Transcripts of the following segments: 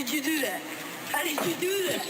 did you do that? How did you do that?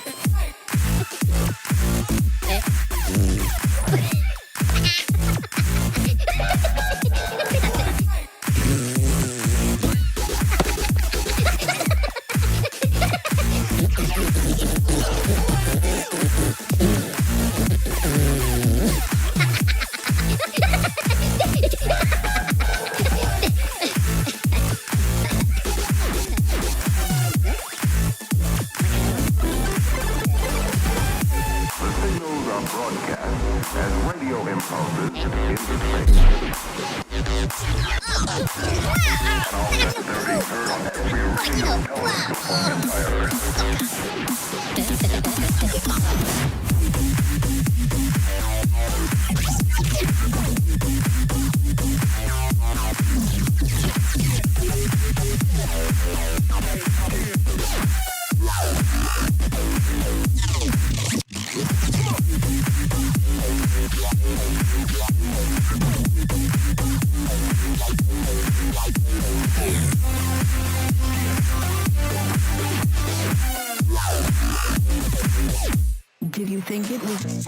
Did you think it was...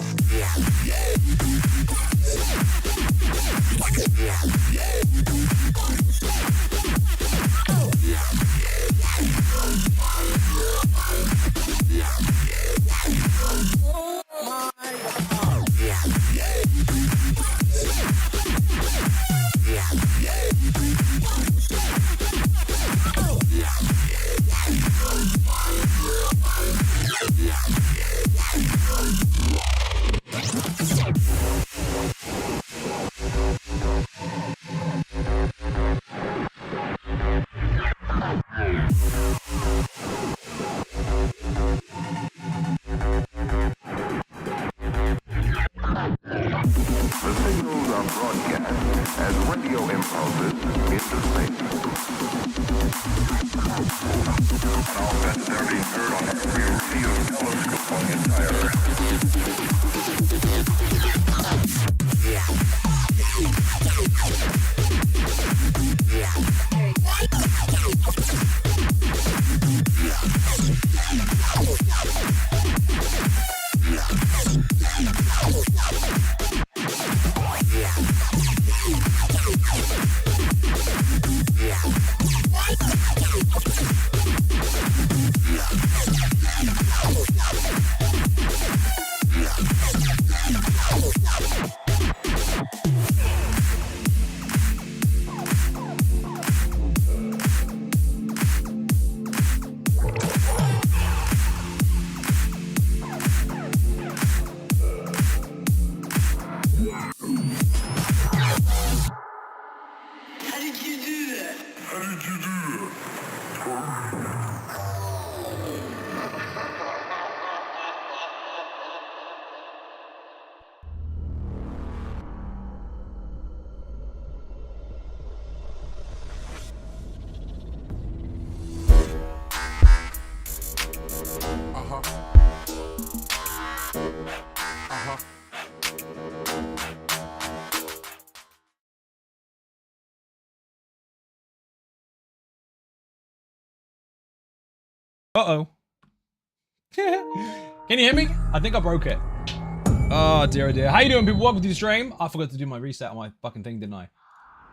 Uh-oh. Can you hear me? I think I broke it. Oh, dear, oh dear. How you doing, people? Welcome to the stream. I forgot to do my reset on my fucking thing, didn't I?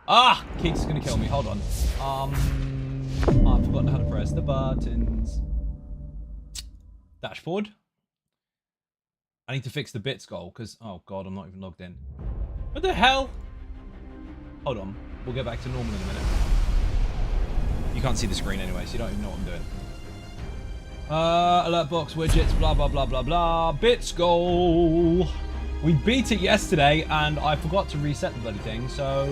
Ah! Keith's gonna kill me. Hold on. I've forgotten how to press the buttons. Dashboard. I need to fix the bits goal, because... Oh, God, I'm not even logged in. What the hell? Hold on. We'll get back to normal in a minute. You can't see the screen anyway, so you don't even know what I'm doing. Alert box, widgets, blah, blah, blah, blah, blah. Bits goal. We beat it yesterday, and I forgot to reset the bloody thing, so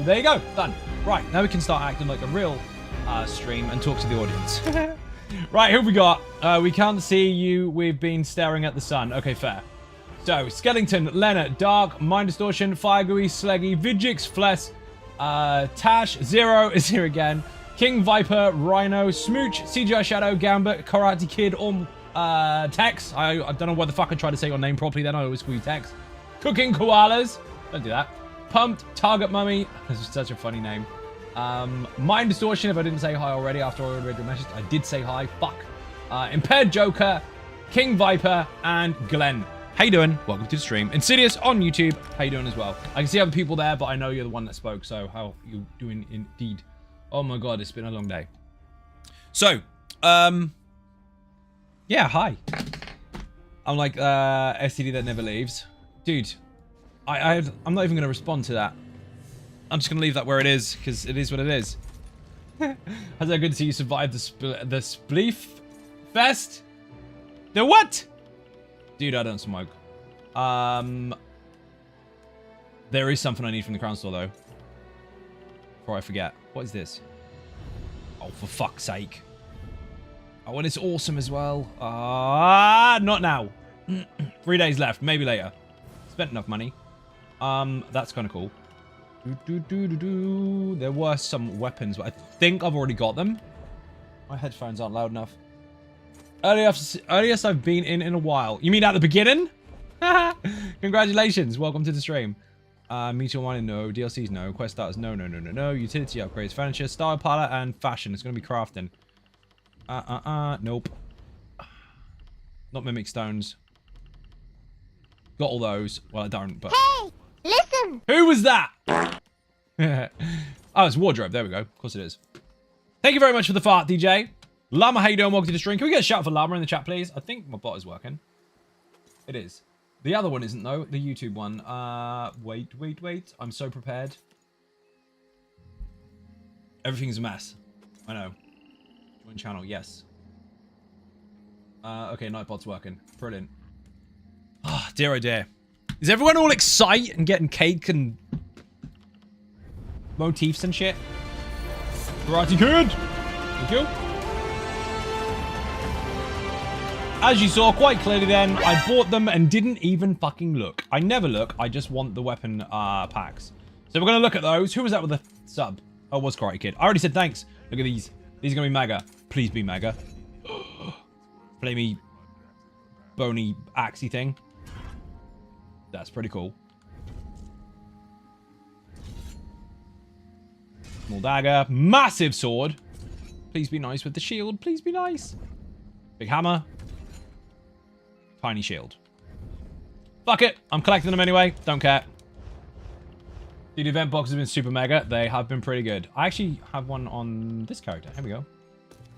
there you go. Done. Right, now we can start acting like a real stream and talk to the audience. Right, who have we got? We can't see you. We've been staring at the sun. Okay, fair. So, Skellington, Leonard, Dark, Mind Distortion, Firegui, Sleggy, Vigix, Fless, Tash, Zero is here again. King, Viper, Rhino, Smooch, CGI Shadow, Gambit, Karate Kid, Tex. I don't know why the fuck I tried to say your name properly then. I always call you Tex. Cooking Koalas. Don't do that. Pumped, Target Mummy. This is such a funny name. Mind Distortion, if I didn't say hi already after I read your message. I did say hi. Fuck. Impaired Joker, King Viper, and Glenn. How you doing? Welcome to the stream. Insidious on YouTube. How you doing as well? I can see other people there, but I know you're the one that spoke, so how you doing indeed? Oh my god, it's been a long day. So, yeah, hi. I'm like, STD that never leaves. Dude, I'm not even going to respond to that. I'm just going to leave that where it is, because it is what it is. How's that good to see you survive the Spleef Fest? The what? Dude, I don't smoke. There is something I need from the Crown Store, though. Before I forget. What is this? Oh, for fuck's sake. Oh, and it's awesome as well. Not now. 3 days left. Maybe later. Spent enough money. That's kind of cool. There were some weapons, but I think I've already got them. My headphones aren't loud enough. Earliest I've been in a while. You mean at the beginning? Congratulations. Welcome to the stream. Meteor Mining, no. DLCs, no. Quest starters, no. Utility upgrades, furniture, style palette, and fashion. It's going to be crafting. Nope. Not Mimic Stones. Got all those. Well, I don't, but... Hey! Listen! Who was that? Oh, it's wardrobe. There we go. Of course it is. Thank you very much for the fart, DJ. Llama, how you doing? Welcome to the stream. Can we get a shout for Llama in the chat, please? I think my bot is working. It is. The other one isn't, though. The YouTube one. Wait. I'm so prepared. Everything's a mess. I know. Join channel, yes. Okay, Nightbot's working. Brilliant. Oh, dear oh dear. Is everyone all excited and getting cake and motifs and shit? Karate Kid! Thank you. As you saw quite clearly then, I bought them and didn't even fucking look. I never look, I just want the weapon packs. So we're going to look at those. Who was that with the sub? Oh, it was Karate Kid. I already said thanks. Look at these. These are going to be mega. Please be mega. Flamey, bony, axey thing. That's pretty cool. Small dagger. Massive sword. Please be nice with the shield. Please be nice. Big hammer. Tiny shield. Fuck it. I'm collecting them anyway. Don't care. Dude, the event boxes have been super mega. They have been pretty good. I actually have one on this character. Here we go.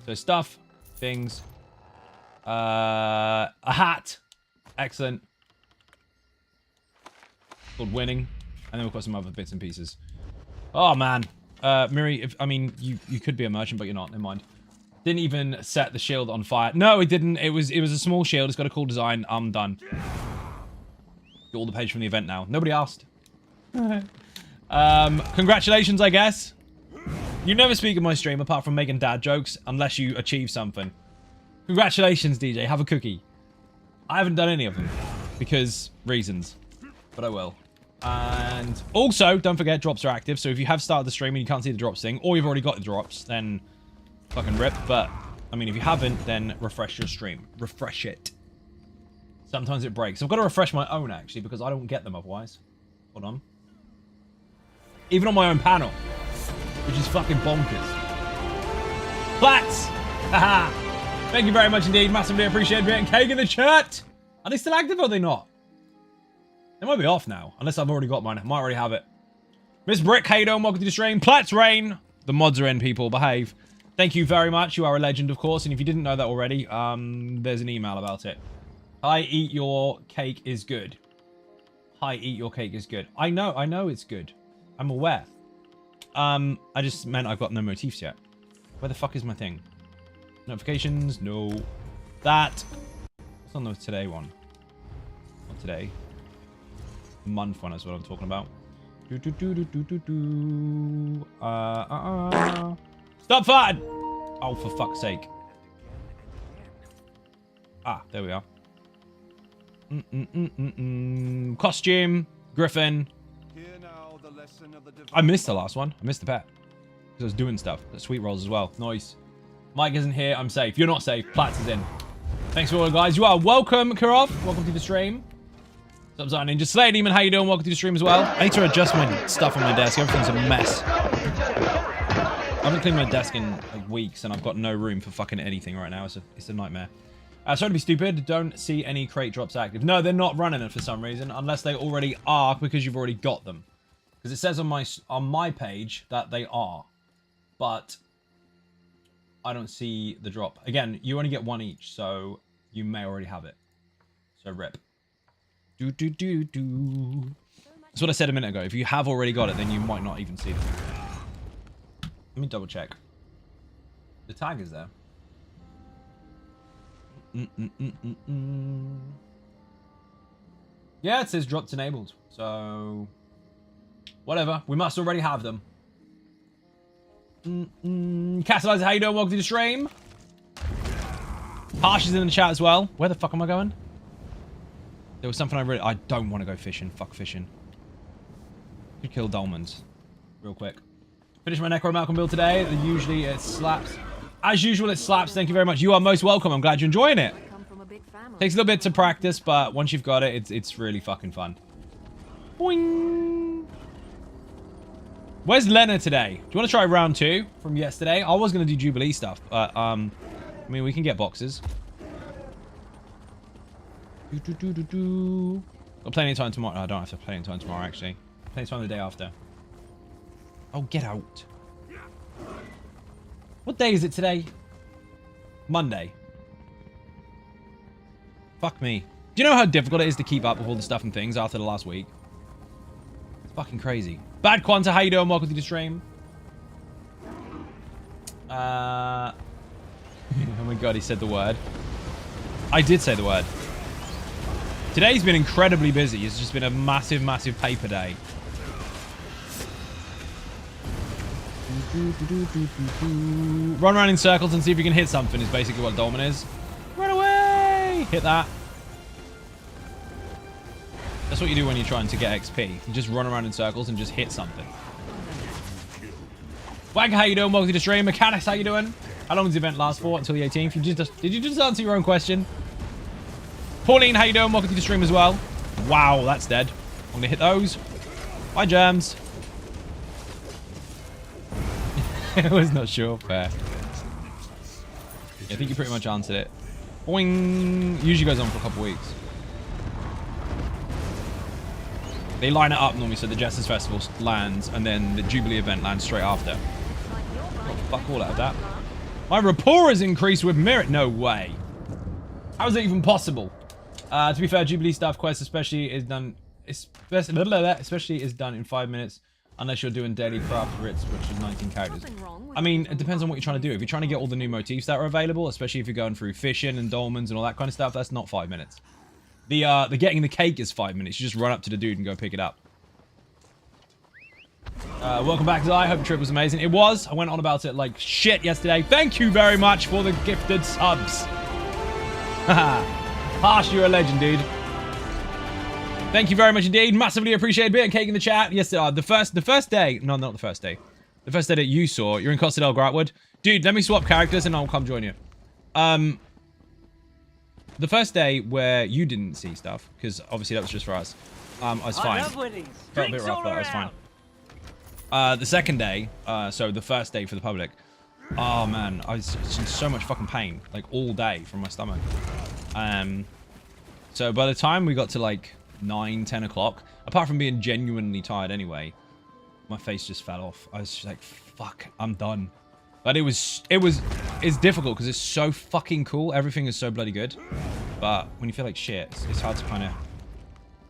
So stuff. Things. A hat. Excellent. Called winning. And then we've got some other bits and pieces. Oh, man. Miri, I mean, you could be a merchant, but you're not. Never mind. Didn't even set the shield on fire. No, it didn't. It was a small shield. It's got a cool design. I'm done. Got all the page from the event now. Nobody asked. Congratulations, I guess. You never speak in my stream apart from making dad jokes unless you achieve something. Congratulations, DJ. Have a cookie. I haven't done any of them because reasons, but I will. And also, don't forget, drops are active. So if you have started the stream and you can't see the drops thing, or you've already got the drops, then fucking rip. But, I mean, if you haven't, then refresh your stream. Refresh it. Sometimes it breaks. I've got to refresh my own, actually, because I don't get them otherwise. Hold on. Even on my own panel. Which is fucking bonkers. Plats! Haha! Thank you very much indeed. Massively appreciate getting cake in the chat. Are they still active or are they not? They might be off now. Unless I've already got mine. I might already have it. Miss Brick, how you doing? Welcome to the stream. Plats Rain. The mods are in, people. Behave. Thank you very much. You are a legend, of course. And if you didn't know that already, there's an email about it. Hi, eat your cake is good. Hi, eat your cake is good. I know it's good. I'm aware. I just meant I've got no motifs yet. Where the fuck is my thing? Notifications? No. That. What's on the today one? Not today. Month one is what I'm talking about. Stop farting! Oh, for fuck's sake. Ah, there we are. Costume. Griffin. I missed the last one. I missed the pet. Because I was doing stuff. The sweet rolls as well. Nice. Mike isn't here. I'm safe. You're not safe. Plats is in. Thanks for all, guys. You are welcome, Kirov. Welcome to the stream. What's up, Ninja Slayer Demon? How you doing? Welcome to the stream as well. I need to adjust my stuff on my desk. Everything's a mess. I haven't cleaned my desk in like weeks, and I've got no room for fucking anything right now. It's a nightmare. Sorry to be stupid. Don't see any crate drops active. No, they're not running it for some reason, unless they already are because you've already got them. Because it says on my page that they are, but I don't see the drop. Again, you only get one each, so you may already have it. So rip. That's what I said a minute ago. If you have already got it, then you might not even see them. Let me double check. The tag is there. Yeah, it says dropped enabled. So, whatever. We must already have them. Catalyzer, how you doing? Welcome to the stream. Harsh is in the chat as well. Where the fuck am I going? There was something I don't want to go fishing. Fuck fishing. Could kill dolmens. Real quick. Finish my Necro Malcolm build today. Usually it slaps. As usual, it slaps. Thank you very much. You are most welcome. I'm glad you're enjoying it. Takes a little bit to practice, but once you've got it, it's really fucking fun. Boing. Where's Lena today? Do you want to try round 2 from yesterday? I was going to do Jubilee stuff, but I mean, we can get boxes. Got plenty of time tomorrow. No, I don't have to play any time tomorrow, actually. Plenty of time the day after. Oh, get out. What day is it today? Monday. Fuck me. Do you know how difficult it is to keep up with all the stuff and things after the last week? It's fucking crazy. Bad Quanta, how you doing? Welcome to the stream. Oh my god, he said the word. I did say the word. Today's been incredibly busy. It's just been a massive, massive paper day. Run around in circles and see if you can hit something is basically what Dolman is. Run away! Hit that. That's what you do when you're trying to get XP. You just run around in circles and just hit something. Wag, how you doing? Welcome to the stream. Mechanics, how you doing? How long does the event last for? Until the 18th? Did you just answer your own question? Pauline, how you doing? Welcome to the stream as well. Wow, that's dead. I'm going to hit those. Bye, germs. I was not sure. Fair. Yeah, I think you pretty much answered it. Boing. Usually goes on for a couple weeks. They line it up normally, so the Jesters Festival lands, and then the Jubilee event lands straight after. Got fuck all out of that. My rapport has increased with Merit. No way. How is that even possible? To be fair, Jubilee staff quest especially is done in 5 minutes, unless you're doing daily craft writs, which is 19 characters. I mean, it depends on what you're trying to do. If you're trying to get all the new motifs that are available, especially if you're going through fishing and dolmens and all that kind of stuff, that's not 5 minutes. The getting the cake is 5 minutes. You just run up to the dude and go pick it up. Welcome back, Zai. Hope the trip was amazing. It was. I went on about it like shit yesterday. Thank you very much for the gifted subs. Harsh, you're a legend, dude. Thank you very much indeed. Massively appreciated. Bit of cake in the chat. Yes, the first day. No, not the first day. The first day that you saw. You're in Costa del Gratwood. Dude, let me swap characters and I'll come join you. The first day where you didn't see stuff, because obviously that was just for us, I was fine. Felt a bit rough, but I was fine. The second day, so the first day for the public, oh man, I was in so much fucking pain, like all day from my stomach. So by the time we got to like 9, 10 o'clock, apart from being genuinely tired anyway, my face just fell off. I was just like, fuck, I'm done. But it's difficult because it's so fucking cool. Everything is so bloody good. But when you feel like shit, it's hard to kind of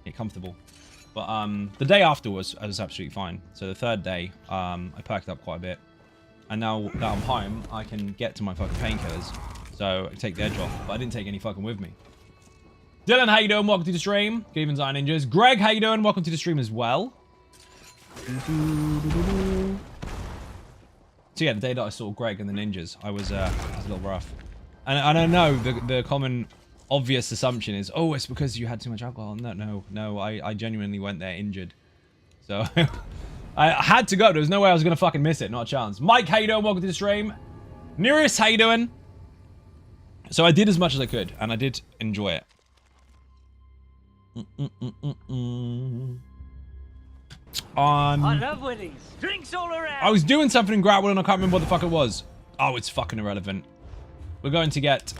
get comfortable. But the day after was absolutely fine. So the third day, I perked up quite a bit. And now that I'm home, I can get to my fucking painkillers. So I can take the edge off. But I didn't take any fucking with me. Dylan, how you doing? Welcome to the stream. Good evening, Zion Ninjas. Greg, how you doing? Welcome to the stream as well. So yeah, the day that I saw Greg and the ninjas, I was a little rough. And I know the common obvious assumption is, oh, it's because you had too much alcohol. No, I genuinely went there injured. So I had to go. There was no way I was going to fucking miss it. Not a chance. Mike, how you doing? Welcome to the stream. Nereus, how you doing? So I did as much as I could, and I did enjoy it. I love weddings. Drinks all around. I was doing something in Gratwood and I can't remember what the fuck it was. Oh, it's fucking irrelevant. We're going to get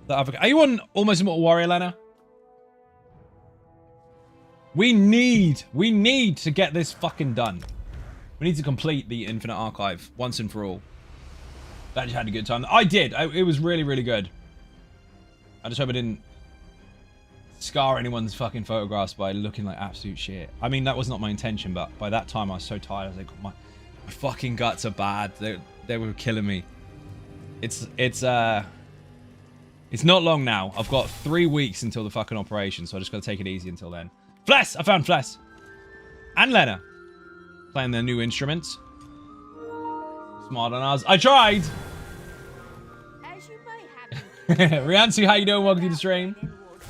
the other. Are you on Almost Immortal Warrior, Lena? We need to get this fucking done. We need to complete the Infinite Archive once and for all. That just had a good time. I did. It was really, really good. I just hope I didn't scar anyone's fucking photographs by looking like absolute shit. I mean, that was not my intention, but by that time I was so tired. I was like, my fucking guts are bad. They were killing me. It's not long now. I've got 3 weeks until the fucking operation, so I just gotta take it easy until then. Fless! I found Fless. And Lena. Playing their new instruments. Smart on us. I tried! As you may have Riansu, how you doing? Welcome to the stream.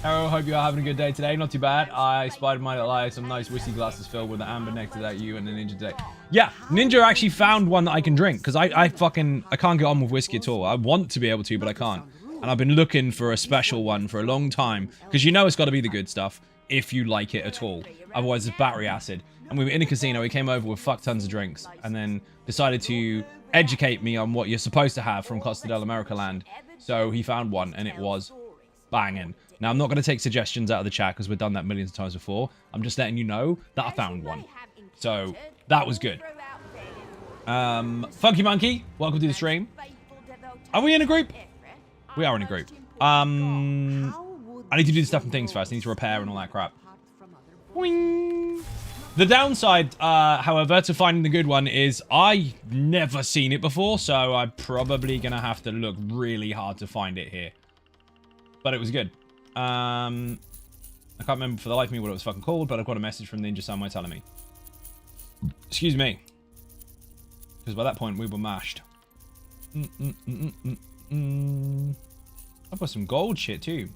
Arrow, hope you are having a good day today. Not too bad. I spied my little eye, some nice whiskey glasses filled with the amber nectar that you and the ninja today. Yeah, Ninja actually found one that I can drink, because I can't get on with whiskey at all. I want to be able to, but I can't. And I've been looking for a special one for a long time, because you know it's got to be the good stuff, if you like it at all. Otherwise, it's battery acid. And we were in a casino, he came over with fuck tons of drinks, and then decided to educate me on what you're supposed to have from Costa del America land. So he found one, and it was banging. Now, I'm not going to take suggestions out of the chat, because we've done that millions of times before. I'm just letting you know that I found one. So, that was good. Funky Monkey, welcome to the stream. Are we in a group? We are in a group. I need to do the stuff and things first. I need to repair and all that crap. Boing. The downside, however, to finding the good one is I never seen it before, so I'm probably going to have to look really hard to find it here. But it was good. I can't remember for the life of me what it was fucking called, but I've got a message from Ninja somewhere telling me. Excuse me. Because by that point, we were mashed. I've got some gold shit, too.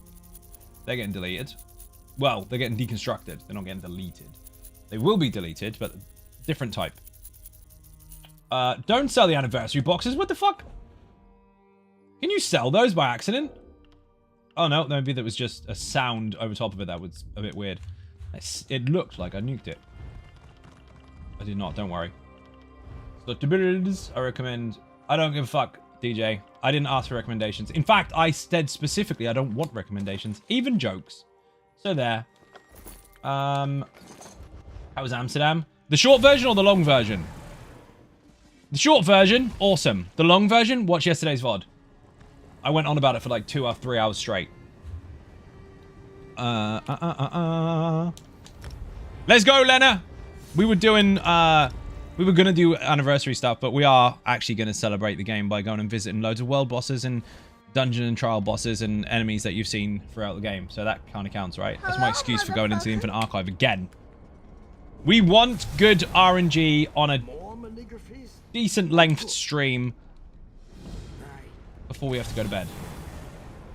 They're getting deleted. Well, they're getting deconstructed. They're not getting deleted. They will be deleted, but different type. Don't sell the anniversary boxes. What the fuck? Can you sell those by accident? Oh, no. Maybe that was just a sound over top of it that was a bit weird. It looked like I nuked it. I did not. Don't worry. Builds. I recommend... I don't give a fuck, DJ. I didn't ask for recommendations. In fact, I said specifically I don't want recommendations. Even jokes. So there. How was Amsterdam? The short version or the long version? The short version, awesome. The long version, watch yesterday's VOD. I went on about it for like 2 or 3 hours straight. Let's go, Lena. We were doing, we were going to do anniversary stuff, but we are actually going to celebrate the game by going and visiting loads of world bosses and dungeon and trial bosses and enemies that you've seen throughout the game. So that kind of counts, right? That's my excuse for going into the Infinite Archive again. We want good RNG on a decent length stream before we have to go to bed.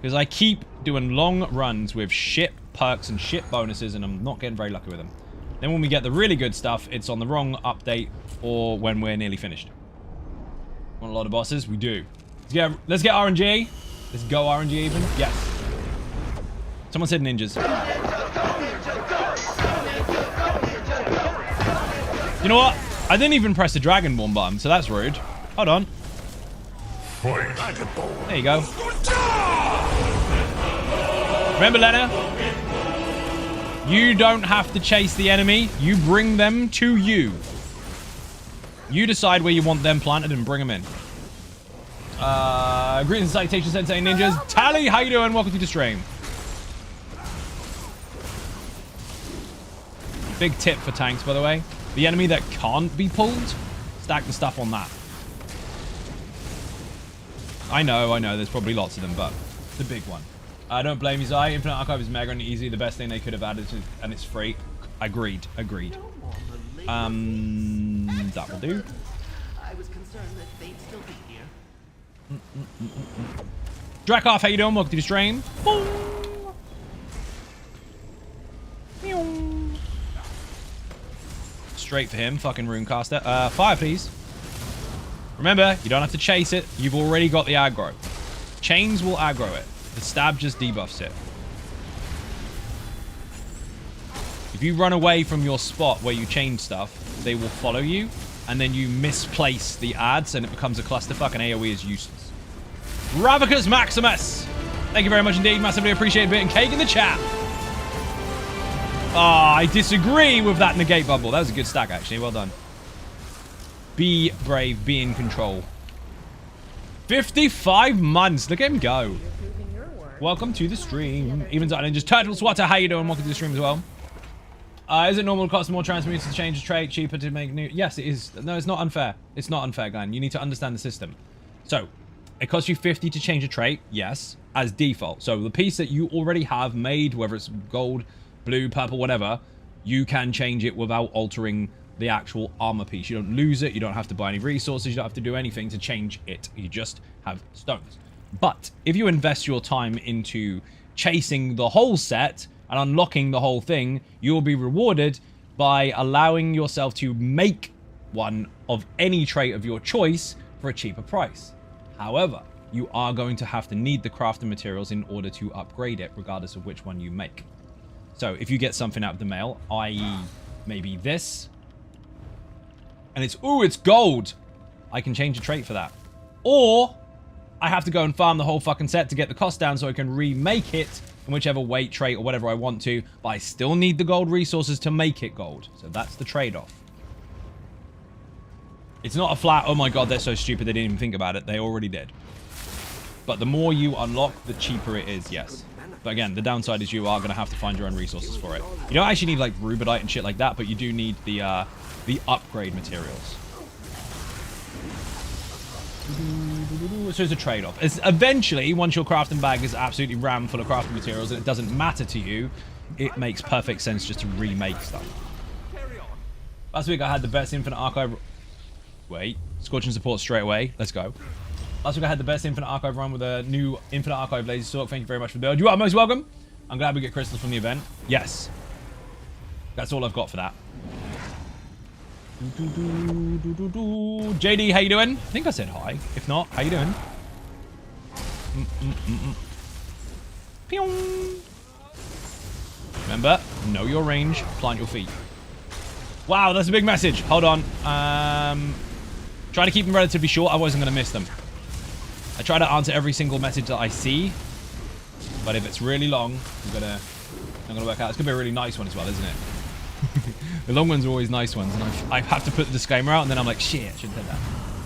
Because I keep doing long runs with shit perks and shit bonuses, and I'm not getting very lucky with them. Then when we get the really good stuff, it's on the wrong update or when we're nearly finished. Want a lot of bosses? We do. Let's get RNG. Let's go RNG even. Yes. Someone said ninjas. You know what? I didn't even press the Dragonborn button, so that's rude. Hold on. There you go. Remember, Lena? You don't have to chase the enemy. You bring them to you. You decide where you want them planted and bring them in. Greetings and salutations, Sensei Ninjas. Tally, how you doing? Welcome to the stream. Big tip for tanks, by the way. The enemy that can't be pulled, stack the stuff on that. I know, there's probably lots of them, but the big one. I don't blame you, Zai. Infinite Archive is mega and easy. The best thing they could have added, and it's free. Agreed. That will do. I was concerned that they'd still be here. Drakov, how you doing? Welcome to the stream. Straight for him, fucking Runecaster. Fire, please. Remember, you don't have to chase it. You've already got the aggro. Chains will aggro it. The stab just debuffs it. If you run away from your spot where you change stuff, they will follow you, and then you misplace the ads, and it becomes a clusterfuck, and AoE is useless. Ravicus Maximus! Thank you very much indeed. Massively appreciate Bit and Cake in the chat. Ah, I disagree with that negate bubble. That was a good stack, actually. Well done. Be brave. Be in control. 55 months. Look at him go. Welcome to the stream. Even Ninjas. Turtle Swatter, how you doing? Welcome to the stream as well. Is it normal to cost more transmuters to change a trait, cheaper to make new? Yes, it is. No, it's not unfair. It's not unfair, Glenn. You need to understand the system. So, it costs you 50 to change a trait. Yes, as default. So, the piece that you already have made, whether it's gold, blue, purple, whatever, you can change it without altering the actual armor piece. You don't lose it. You don't have to buy any resources. You don't have to do anything to change it. You just have stones. But if you invest your time into chasing the whole set and unlocking the whole thing, you will be rewarded by allowing yourself to make one of any trait of your choice for a cheaper price. However, you are going to have to need the crafting materials in order to upgrade it, regardless of which one you make. So if you get something out of the mail, i.e. maybe this, and it's, ooh, it's gold, I can change a trait for that. Or I have to go and farm the whole fucking set to get the cost down so I can remake it in whichever weight trait or whatever I want to, but I still need the gold resources to make it gold. So that's the trade-off. It's not a flat, oh my god, they're so stupid they didn't even think about it. They already did. But the more you unlock, the cheaper it is, yes. But again, the downside is you are going to have to find your own resources for it. You don't actually need like rubidite and shit like that, but you do need the upgrade materials. So it's a trade-off. It's eventually, once your crafting bag is absolutely rammed full of crafting materials and it doesn't matter to you, it makes perfect sense just to remake stuff. Last week I had the best Infinite Archive... Wait. Scorching support straight away. Let's go. Last week I had the best Infinite Archive run with a new Infinite Archive Laser Stalk. Thank you very much for the build. You are most welcome. I'm glad we get crystals from the event. Yes. That's all I've got for that. JD, how you doing? I think I said hi. If not, how you doing? Pew. Remember, know your range, plant your feet. Wow, that's a big message. Hold on. Try to keep them relatively short. I wasn't going to miss them. I try to answer every single message that I see, but if it's really long, I'm gonna work out. It's gonna be a really nice one as well, isn't it? The long ones are always nice ones, and I have to put the disclaimer out, and then I'm like, shit, I shouldn't have said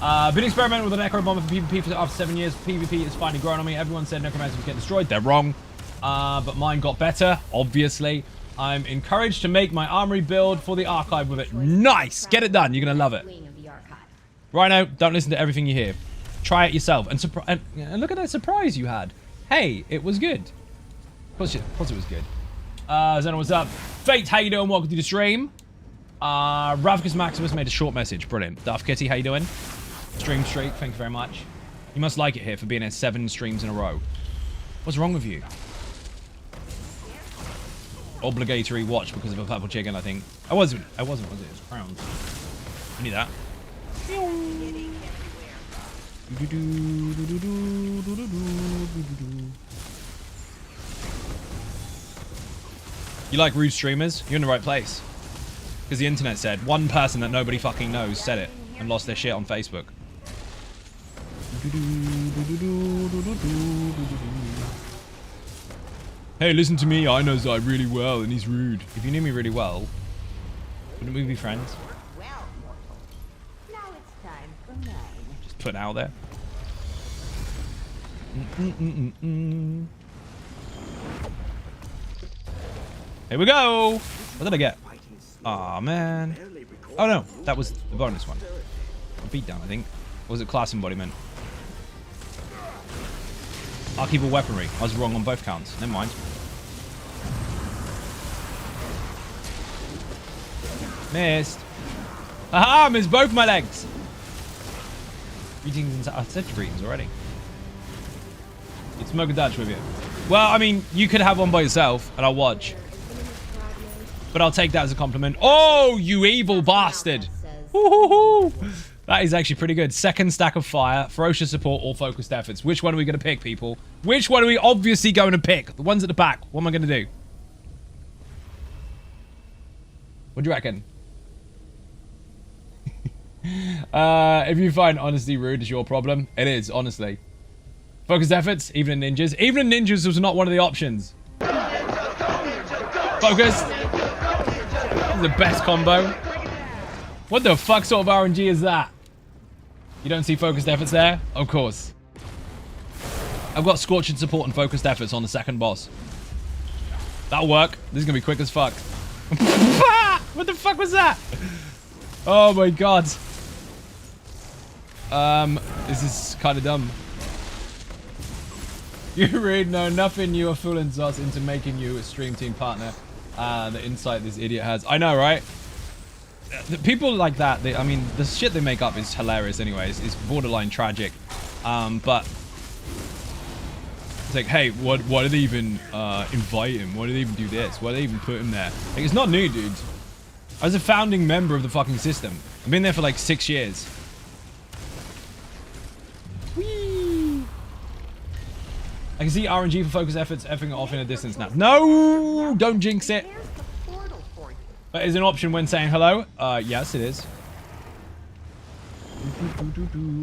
that. Been experimenting with a Necro Bomber for PvP for after 7 years. PvP is finally growing on me. Everyone said Necromancer would get destroyed. They're wrong. But mine got better, obviously. I'm encouraged to make my armory build for the archive with it. Nice! Get it done. You're gonna love it. Rhino, don't listen to everything you hear. Try it yourself. And look at that surprise you had. Hey, it was good. Of course it was good. Zeno, what's up? Fate, how you doing? Welcome to the stream. Ravicus Maximus made a short message. Brilliant. Duff Kitty, how you doing? Stream streak, thank you very much. You must like it here for being in 7 streams in a row. What's wrong with you? Obligatory watch because of a purple chicken, I think. I wasn't, was it? It was crowns. I need that. You like rude streamers? You're in the right place. Because the internet said one person that nobody fucking knows said it and lost their shit on Facebook. Hey, listen to me. I know Zai really well and he's rude. If you knew me really well, wouldn't we be friends? Just put it out there. Here we go. What did I get? Aw, man. Oh, no. That was the bonus one. A beatdown, I think. Or was it class embodiment? Archival weaponry. I was wrong on both counts. Never mind. Missed. Haha, missed both my legs. Greetings. I said greetings already. It's Smoke a Dutch with you. Well, I mean, you could have one by yourself, and I'll watch. But I'll take that as a compliment. Oh, you evil bastard. That is actually pretty good. Second stack of fire, ferocious support, or focused efforts. Which one are we going to pick, people? Which one are we obviously going to pick? The ones at the back. What am I going to do? What do you reckon? If you find honesty rude is your problem, it is, honestly. Focused efforts, even in ninjas. Even in ninjas was not one of the options. Focused. The best combo. What the fuck sort of RNG is that? You don't see focused efforts there? Of course. I've got scorching support and focused efforts on the second boss. That'll work. This is gonna be quick as fuck. What the fuck was that? Oh my god. This is kind of dumb. You read, no, nothing you are fooling us into making you a stream team partner. The insight this idiot has. I know, right? The people like that, I mean, the shit they make up is hilarious anyways. It's borderline tragic. But it's like, hey, why do they even invite him? Why do they even do this? Why do they even put him there? Like, it's not new, dude. I was a founding member of the fucking system. I've been there for like 6 years. Whee! I can see RNG for focus efforts effing it off in a distance now. No! Don't jinx it. That is an option when saying hello. Yes, it is.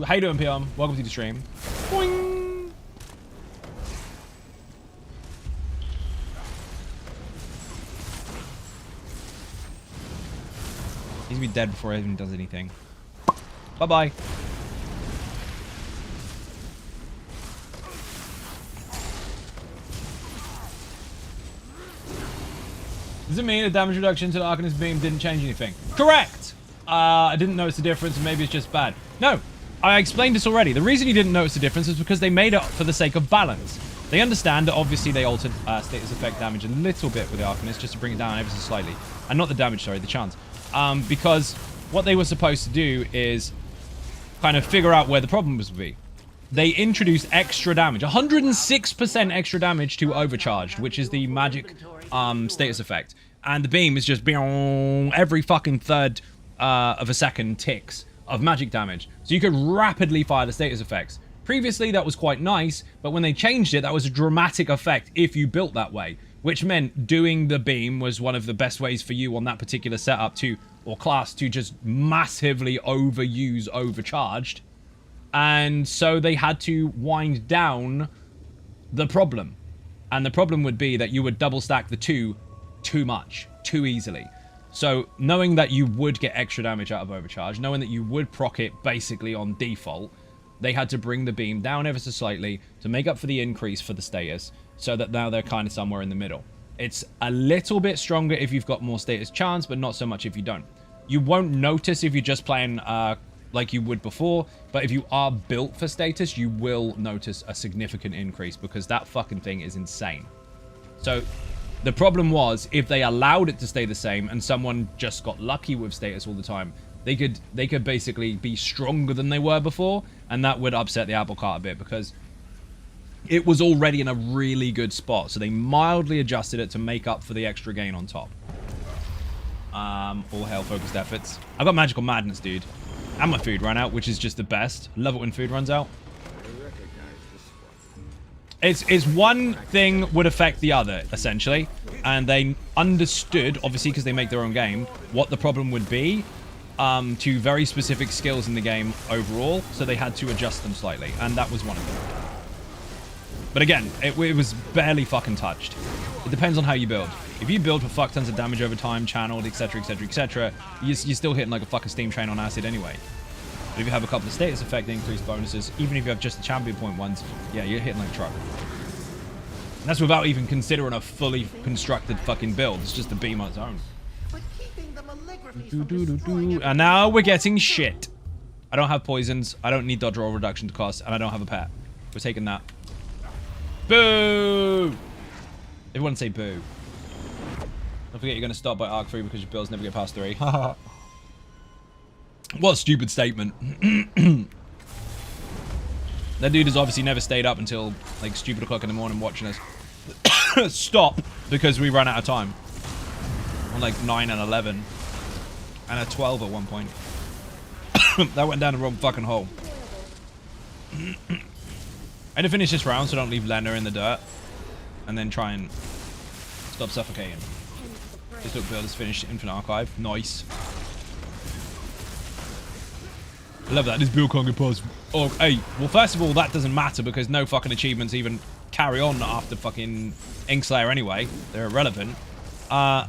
How you doing, PM? Welcome to the stream. Boing! He's gonna be dead before he even does anything. Bye-bye. Does it mean a damage reduction to the Arcanist beam didn't change anything? Correct! I didn't notice the difference, and maybe it's just bad. No, I explained this already. The reason you didn't notice the difference is because they made it for the sake of balance. They understand that obviously they altered status effect damage a little bit with the Arcanist just to bring it down ever so slightly. And not the damage, sorry, the chance. Because what they were supposed to do is kind of figure out where the problem was be. They introduced extra damage, 106% extra damage to Overcharged, which is the magic status effect. And the beam is just every fucking third of a second ticks of magic damage. So you could rapidly fire the status effects. Previously, that was quite nice, but when they changed it, that was a dramatic effect if you built that way, which meant doing the beam was one of the best ways for you on that particular setup to, or class, to just massively overuse Overcharged. And so they had to wind down the problem. And the problem would be that you would double stack the two too much, too easily. So knowing that you would get extra damage out of Overcharge, knowing that you would proc it basically on default, they had to bring the beam down ever so slightly to make up for the increase for the status, so that now they're kind of somewhere in the middle. It's a little bit stronger if you've got more status chance, but not so much if you don't. You won't notice if you're just playing like you would before, but if you are built for status, you will notice a significant increase because that fucking thing is insane. So the problem was, if they allowed it to stay the same and someone just got lucky with status all the time, they could basically be stronger than they were before, and that would upset the apple cart a bit because it was already in a really good spot. So they mildly adjusted it to make up for the extra gain on top. All hail focused efforts. I got magical madness, dude. And my food ran out, which is just the best. Love it when food runs out. It's one thing would affect the other, essentially. And they understood, obviously, because they make their own game, what the problem would be to very specific skills in the game overall. So they had to adjust them slightly. And that was one of them. But again, it was barely fucking touched. It depends on how you build. If you build for fuck tons of damage over time, channeled, etc, etc, etc, you're still hitting like a fucking steam train on acid anyway. But if you have a couple of status effect increased bonuses, even if you have just the champion point ones, yeah, you're hitting like a truck. And that's without even considering a fully constructed fucking build. It's just the beam on its own. And now we're getting shit. I don't have poisons, I don't need dodge roll reduction to cost, and I don't have a pet. We're taking that. Boo! Everyone say boo. Don't forget you're going to stop by Arc 3 because your builds never get past 3. What a stupid statement. That dude has obviously never stayed up until like stupid o'clock in the morning watching us. Stop, because we ran out of time. On like 9 and 11. And a 12 at one point. That went down the wrong fucking hole. I'm going to finish this round so don't leave Lena in the dirt. And then try and stop suffocating. This look build is finished. Infinite Archive. Nice. I love that. This build can't get past. Oh, hey. Well, first of all, that doesn't matter because no fucking achievements even carry on after fucking Inkslayer anyway. They're irrelevant. And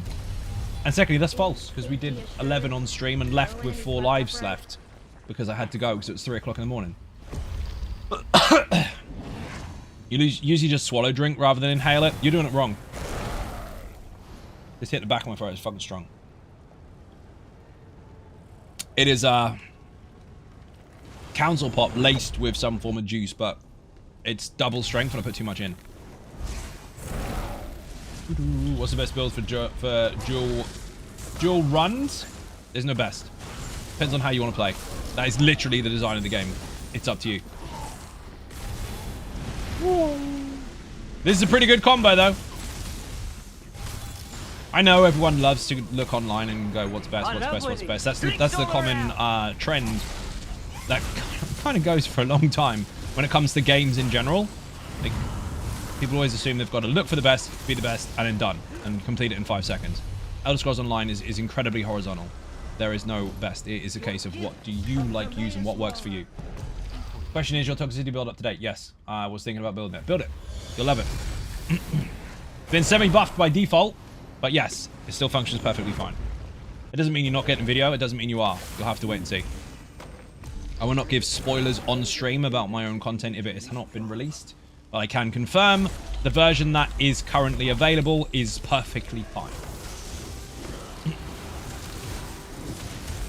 secondly, that's false because we did 11 on stream and left with 4 lives left because I had to go because it was 3 o'clock in the morning. You usually just swallow drink rather than inhale it. You're doing it wrong. This hit the back of my throat. It's fucking strong. It is council pop laced with some form of juice, but it's double strength when I put too much in. What's the best build for dual runs? There's no best. Depends on how you want to play. That is literally the design of the game. It's up to you. This is a pretty good combo, though. I know everyone loves to look online and go, what's best, what's best, what's best. That's the common trend that kind of goes for a long time when it comes to games in general. Like, people always assume they've got to look for the best, be the best, and then done, and complete it in 5 seconds. Elder Scrolls Online is incredibly horizontal. There is no best. It is a case of what do you like using, what works for you. Question is, your toxicity build up to date? Yes, I was thinking about building it. Build it. You'll love it. Been semi-buffed by default, but yes, it still functions perfectly fine. It doesn't mean you're not getting video. It doesn't mean you are. You'll have to wait and see. I will not give spoilers on stream about my own content if it has not been released. But I can confirm the version that is currently available is perfectly fine.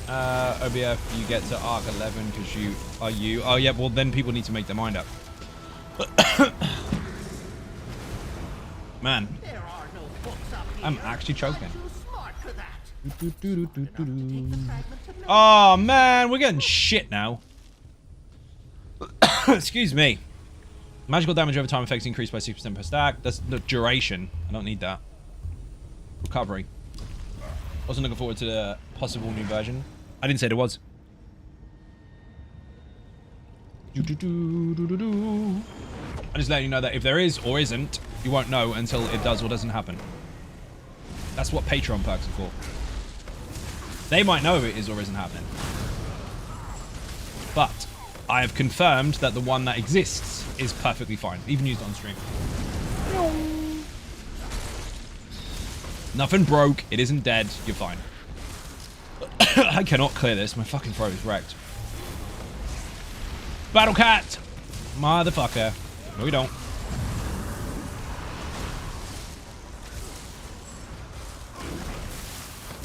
OBF, you get to Arc 11 because you are you. Oh, yeah, well, then people need to make their mind up. Man, I'm actually choking. Oh, man, we're getting shit now. Excuse me. Magical damage over time effects increased by 6% per stack. That's the duration. I don't need that. Recovery. Also looking forward to the possible new version. I didn't say there was. I'm just letting you know that if there is or isn't, you won't know until it does or doesn't happen. That's what Patreon perks are for. They might know if it is or isn't happening. But I have confirmed that the one that exists is perfectly fine. Even used on stream. Nothing broke. It isn't dead. You're fine. I cannot clear this. My fucking throat is wrecked. Battle Cat! Motherfucker. No, we don't.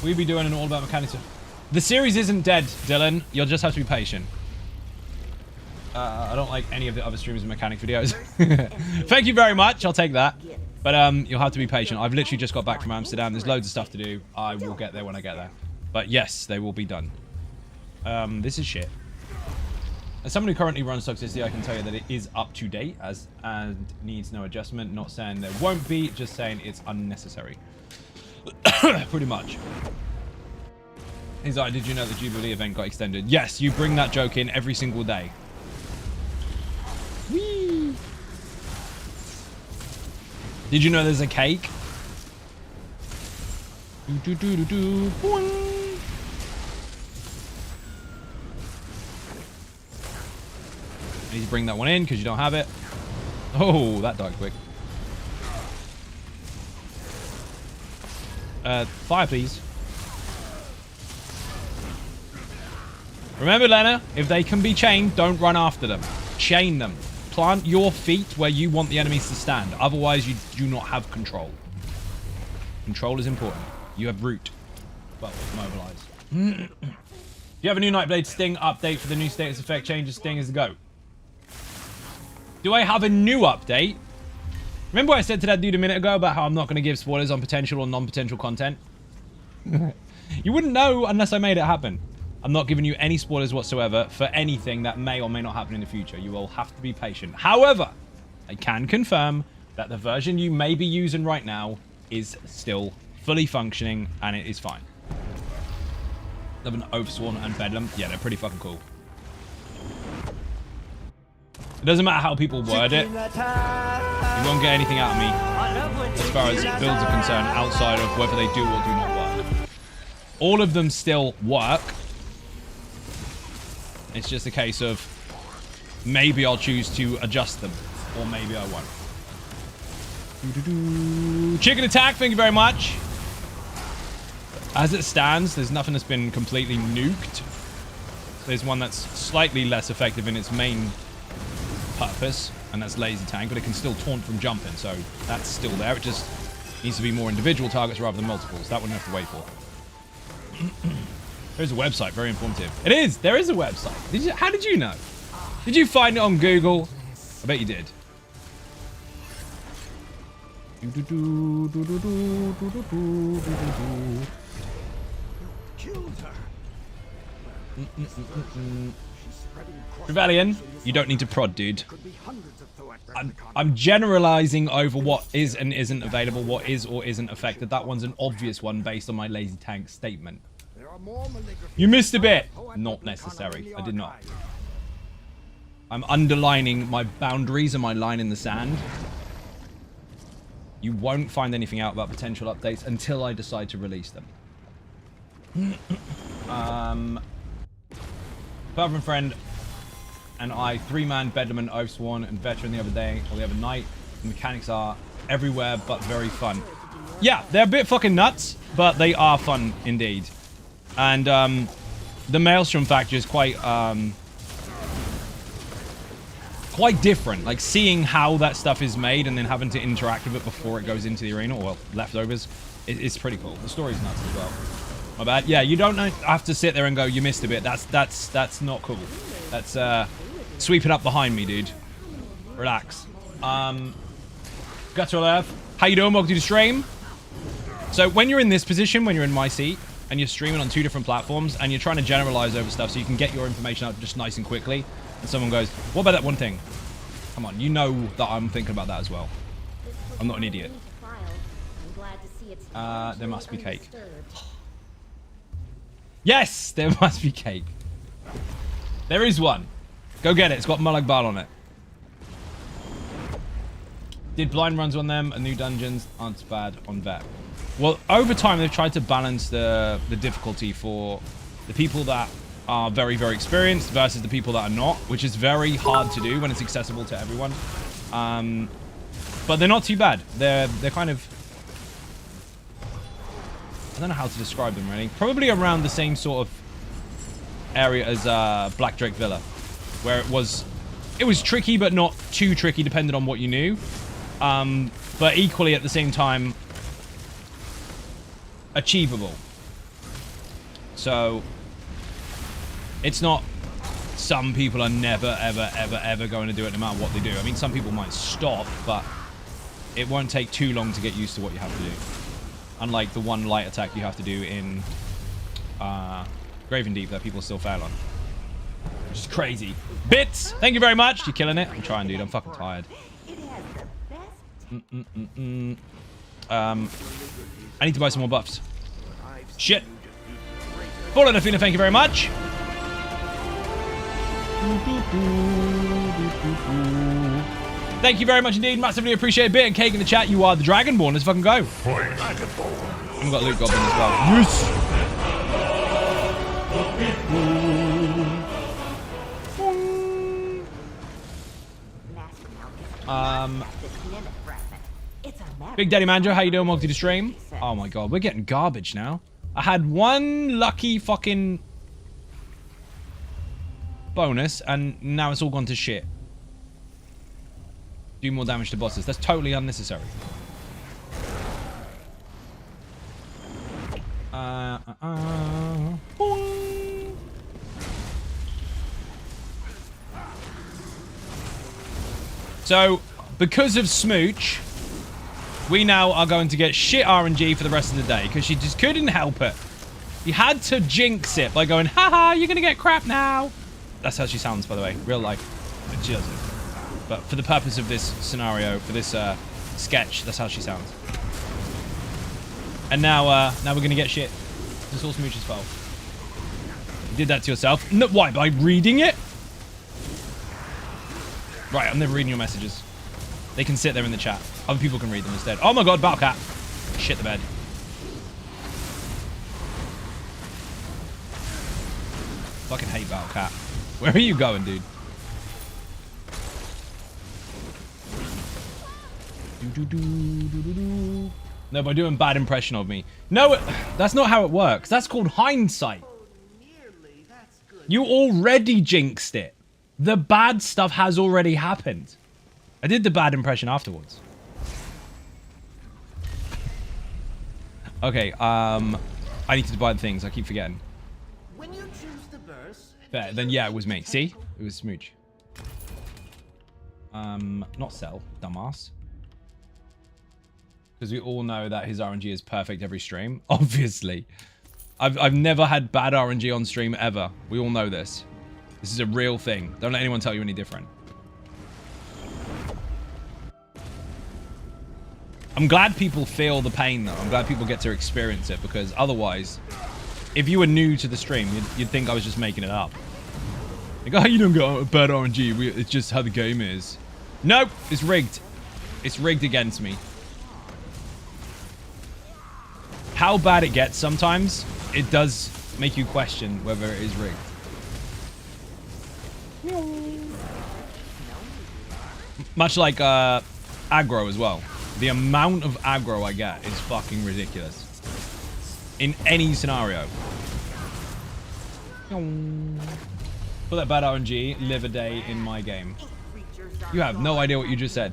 We'll be doing an all about mechanics. The series isn't dead, Dylan. You'll just have to be patient. I don't like any of the other streamers' mechanic videos. Thank you very much. I'll take that. But you'll have to be patient. I've literally just got back from Amsterdam. There's loads of stuff to do. I will get there when I get there. But yes, they will be done. This is shit. As someone who currently runs Toxicity, I can tell you that it is up to date and needs no adjustment. Not saying there won't be, just saying it's unnecessary. Pretty much. He's like, did you know the Jubilee event got extended? Yes, you bring that joke in every single day. Whee! Did you know there's a cake? Boing. I need to bring that one in because you don't have it. Oh, that died quick. Fire, please. Remember, Lena, if they can be chained, don't run after them. Chain them. Plant your feet where you want the enemies to stand. Otherwise, you do not have control. Control is important. You have root. Well, mobilize. Do you have a new Nightblade Sting update for the new status effect changes? Sting is the GOAT. Do I have a new update? Remember what I said to that dude a minute ago about how I'm not going to give spoilers on potential or non-potential content? You wouldn't know unless I made it happen. I'm not giving you any spoilers whatsoever for anything that may or may not happen in the future. You will have to be patient. However, I can confirm that the version you may be using right now is still fully functioning and it is fine. Love an Oathsworn and Bedlam. Yeah, they're pretty fucking cool. It doesn't matter how people word it. You won't get anything out of me as far as builds are concerned outside of whether they do or do not work. All of them still work. It's just a case of maybe I'll choose to adjust them, or maybe I won't. Chicken attack, thank you very much. As it stands, there's nothing that's been completely nuked. There's one that's slightly less effective in its main purpose, and that's laser tank, but it can still taunt from jumping, so that's still there. It just needs to be more individual targets rather than multiples. That one you have to wait for. There's a website, very informative. It is! There is a website. How did you know? Did you find it on Google? I bet you did. Rebellion, you don't need to prod, dude. I'm generalizing over what is and isn't available, what is or isn't affected. That one's an obvious one based on my lazy tank statement. You missed a bit. Not necessary. I did not. I'm underlining my boundaries and my line in the sand. You won't find anything out about potential updates until I decide to release them. Brother and friend and I, 3-man Bedlam Oath Sworn and Veteran the other day or the other night. The mechanics are everywhere but very fun. Yeah, they're a bit fucking nuts, but they are fun indeed. And the Maelstrom factor is quite different. Like seeing how that stuff is made and then having to interact with it before it goes into the arena, or well, leftovers, it's pretty cool. The story's nuts as well. My bad. Yeah, you don't have to sit there and go, you missed a bit. That's not cool. That's sweep it up behind me, dude. Relax. Gutter Earth. How you doing? Welcome to the stream. So when you're in this position, when you're in my seat, and you're streaming on 2 different platforms, and you're trying to generalize over stuff so you can get your information out just nice and quickly, and someone goes, what about that one thing? Come on, you know that I'm thinking about that as well. I'm not an idiot. There must be cake. Yes, there must be cake. There is one. Go get it. It's got Mullag Bal on it. Did blind runs on them and new dungeons aren't bad on Vet. Well, over time, they've tried to balance the difficulty for the people that are very, very experienced versus the people that are not, which is very hard to do when it's accessible to everyone. But they're not too bad. They're kind of... I don't know how to describe them, really. Probably around the same sort of area as Black Drake Villa, where it was tricky, but not too tricky, depending on what you knew. But equally, at the same time, achievable. So it's not some people are never ever going to do it no matter what they do. I mean, some people might stop, but it won't take too long to get used to what you have to do, unlike the one light attack you have to do in Graven Deep that people still fail on, which is crazy. Bits, thank you very much. You're killing it. I'm trying, dude. I'm fucking tired. I need to buy some more buffs. Shit. Fallen Athena, thank you very much. Thank you very much indeed. Massively appreciate a bit and cake in the chat. You are the Dragonborn. Let's fucking go. I've got Loot Goblin as well. Yes. Big Daddy Manjo, how you doing? Welcome to the stream. Oh my god, we're getting garbage now. I had one lucky fucking bonus, and now it's all gone to shit. Do more damage to bosses. That's totally unnecessary. So, because of Smooch, we now are going to get shit RNG for the rest of the day, because she just couldn't help it. You had to jinx it by going, haha, you're gonna get crap now. That's how she sounds, by the way, real life. But she doesn't. But for the purpose of this scenario, for this sketch, that's how she sounds. And now we're gonna get shit. It's all Smooch's fault. You did that to yourself. No, why? By reading it? Right, I'm never reading your messages. They can sit there in the chat. Other people can read them instead. Oh my god, Battle Cat. Shit the bed. Fucking hate Battle Cat. Where are you going, dude? No, by doing bad impression of me. No, that's not how it works. That's called hindsight. Nearly. That's good. You already jinxed it. The bad stuff has already happened. I did the bad impression afterwards. Okay, I need to buy the things. I keep forgetting. When you choose the burst, Fair. Then yeah, it was me. See? It was Smooch. Not sell, dumbass. Because we all know that his RNG is perfect every stream. Obviously. I've never had bad RNG on stream ever. We all know this. This is a real thing. Don't let anyone tell you any different. I'm glad people feel the pain, though. I'm glad people get to experience it, because otherwise, if you were new to the stream, you'd think I was just making it up. Like, oh, you don't get bad RNG. It's just how the game is. Nope, it's rigged. It's rigged against me. How bad it gets sometimes, it does make you question whether it is rigged. Much like aggro as well. The amount of aggro I get is fucking ridiculous. In any scenario. Put that bad RNG, live a day in my game. You have no idea what you just said.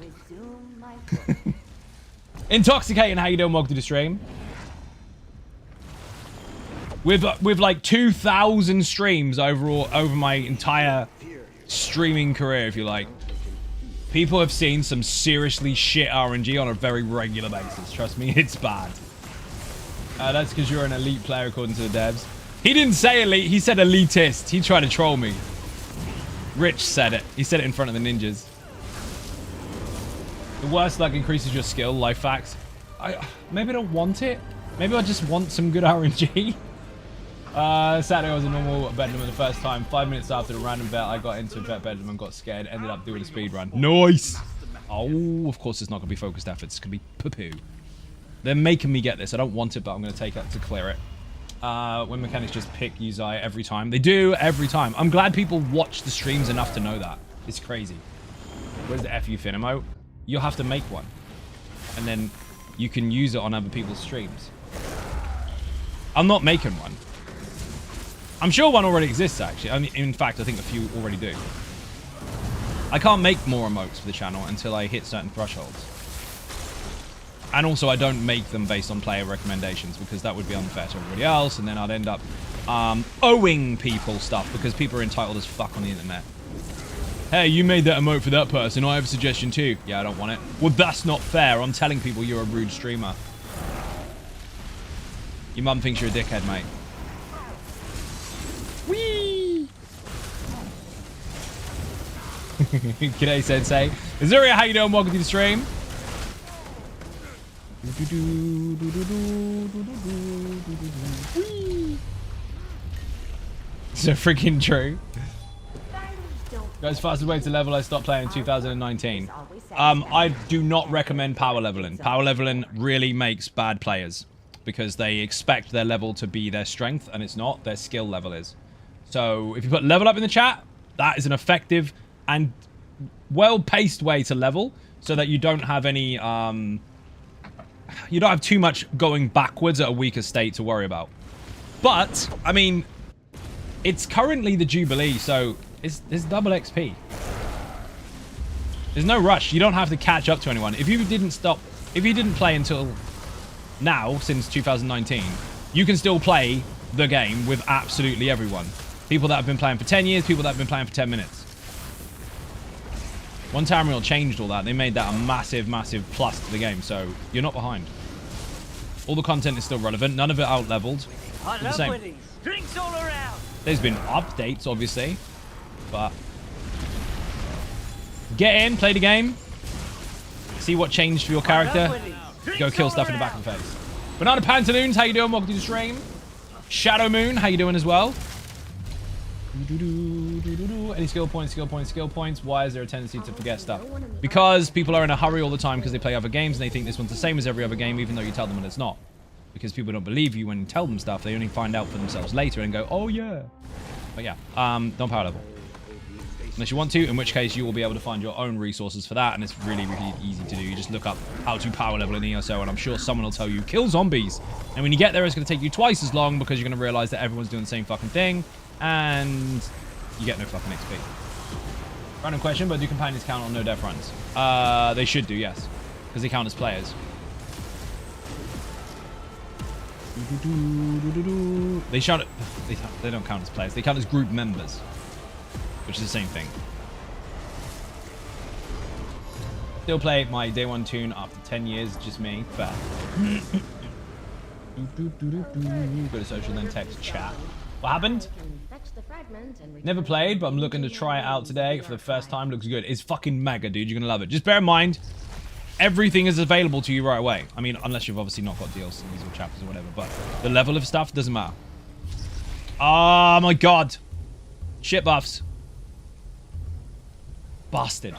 Intoxicating, how you doing? Welcome to the stream. With like 2,000 streams overall over my entire streaming career, if you like. People have seen some seriously shit RNG on a very regular basis. Trust me, it's bad. That's because you're an elite player according to the devs. He didn't say elite, he said elitist. He tried to troll me. Rich said it. He said it in front of the ninjas. The worst luck increases your skill, life facts. Maybe I don't want it. Maybe I just want some good RNG. Saturday I was in normal bedroom for the first time. 5 minutes after the random bet, I got into a bedroom and got scared. Ended up doing a speed run. Nice! Oh, of course it's not going to be focused efforts. It's going to be poo-poo. They're making me get this. I don't want it, but I'm going to take it to clear it. When mechanics just pick Uzai every time. They do every time. I'm glad people watch the streams enough to know that. It's crazy. Where's the FU Fin emote? You'll have to make one. And then you can use it on other people's streams. I'm not making one. I'm sure one already exists, actually. I mean, in fact, I think a few already do. I can't make more emotes for the channel until I hit certain thresholds. And also, I don't make them based on player recommendations, because that would be unfair to everybody else, and then I'd end up owing people stuff, because people are entitled as fuck on the internet. Hey, you made that emote for that person. I have a suggestion too. Yeah, I don't want it. Well, that's not fair. I'm telling people you're a rude streamer. Your mum thinks you're a dickhead, mate. Whee! G'day, Sensei. Azuria, how you doing? Welcome to the stream. So freaking true. Guys, fastest way to level, I stopped playing in 2019. I do not recommend power leveling. Power leveling really makes bad players, because they expect their level to be their strength, and it's not. Their skill level is. So if you put level up in the chat, that is an effective and well-paced way to level, so that you don't have any, you don't have too much going backwards at a weaker state to worry about. But, I mean, it's currently the Jubilee, so it's double XP. There's no rush. You don't have to catch up to anyone. If you didn't play until now, since 2019, you can still play the game with absolutely everyone. People that have been playing for 10 years, people that have been playing for 10 minutes. One Tamriel changed all that. They made that a massive, massive plus to the game, so you're not behind. All the content is still relevant. None of it out-leveled. The same. Drinks all around. There's been updates, obviously, but get in, play the game, see what changed for your character, go kill stuff in the back of the face. Banana Pantaloons, how you doing? Welcome to the stream. Shadow Moon, how you doing as well? Any skill points, skill points, skill points. Why is there a tendency to forget stuff? Because people are in a hurry all the time because they play other games and they think this one's the same as every other game, even though you tell them that it's not. Because people don't believe you when you tell them stuff. They only find out for themselves later and go, oh yeah. But yeah, don't power level. Unless you want to, in which case you will be able to find your own resources for that, and it's really, really easy to do. You just look up how to power level in ESO, and I'm sure someone will tell you, kill zombies. And when you get there, it's going to take you twice as long because you're going to realize that everyone's doing the same fucking thing, and you get no fucking XP. Random question, but do companions count on no death runs? They should do, yes, because they count as players. They shout it. They don't count as players. They count as group members, which is the same thing. Still play my day one tune after 10 years, just me. Fair. Go to social, then text chat. What happened? Never played, but I'm looking to try it out today for the first time. Looks good. It's fucking mega, dude. You're gonna love it. Just bear in mind, everything is available to you right away. I mean, unless you've obviously not got DLCs or chapters or whatever, but the level of stuff doesn't matter. Oh my god. Shit buffs. Bastard.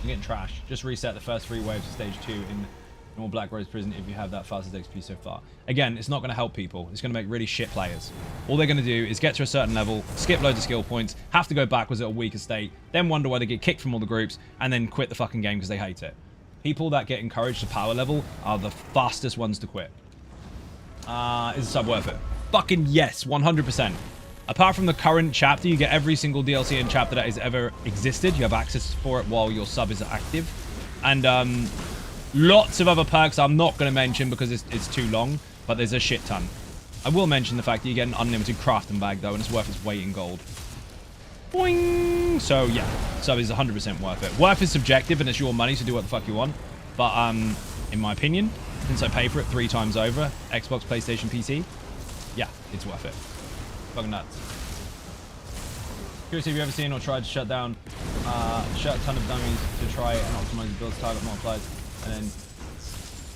You're getting trash. Just reset the first 3 waves of stage 2 in normal Black Rose Prison if you have that fastest XP so far. Again, it's not going to help people. It's going to make really shit players. All they're going to do is get to a certain level, skip loads of skill points, have to go backwards at a weaker state, then wonder why they get kicked from all the groups, and then quit the fucking game because they hate it. People that get encouraged to power level are the fastest ones to quit. Is the sub worth it? Fucking yes, 100%. Apart from the current chapter, you get every single DLC and chapter that has ever existed. You have access for it while your sub is active. And lots of other perks I'm not going to mention because it's too long, but there's a shit ton. I will mention the fact that you get an unlimited crafting bag, though, and it's worth its weight in gold. Boing! So, yeah, sub is 100% worth it. Worth is subjective, and it's your money, so do what the fuck you want. But, in my opinion, since I pay for it 3 times over, Xbox, PlayStation, PC, yeah, it's worth it. Fucking nuts. Curious, have you ever seen or tried to shut a ton of dummies to try and optimize the build's target multipliers and then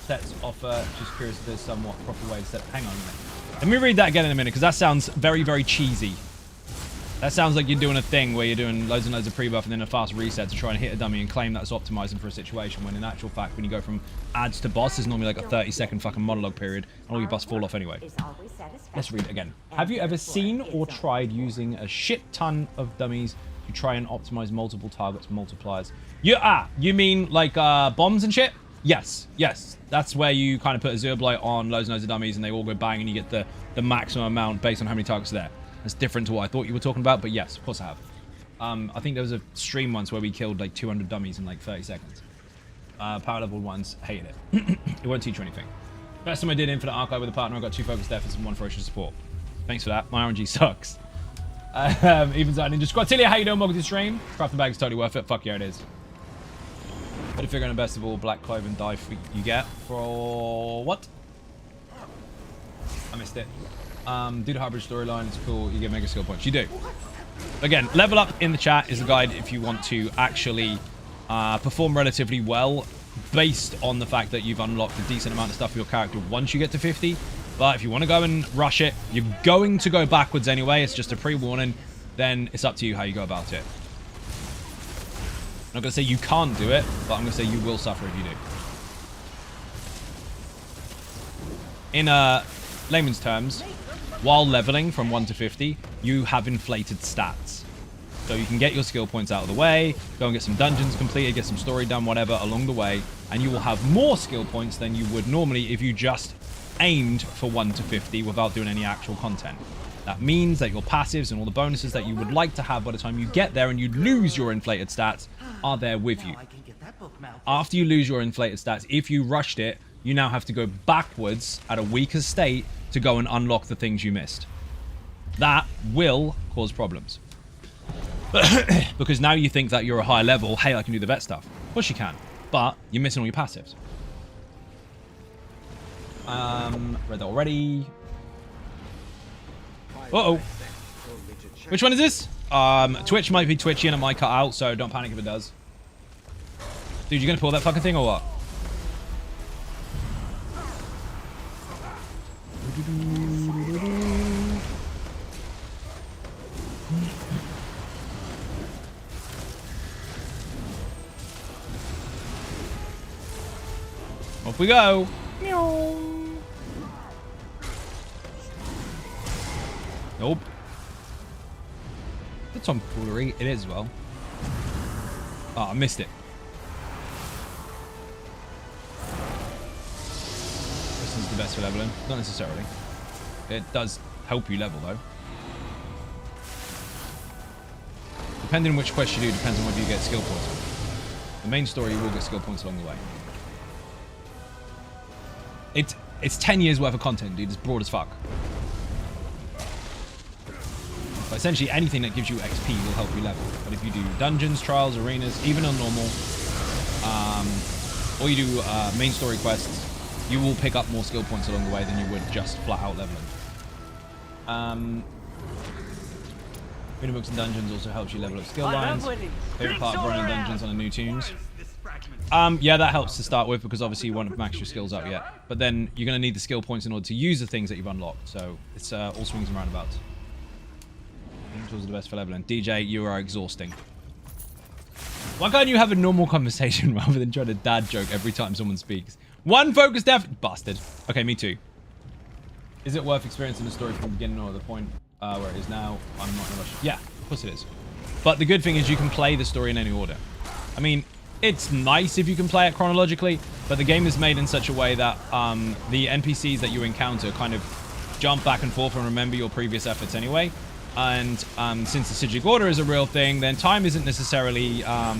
sets offer? Just curious if there's somewhat proper way to set. Hang on a minute. Let me read that again in a minute because that sounds very, very cheesy. That sounds like you're doing a thing where you're doing loads and loads of pre-buff and then a fast reset to try and hit a dummy and claim that's optimizing for a situation, when in actual fact, when you go from ads to boss, there's normally like a 30-second fucking monologue period, and all your boss fall off anyway. Let's read it again. Have you ever seen or tried using a shit ton of dummies to try and optimize multiple targets multipliers? You mean like bombs and shit? Yes. That's where you kind of put a Zero Blight on loads and loads of dummies and they all go bang and you get the maximum amount based on how many targets are there. That's different to what I thought you were talking about, but yes, of course I have. I think there was a stream once where we killed like 200 dummies in like 30 seconds. Power level ones, hated it. It won't teach you anything. First time I did Infinite Archive with a partner, I got 2 focused efforts and 1 ferocious support. Thanks for that. My RNG sucks. Even Zara Ninja Squad. Tilia, how you doing? Welcome to the stream. Crafting bag is totally worth it. Fuck yeah, it is. Better figure out the best of all, black clove and dye you get for what? I missed it. Do the hybrid storyline, it's cool. You get mega skill points. You do. Again, level up in the chat is a guide if you want to actually perform relatively well based on the fact that you've unlocked a decent amount of stuff for your character once you get to 50. But if you want to go and rush it, you're going to go backwards anyway. It's just a pre-warning. Then it's up to you how you go about it. I'm not going to say you can't do it, but I'm going to say you will suffer if you do. In layman's terms, while leveling from 1 to 50, you have inflated stats. So you can get your skill points out of the way, go and get some dungeons completed, get some story done, whatever, along the way, and you will have more skill points than you would normally if you just aimed for 1 to 50 without doing any actual content. That means that your passives and all the bonuses that you would like to have by the time you get there and you lose your inflated stats are there with you. After you lose your inflated stats, if you rushed it, you now have to go backwards at a weaker state to go and unlock the things you missed. That will cause problems. Because now you think that you're a high level, hey, I can do the vet stuff. Of course you can, but you're missing all your passives. Read that already. Uh-oh. Which one is this? Twitch might be twitchy and it might cut out, so don't panic if it does. Dude, you gonna pull that fucking thing or what? Off we go. Meow. Nope. The tomfoolery. It is as well. Oh, I missed it. This is the best for leveling. Not necessarily. It does help you level, though. Depending on which quest you do, depends on whether you get skill points. The main story, you will get skill points along the way. It's 10 years worth of content, dude. It's broad as fuck. But essentially, anything that gives you XP will help you level. But if you do dungeons, trials, arenas, even on normal, or you do main story quests, you will pick up more skill points along the way than you would just flat out leveling. Reading books and dungeons also helps you level up skill lines. Favorite part of running dungeons on the new tunes. Yeah, that helps to start with because obviously you want to max your skills up yet. But then you're going to need the skill points in order to use the things that you've unlocked. So it's all swings and roundabouts. Tools are the best for leveling. DJ, you are exhausting. Why can't you have a normal conversation rather than try to dad joke every time someone speaks? One focus def... Bastard. Okay, me too. Is it worth experiencing the story from the beginning or the point where it is now? I'm not in a rush. Yeah, of course it is. But the good thing is you can play the story in any order. I mean, it's nice if you can play it chronologically, but the game is made in such a way that the NPCs that you encounter kind of jump back and forth and remember your previous efforts anyway. And since the Sigil Order is a real thing, then time isn't necessarily a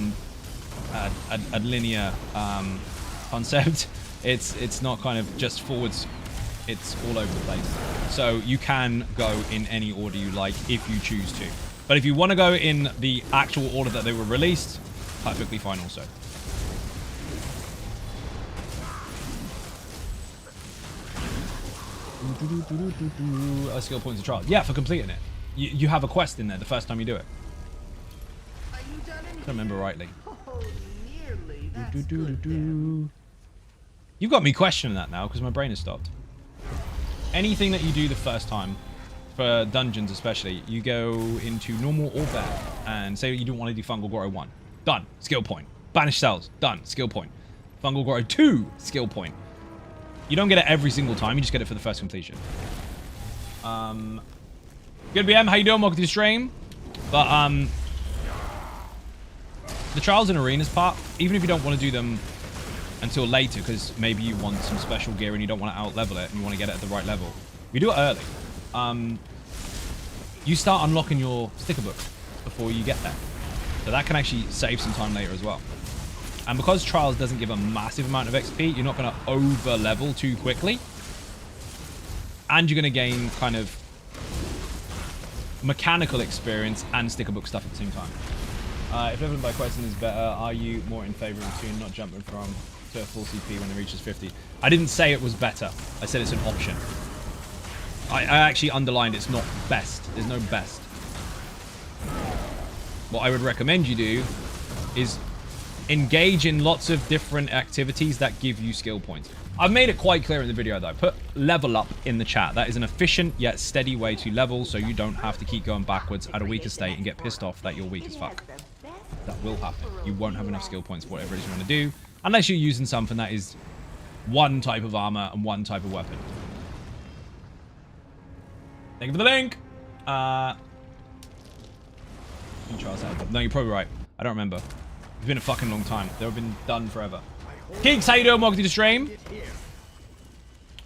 linear concept. It's not kind of just forwards. It's all over the place. So you can go in any order you like if you choose to. But if you want to go in the actual order that they were released, perfectly fine also. Skill points of trial. Yeah, for completing it. You have a quest in there the first time you do it. Are you done I don't remember rightly. Oh, nearly. That's good. You've got me questioning that now because my brain has stopped. Anything that you do the first time, for dungeons especially, you go into normal or bad, and say you don't want to do Fungal Grotto 1. Done. Skill point. Banish Cells. Done. Skill point. Fungal Grotto 2. Skill point. You don't get it every single time, you just get it for the first completion. Good BM, how you doing? Welcome to the stream. But, the Trials and Arenas part, even if you don't want to do them until later, because maybe you want some special gear and you don't want to out-level it and you want to get it at the right level, you do it early. You start unlocking your sticker book before you get there. So that can actually save some time later as well. And because Trials doesn't give a massive amount of XP, you're not going to over-level too quickly. And you're going to gain kind of mechanical experience and sticker book stuff at the same time. If leveling by question is better, are you more in favor of Toon not jumping from to a full CP when it reaches 50? I didn't say it was better. I said it's an option. I actually underlined it's not best. There's no best. What I would recommend you do is engage in lots of different activities that give you skill points. I've made it quite clear in the video though. Put level up in the chat. That is an efficient yet steady way to level so you don't have to keep going backwards at a weaker state and get pissed off that you're weak as fuck. That will happen. You won't have enough skill points for whatever it is you want to do unless you're using something that is one type of armor and one type of weapon. Thank you for the link. No, you're probably right. I don't remember. It's been a fucking long time. They've been done forever. Geeks, how you doing? Welcome to the stream.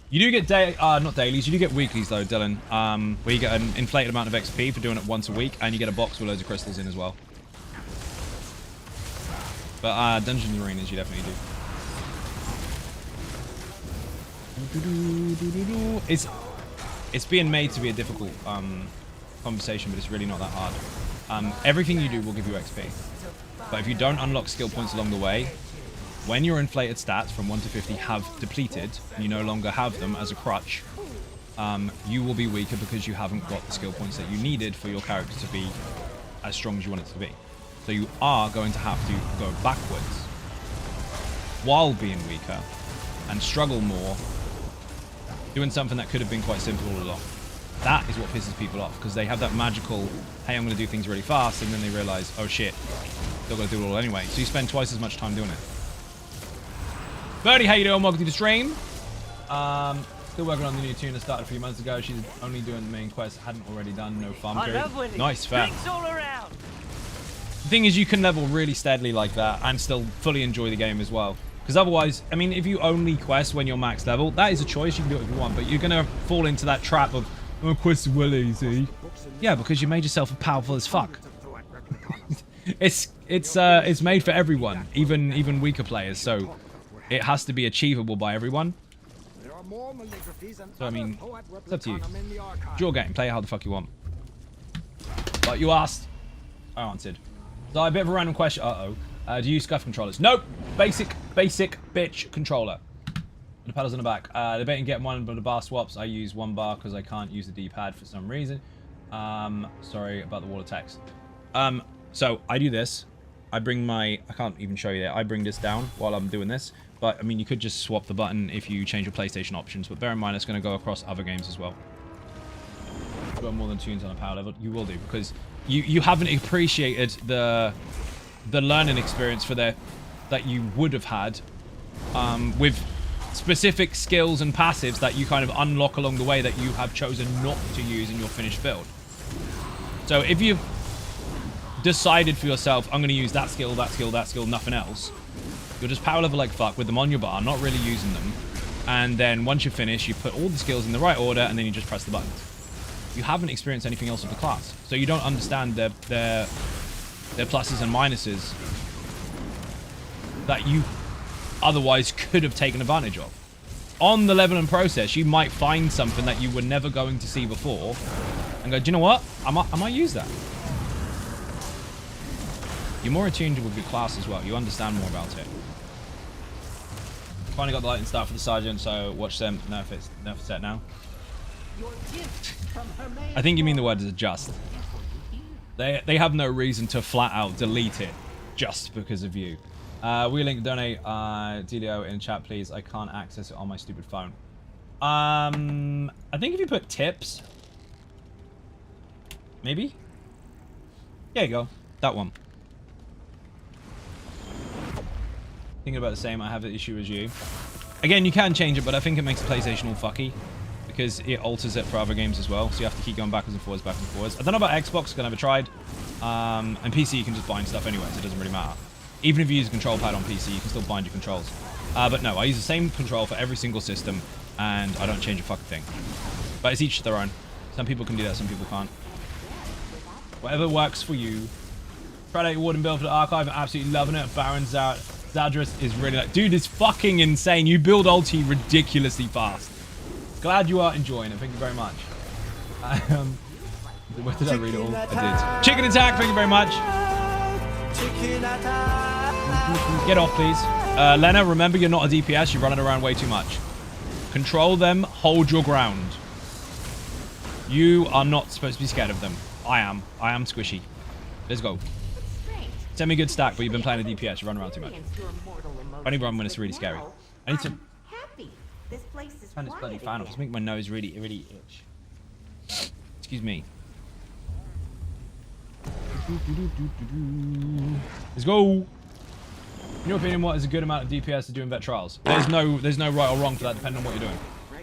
You do get not dailies. You do get weeklies though, Dylan. Where you get an inflated amount of XP for doing it once a week, and you get a box with loads of crystals in as well. But dungeons and arenas, you definitely do. It's being made to be a difficult conversation, but it's really not that hard. Everything you do will give you XP. But if you don't unlock skill points along the way, when your inflated stats from 1 to 50 have depleted, and you no longer have them as a crutch, you will be weaker because you haven't got the skill points that you needed for your character to be as strong as you want it to be. So you are going to have to go backwards while being weaker and struggle more, doing something that could have been quite simple all along. That is what pisses people off, because they have that magical, hey, I'm going to do things really fast, and then they realize, oh shit, they're going to do it all anyway. So you spend twice as much time doing it. Birdie, how you doing? Welcome to the stream. Still working on the new tune that started a few months ago. She's only doing the main quest. Hadn't already done. No farm I period. love winning. Nice, fair. Drinks all around. The thing is, you can level really steadily like that and still fully enjoy the game as well. Because otherwise, I mean, if you only quest when you're max level, that is a choice. You can do it if you want, but you're going to fall into that trap of, oh, quest is well easy. Yeah, because you made yourself powerful as fuck. It's made for everyone, even weaker players, so it has to be achievable by everyone. So, I mean, it's up to you. It's your game. Play it how the fuck you want. But you asked, I answered. So a bit of a random question. Do you use scuff controllers? Nope. Basic bitch controller. The pedals in the back. Debating getting one, but the bar swaps. I use one bar because I can't use the D-pad for some reason. Sorry about the wall of text. So I do this. I bring my... I can't even show you that. I bring this down while I'm doing this. But, I mean, you could just swap the button if you change your PlayStation options. But bear in mind, it's going to go across other games as well. If you've got more than tunes on a power level, you will do. Because you haven't appreciated the learning experience for that you would have had with specific skills and passives that you kind of unlock along the way that you have chosen not to use in your finished build. So if you've decided for yourself, I'm going to use that skill, nothing else, you'll just power level like fuck with them on your bar, not really using them. And then once you're finished, you put all the skills in the right order, and then you just press the buttons. You haven't experienced anything else of the class, so you don't understand their pluses and minuses that you otherwise could have taken advantage of. On the level and process, you might find something that you were never going to see before and go, do you know what? I might use that. You're more attuned with your class as well. You understand more about it. Finally got the lighting start for the sergeant, so watch them nerf it set now. I think you mean the word is adjust. They have no reason to flat out delete it just because of you. Wheelink, donate Delio in chat, please. I can't access it on my stupid phone. I think if you put tips, maybe. There you go. That one. Thinking about the same. I have the issue as you. Again, you can change it, but I think it makes the PlayStation all fucky because it alters it for other games as well. So you have to keep going backwards and forwards, backwards and forwards. I don't know about Xbox, because I never tried. And PC, you can just bind stuff anyway, so it doesn't really matter. Even if you use a control pad on PC, you can still bind your controls. But no, I use the same control for every single system, and I don't change a fucking thing. But it's each their own. Some people can do that, some people can't. Whatever works for you. Tried out your Warden build for the archive, I'm absolutely loving it. Baron's out. Zadris is really like, dude, it's fucking insane. You build ulti ridiculously fast. Glad you are enjoying it. Thank you very much. Where did I read it all? I did. Chicken attack. Thank you very much. Get off, please. Lena, remember you're not a DPS. You're running around way too much. Control them. Hold your ground. You are not supposed to be scared of them. I am. I am squishy. Let's go. Send me a good stack, but you've been playing a DPS. You run around too much. Only run when it's really scary. I need to turn this bloody fan off. It's making my nose really itch. Excuse me. Let's go. In your opinion, what is a good amount of DPS to do in vet trials? There's no right or wrong for that, depending on what you're doing.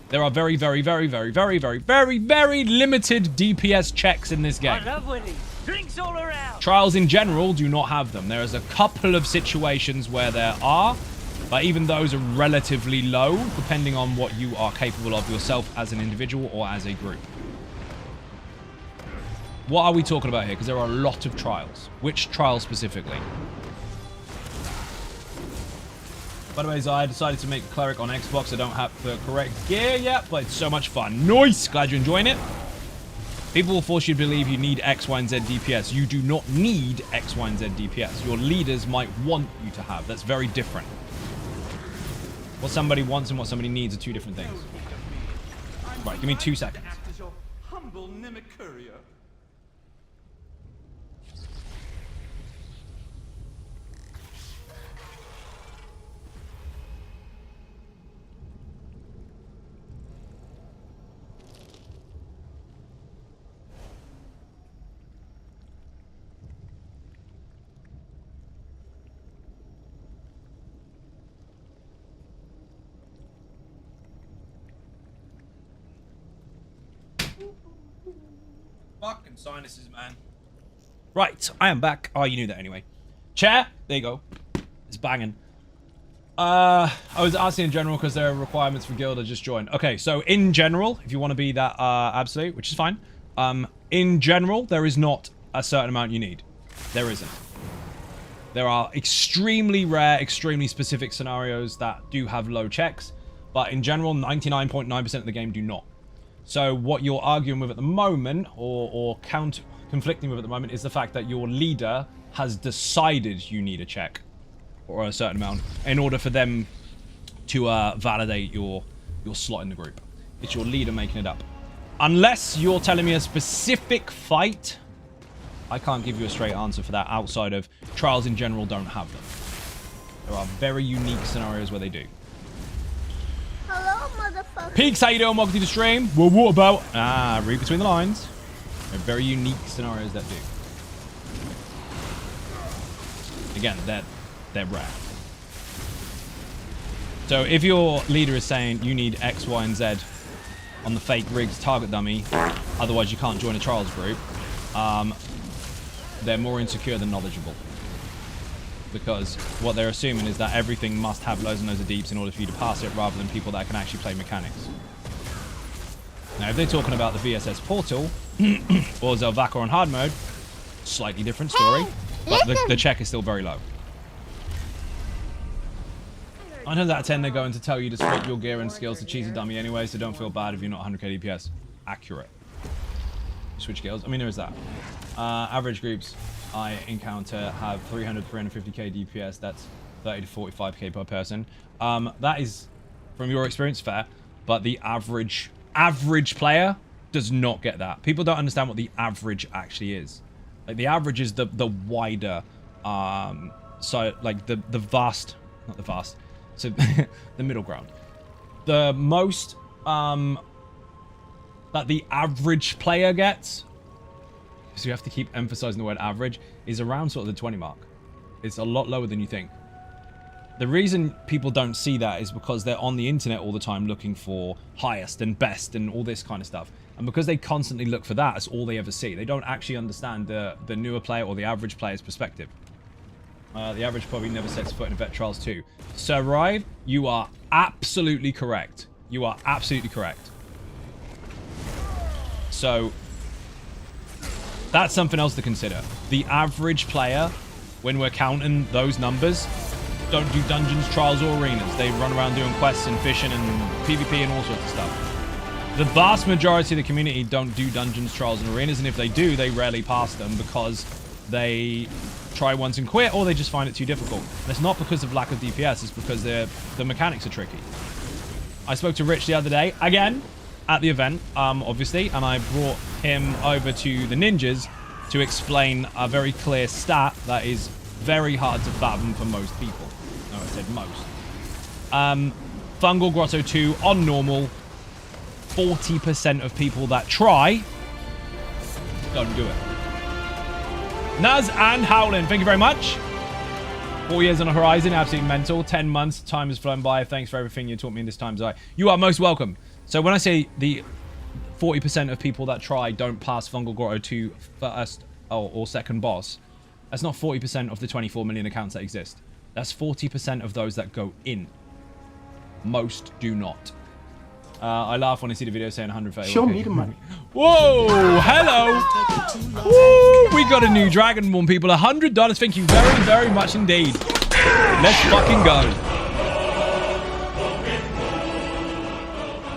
There are very limited DPS checks in this game. I love winning. Drinks all around. Trials in general do not have them. There is a couple of situations where there are, but even those are relatively low, depending on what you are capable of yourself as an individual or as a group. What are we talking about here? Because there are a lot of trials. Which trial specifically? By the way, I decided to make a cleric on Xbox. I don't have the correct gear yet, but it's so much fun. Nice! Glad you're enjoying it. People will force you to believe you need X, Y, and Z DPS. You do not need X, Y, and Z DPS. Your leaders might want you to have. That's very different. What somebody wants and what somebody needs are two different things. Right, give me 2 seconds. Humble Nimicuria. Fucking sinuses, man. Right, I am back. Oh, you knew that anyway. Chair, there you go. It's banging. I was asking in general because there are requirements for guild. I just joined. Okay, so in general, if you want to be that absolute, which is fine. In general, there is not a certain amount you need. There isn't. There are extremely rare, extremely specific scenarios that do have low checks, but in general, 99.9% of the game do not. So what you're arguing with at the moment, or conflicting with at the moment, is the fact that your leader has decided you need a check, or a certain amount, in order for them to validate your slot in the group. It's your leader making it up. Unless you're telling me a specific fight, I can't give you a straight answer for that outside of trials in general don't have them. There are very unique scenarios where they do. Hello, motherfucker. Peaks, how you doing? Welcome to the stream. Well, what about... read between the lines. There are very unique scenarios that do. Again, they're rare. So if your leader is saying you need X, Y, and Z on the fake rigs target dummy, otherwise you can't join a trials group, they're more insecure than knowledgeable. Because what they're assuming is that everything must have loads and loads of deeps in order for you to pass it, rather than people that can actually play mechanics. Now, if they're talking about the VSS portal, or Zelvaka on hard mode, slightly different story, but the check is still very low. 9 times out of 10, they're going to tell you to swap your gear and skills to cheese a dummy anyway, so don't feel bad if you're not 100k DPS. Accurate. Switch skills. I mean, there is that. Average groups I encounter have 300, 350k DPS. That's 30 to 45k per person. That is, from your experience, fair, but the average player does not get that. People don't understand what the average actually is. Like, the average is the wider, so, like, the vast, not the vast, so the middle ground. The most that the average player gets, so you have to keep emphasizing the word average, is around sort of the 20 mark. It's a lot lower than you think. The reason people don't see that is because they're on the internet all the time looking for highest and best and all this kind of stuff. And because they constantly look for that, it's all they ever see. They don't actually understand the newer player or the average player's perspective. The average probably never sets foot in a Vet Trials 2. Sir Ride, you are absolutely correct. You are absolutely correct. So, that's something else to consider. The average player, when we're counting those numbers, don't do dungeons, trials, or arenas. They run around doing quests and fishing and PvP and all sorts of stuff. The vast majority of the community don't do dungeons, trials, and arenas, and if they do, they rarely pass them because they try once and quit, or they just find it too difficult. And it's not because of lack of DPS, it's because the mechanics are tricky. I spoke to Rich the other day, again, at the event, obviously, and I brought him over to the ninjas to explain a very clear stat that is very hard to fathom for most people. No, I said most. Fungal Grotto 2 on normal, 40% of people that try don't do it. Naz and Howlin, thank you very much. 4 years on the horizon, absolutely mental. 10 months, time has flown by. Thanks for everything you taught me in this time, Zai. You are most welcome. So when I say the 40% of people that try don't pass Fungal Grotto 2 first or second boss, that's not 40% of the 24 million accounts that exist. That's 40% of those that go in. Most do not. I laugh when I see the video saying 130. Show me the money. Whoa, hello. Woo, we got a new Dragonborn, people. $100. Thank you very, very much indeed. Let's fucking go.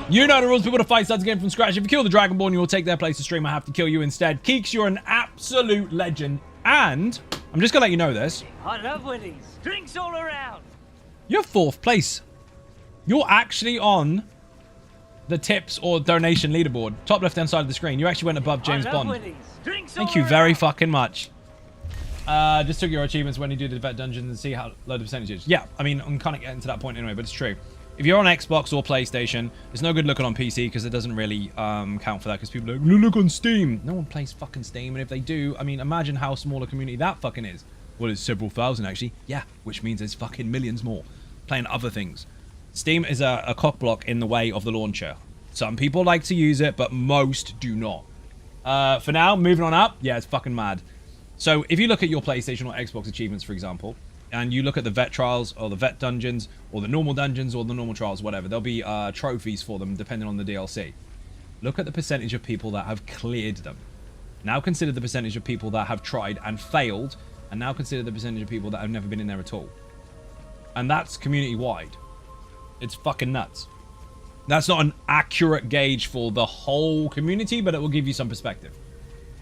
You know the rules. People to fight starts again from scratch. If you kill the Dragonborn, you will take their place to stream. I have to kill you instead. Keeks, you're an absolute legend. And I'm just going to let you know this. I love Willie's. Drinks all around. You're 4th place. You're actually on the tips or donation leaderboard. Top left-hand side of the screen. You actually went above James Bond. Thank you very fucking much. Just took your achievements when you do the vet dungeons and see how low the percentages. Yeah, I mean, I'm kind of getting to that point anyway, but it's true. If you're on Xbox or PlayStation, it's no good looking on PC because it doesn't really count for that because people are like, look on Steam. No one plays fucking Steam, and if they do, I mean, imagine how small a community that fucking is. Well, it's several thousand, actually. Yeah, which means there's fucking millions more playing other things. Steam is a cock block in the way of the launcher. Some people like to use it, but most do not. For now, moving on up. Yeah, it's fucking mad. So if you look at your PlayStation or Xbox achievements, for example, and you look at the vet trials or the vet dungeons or the normal dungeons or the normal trials, whatever, there'll be trophies for them depending on the DLC. Look at the percentage of people that have cleared them. Now consider the percentage of people that have tried and failed, and now consider the percentage of people that have never been in there at all. And that's community-wide. It's fucking nuts. That's not an accurate gauge for the whole community, but it will give you some perspective.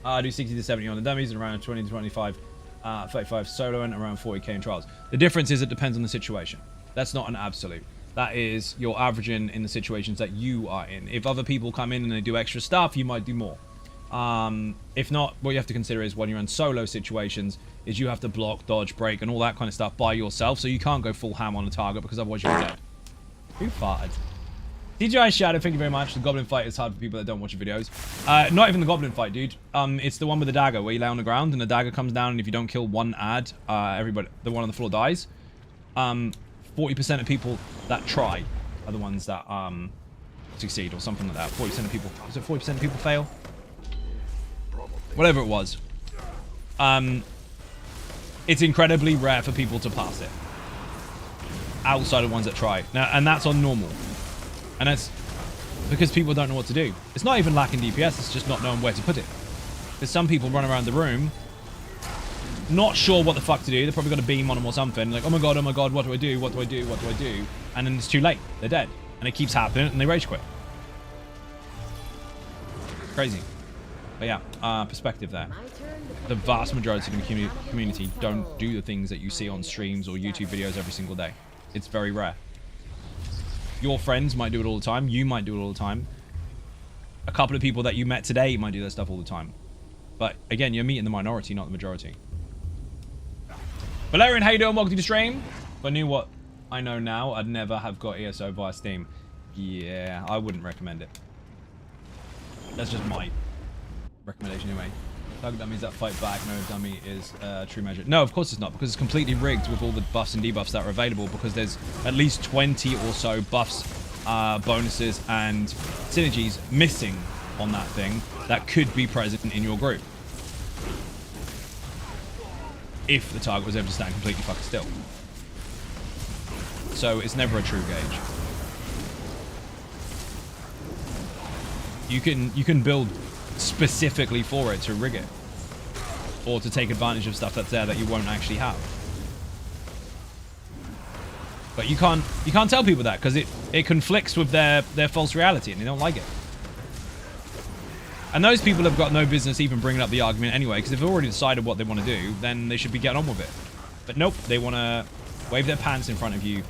I do 60 to 70 on the dummies and around 20 to 25, 35 solo and around 40k in trials. The difference is it depends on the situation. That's not an absolute. That is your averaging in the situations that you are in. If other people come in and they do extra stuff, you might do more. If not, what you have to consider is when you're in solo situations, is you have to block, dodge, break, and all that kind of stuff by yourself, so you can't go full ham on a target because otherwise you're dead. Who farted? DJI Shadow, thank you very much. The Goblin fight is hard for people that don't watch your videos. Not even the Goblin fight, dude. It's the one with the dagger where you lay on the ground and the dagger comes down, and if you don't kill one ad, everybody, the one on the floor dies. 40% of people that try are the ones that succeed or something like that. 40% of people, was it 40% of people fail? Whatever it was. It's incredibly rare for people to pass it. Outside of ones that try. Now, and that's on normal. And that's because people don't know what to do. It's not even lacking DPS, it's just not knowing where to put it. Because some people run around the room, not sure what the fuck to do. They've probably got a beam on them or something. Like, oh my god, what do I do? What do I do? What do I do? And then it's too late. They're dead. And it keeps happening and they rage quit. Crazy. But yeah, perspective there. The vast majority of the community don't do the things that you see on streams or YouTube videos every single day. It's very rare. Your friends might do it all the time. You might do it all the time. A couple of people that you met today might do that stuff all the time. But again, you're meeting the minority, not the majority. Valerian, how you doing? Welcome to the stream. If I knew what I know now, I'd never have got ESO via Steam. Yeah, I wouldn't recommend it. That's just my recommendation anyway. Target dummies that fight back, no dummy is true measure. No, of course it's not, because it's completely rigged with all the buffs and debuffs that are available, because there's at least 20 or so buffs, bonuses, and synergies missing on that thing that could be present in your group. If the target was able to stand completely fucking still. So it's never a true gauge. You can build specifically for it to rig it, or to take advantage of stuff that's there that you won't actually have. But you can't tell people that, because it conflicts with their false reality and they don't like it. And those people have got no business even bringing up the argument anyway, because if they've already decided what they want to do, then they should be getting on with it. But nope, they want to wave their pants in front of you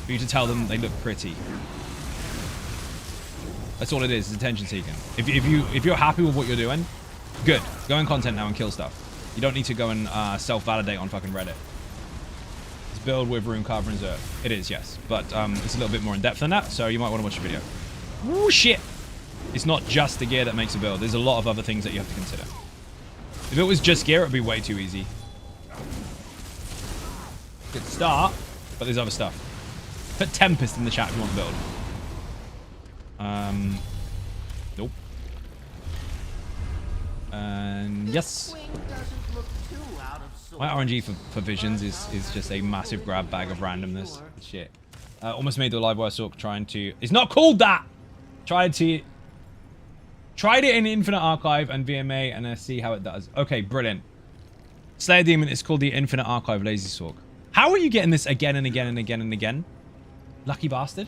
for you to tell them they look pretty. That's all it is. It's attention seeking. If you're happy with what you're doing, good. Go in content now and kill stuff. You don't need to go and self-validate on fucking Reddit. It's build with rune carver and Zerg. It is, yes, but it's a little bit more in depth than that, so you might want to watch the video. Woo shit! It's not just the gear that makes a build. There's a lot of other things that you have to consider. If it was just gear, it would be way too easy. Good start, but there's other stuff. Put Tempest in the chat if you want to build. Nope. And yes. My RNG for Visions is just a massive grab bag of randomness. Shit. Almost made the live wire Sork trying to... It's not called that! Tried it in Infinite Archive and VMA and see how it does. Okay, brilliant. Slayer Demon is called the Infinite Archive Lazy Sork. How are you getting this again and again and again and again? Lucky bastard.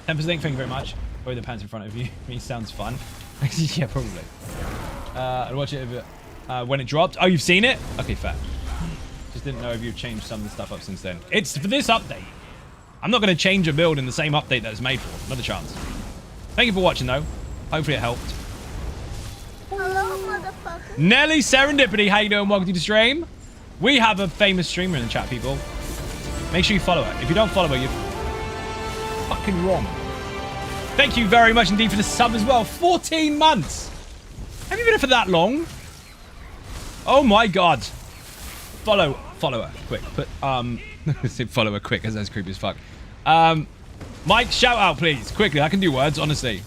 Tempest Link, thank you very much. Throw the pants in front of you. He sounds fun. Yeah, probably. I'd watch it when it dropped. Oh, you've seen it? Okay, fair. Just didn't know if you've changed some of the stuff up since then. It's for this update. I'm not going to change a build in the same update that it's made for. Not a chance. Thank you for watching, though. Hopefully it helped. Hello, motherfucker. Nelly Serendipity, how you doing? Welcome to the stream. We have a famous streamer in the chat, people. Make sure you follow her. If you don't follow her, you're fucking wrong. Thank you very much indeed for the sub as well. 14 months. Have you been here for that long? Oh my god. Follow her quick. Put follow her quick, as that's creepy as fuck. Mike, shout out please, quickly. I can do words, honestly.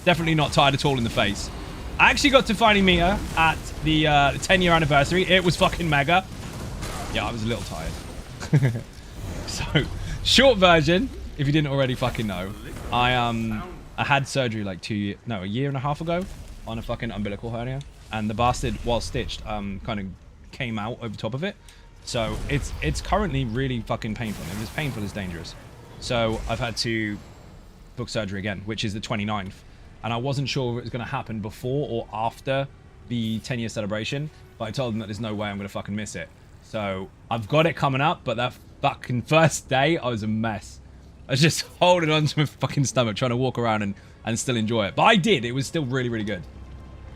Definitely not tired at all in the face. I actually got to finally meet her at the 10-year anniversary. It was fucking mega. Yeah, I was a little tired. So, short version, if you didn't already fucking know, I had surgery like a year and a half ago on a fucking umbilical hernia, and the bastard, while stitched, kind of came out over top of it. So it's currently really fucking painful. And it's painful is dangerous. So I've had to book surgery again, which is the 29th. And I wasn't sure if it was going to happen before or after the 10-year celebration, but I told them that there's no way I'm going to fucking miss it. So I've got it coming up, but that fucking first day, I was a mess. I was just holding on to my fucking stomach, trying to walk around and still enjoy it. But I did. It was still really, really good.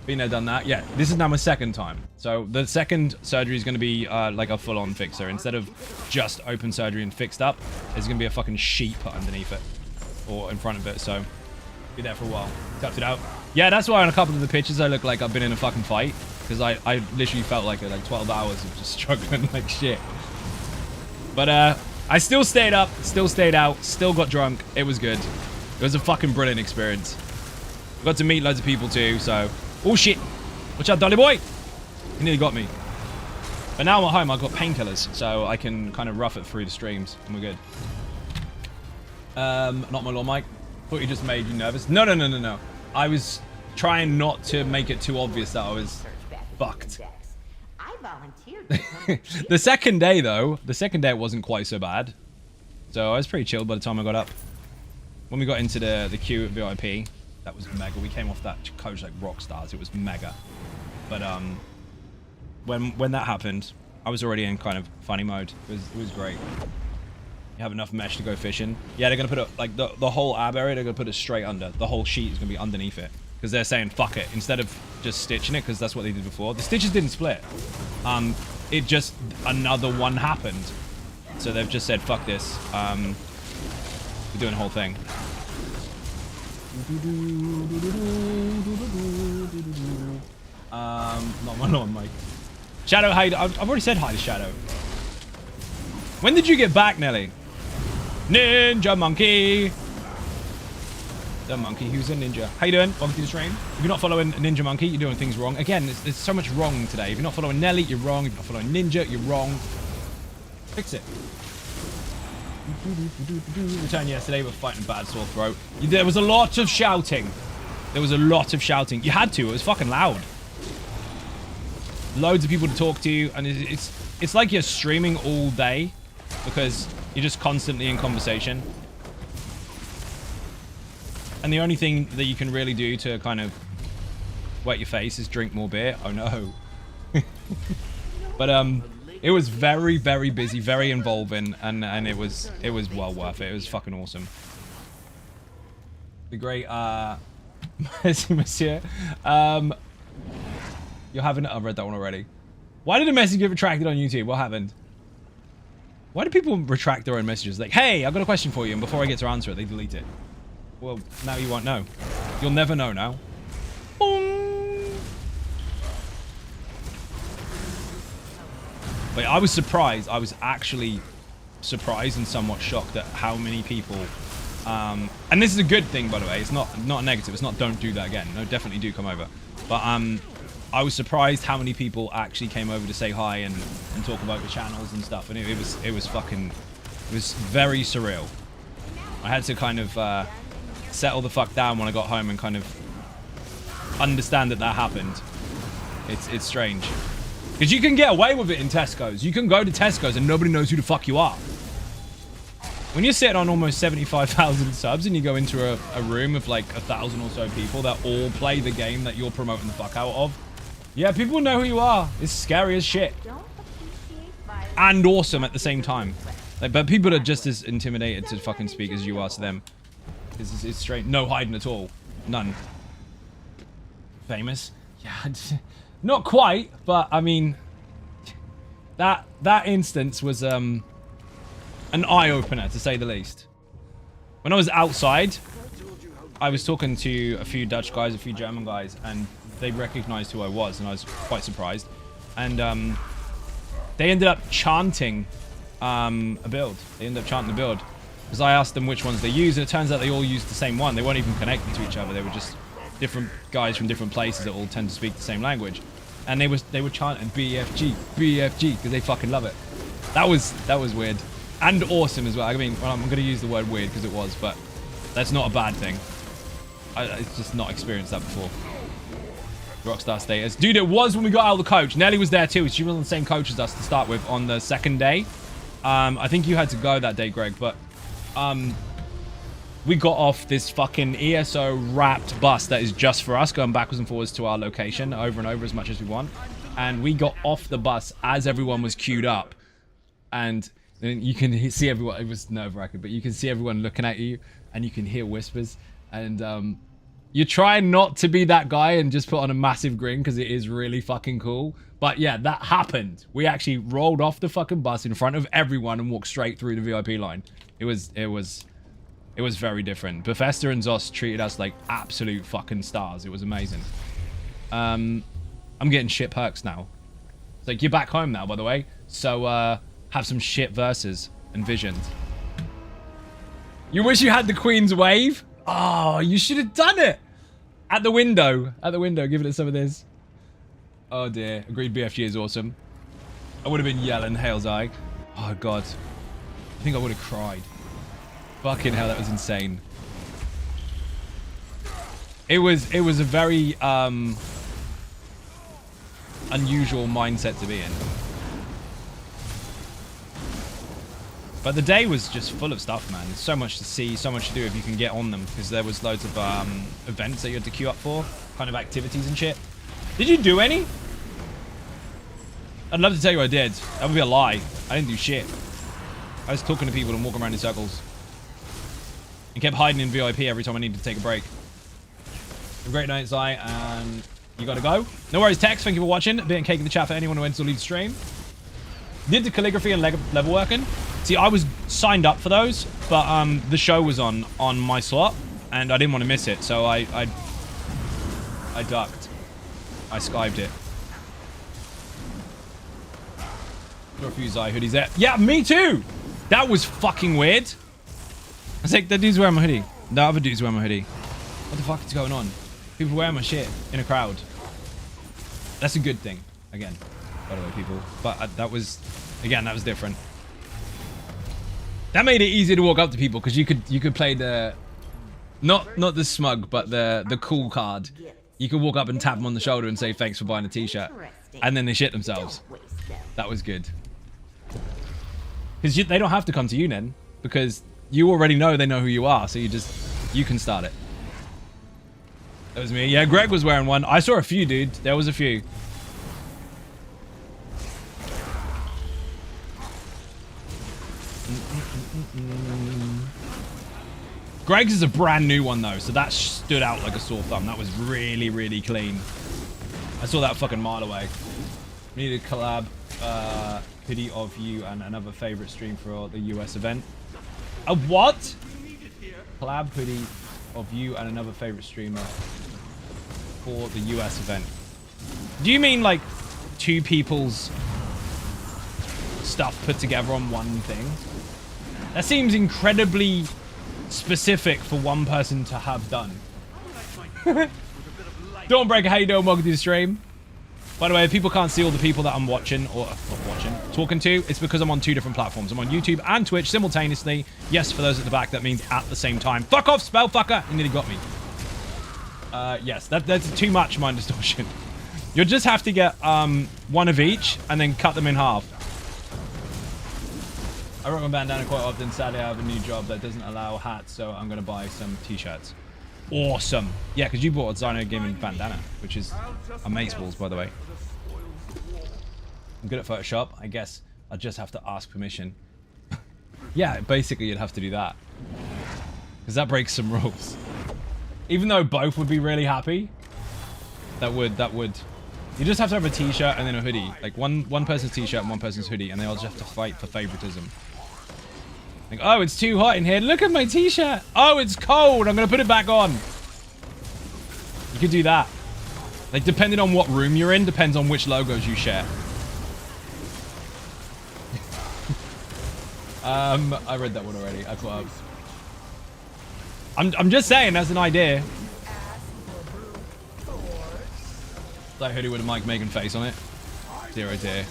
Been there, done that. Yeah, this is now my second time. So the second surgery is going to be like a full-on fixer. Instead of just open surgery and fixed up, there's going to be a fucking sheet put underneath it. Or in front of it, so be there for a while. Tapped it out. Yeah, that's why on a couple of the pictures I look like I've been in a fucking fight. Because I literally felt like 12 hours of just struggling like shit. But I still stayed up, still stayed out, still got drunk. It was good. It was a fucking brilliant experience. Got to meet loads of people too, so... Oh shit! Watch out, Dolly boy! He nearly got me. But now I'm at home, I've got painkillers, so I can kind of rough it through the streams, and we're good. Not my law mic. Thought you just made you nervous. No. I was trying not to make it too obvious that I was fucked. I volunteered. The second day, though, it wasn't quite so bad. So I was pretty chilled by the time I got up. When we got into the queue at VIP, that was mega. We came off that coach like rock stars. It was mega. But when that happened, I was already in kind of funny mode. It was great. You have enough mesh to go fishing. Yeah, they're gonna put it like the whole ab area. They're gonna put it straight under. The whole sheet is gonna be underneath it because they're saying fuck it instead of just stitching it because that's what they did before. The stitches didn't split. It just another one happened. So they've just said fuck this. We're doing the whole thing. Not my lawn, Mike. Shadow, hi. I've already said hi to Shadow. When did you get back, Nelly? Ninja monkey. The monkey who's a ninja. How you doing? Welcome to the stream. If you're not following Ninja Monkey, you're doing things wrong. Again, there's so much wrong today. If you're not following Nelly, you're wrong. If you're not following Ninja, you're wrong. Fix it. Returned yesterday with fighting bad sore throat. There was a lot of shouting. You had to. It was fucking loud. Loads of people to talk to, and it's like you're streaming all day because you're just constantly in conversation. And the only thing that you can really do to kind of wet your face is drink more beer. Oh no. But it was very, very busy, very involving, and it was well worth it. It was fucking awesome. The great Merci, monsieur. You're having it. I've read that one already. Why did a message get retracted on YouTube? What happened? Why do people retract their own messages? Like, hey, I've got a question for you, and before I get to answer it, they delete it. Well, now you won't know. You'll never know now. Boom. But I was surprised. I was actually surprised and somewhat shocked at how many people... and this is a good thing, by the way. It's not a negative. It's not don't do that again. No, definitely do come over. But I was surprised how many people actually came over to say hi and talk about the channels and stuff. And it was very surreal. I had to kind of settle the fuck down when I got home and kind of understand that happened. It's strange. Because you can get away with it in Tesco's. You can go to Tesco's and nobody knows who the fuck you are. When you're sitting on almost 75,000 subs and you go into a room of like 1,000 or so people that all play the game that you're promoting the fuck out of, yeah, people know who you are. It's scary as shit. And awesome at the same time. Like, but people are just as intimidated to fucking speak as you are to them. It's straight. No hiding at all. None. Famous? Yeah, not quite, but I mean, that instance was an eye-opener, to say the least. When I was outside, I was talking to a few Dutch guys, a few German guys, and they recognized who I was, and I was quite surprised. And they ended up chanting a build. They ended up chanting the build. Because I asked them which ones they use, and it turns out they all used the same one. They weren't even connected to each other. They were just different guys from different places that all tend to speak the same language, and they were chanting BFG, BFG because they fucking love it. That was weird and awesome as well. I mean, well, I'm going to use the word weird because it was, but that's not a bad thing. It's just not experienced that before. Rockstar status. Dude, it was when we got out of the coach. Nelly was there too. She was on the same coach as us to start with on the second day. I think you had to go that day, Greg, but we got off this fucking ESO wrapped bus that is just for us, going backwards and forwards to our location over and over as much as we want. And we got off the bus as everyone was queued up. And you can see everyone. It was nerve-wracking, but you can see everyone looking at you and you can hear whispers. And you try not to be that guy and just put on a massive grin because it is really fucking cool. But yeah, that happened. We actually rolled off the fucking bus in front of everyone and walked straight through the VIP line. It was very different. Bethesda and Zos treated us like absolute fucking stars. It was amazing. I'm getting shit perks now. It's like, you're back home now, by the way. So have some shit verses envisioned. You wish you had the Queen's Wave? Oh, you should have done it. At the window. At the window, giving it some of this. Oh dear. Agreed, BFG is awesome. I would have been yelling, Hail's Eye. Oh god. I think I would have cried. Fucking hell, that was insane. It was a very unusual mindset to be in. But the day was just full of stuff, man. There's so much to see, so much to do if you can get on them, because there was loads of events that you had to queue up for, kind of activities and shit. Did you do any? I'd love to tell you I did. That would be a lie. I didn't do shit. I was talking to people and walking around in circles. And kept hiding in VIP every time I needed to take a break. Have a great night, Zai, and you gotta go. No worries, Tex. Thank you for watching. A bit of cake in the chat for anyone who went to lead stream. Did the calligraphy and level working. See, I was signed up for those, but the show was on my slot, and I didn't want to miss it, so I ducked. I skived it. Got a few Zai hoodies there. Yeah, me too! That was fucking weird. I was like, that dude's wearing my hoodie. The other dude's wearing my hoodie. What the fuck is going on? People wearing my shit in a crowd. That's a good thing. Again, by the way, people. But that was, again, that was different. That made it easier to walk up to people because you could play the, not the smug, but the cool card. You could walk up and tap them on the shoulder and say thanks for buying a t-shirt, and then they shit themselves. That was good. Because they don't have to come to you then, because you already know they know who you are, so you can start it. That was me. Yeah, Greg was wearing one. I saw a few, dude. There was a few. Greg's is a brand new one though, so that stood out like a sore thumb. That was really, really clean. I saw that fucking mile away. We need a collab hoodie of you and another favorite stream for the US event. A what? Collab hoodie of you and another favorite streamer for the US event. Do you mean like two people's stuff put together on one thing? That seems incredibly specific for one person to have done. Dawnbreaker, how you doing? Welcome to the stream. By the way, if people can't see all the people that I'm watching, or not watching, talking to, it's because I'm on two different platforms. I'm on YouTube and Twitch simultaneously. Yes, for those at the back, that means at the same time. Fuck off, spell fucker! You nearly got me. Yes, that's too much mind distortion. You'll just have to get one of each and then cut them in half. I rock my bandana quite often. Sadly, I have a new job that doesn't allow hats, so I'm going to buy some t-shirts. Awesome. Yeah, because you bought a Zyno Gaming bandana, which is amazeballs, by the way. I'm good at Photoshop. I guess I just have to ask permission. Yeah, basically you'd have to do that. Because that breaks some rules. Even though both would be really happy, that would. You just have to have a t-shirt and then a hoodie. Like one person's t-shirt and one person's hoodie, and they all just have to fight for favoritism. Like, oh, it's too hot in here. Look at my t-shirt. Oh, it's cold. I'm going to put it back on. You could do that. Like, depending on what room you're in, depends on which logos you share. I read that one already. I caught up. I'm just saying, that's an idea. That hoodie with a Mike Megan face on it. Zero tier.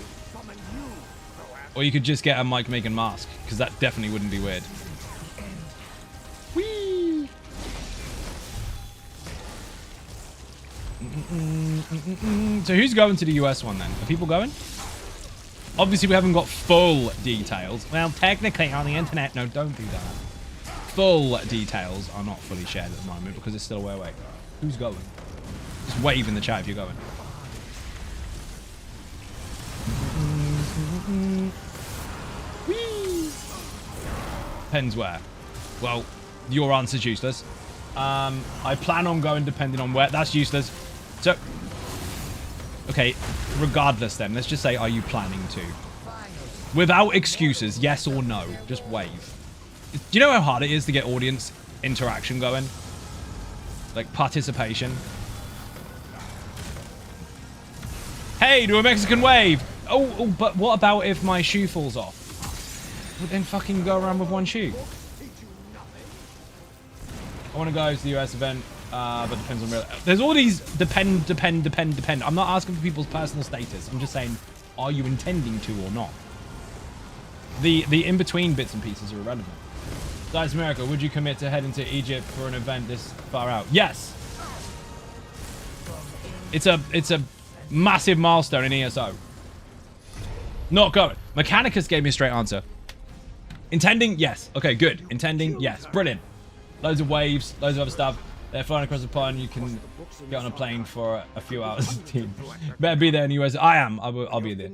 Or you could just get a Mike Megan mask, because that definitely wouldn't be weird. Whee! So who's going to the US one then? Are people going? Obviously we haven't got full details. Well, technically on the internet, no, don't do that. Full details are not fully shared at the moment because it's still a way away. Who's going? Just wave in the chat if you're going. Whee! Depends where. Well, your answer's useless. I plan on going depending on where. That's useless. So, okay, regardless then, let's just say, are you planning to? Without excuses, yes or no, just wave. Do you know how hard it is to get audience interaction going? Like, participation? Hey, do a Mexican wave! Oh, but what about if my shoe falls off? Well, then fucking go around with one shoe. I want to go to the US event, but depends on real. There's all these depend. I'm not asking for people's personal status. I'm just saying, are you intending to or not? The in-between bits and pieces are irrelevant. Dice America, would you commit to heading to Egypt for an event this far out? Yes. It's a massive milestone in ESO. Not going. Mechanicus gave me a straight answer. Intending? Yes. Okay, good. Intending? Yes. Brilliant. Loads of waves, loads of other stuff. They're flying across the pond. You can get on a plane for a few hours. Better be there in the US. I am. I'll be there.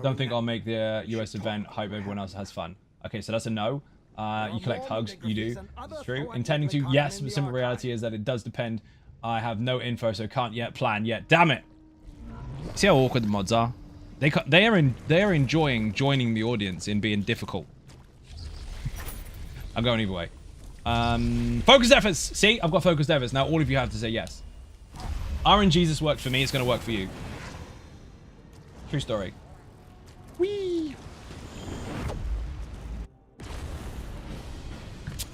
Don't think I'll make the US event. Hope everyone else has fun. Okay, so that's a no. You collect hugs. You do. It's true. Intending to? Yes. The simple reality is that it does depend. I have no info, so can't yet plan yet. Damn it. See how awkward the mods are? They are enjoying joining the audience in being difficult. I'm going either way. Focused efforts. See, I've got focused efforts. Now all of you have to say yes. RNGesus worked for me. It's going to work for you. True story. Whee!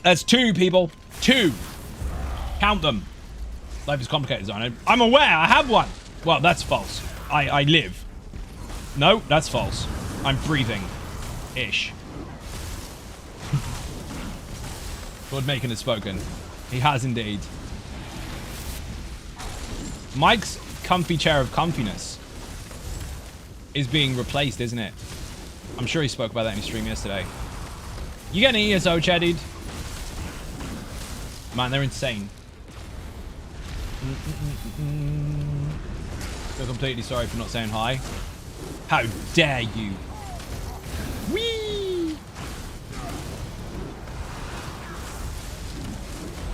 That's 2 people. 2. Count them. Life is complicated, Zino. I'm aware. I have one. Well, that's false. I live. No, that's false. I'm breathing. Ish. Lord Macon has spoken. He has indeed. Mike's comfy chair of comfiness is being replaced, isn't it? I'm sure he spoke about that in his stream yesterday. You get an ESO chair, dude? Man, they're insane. Feel completely sorry for not saying hi. How dare you? Whee!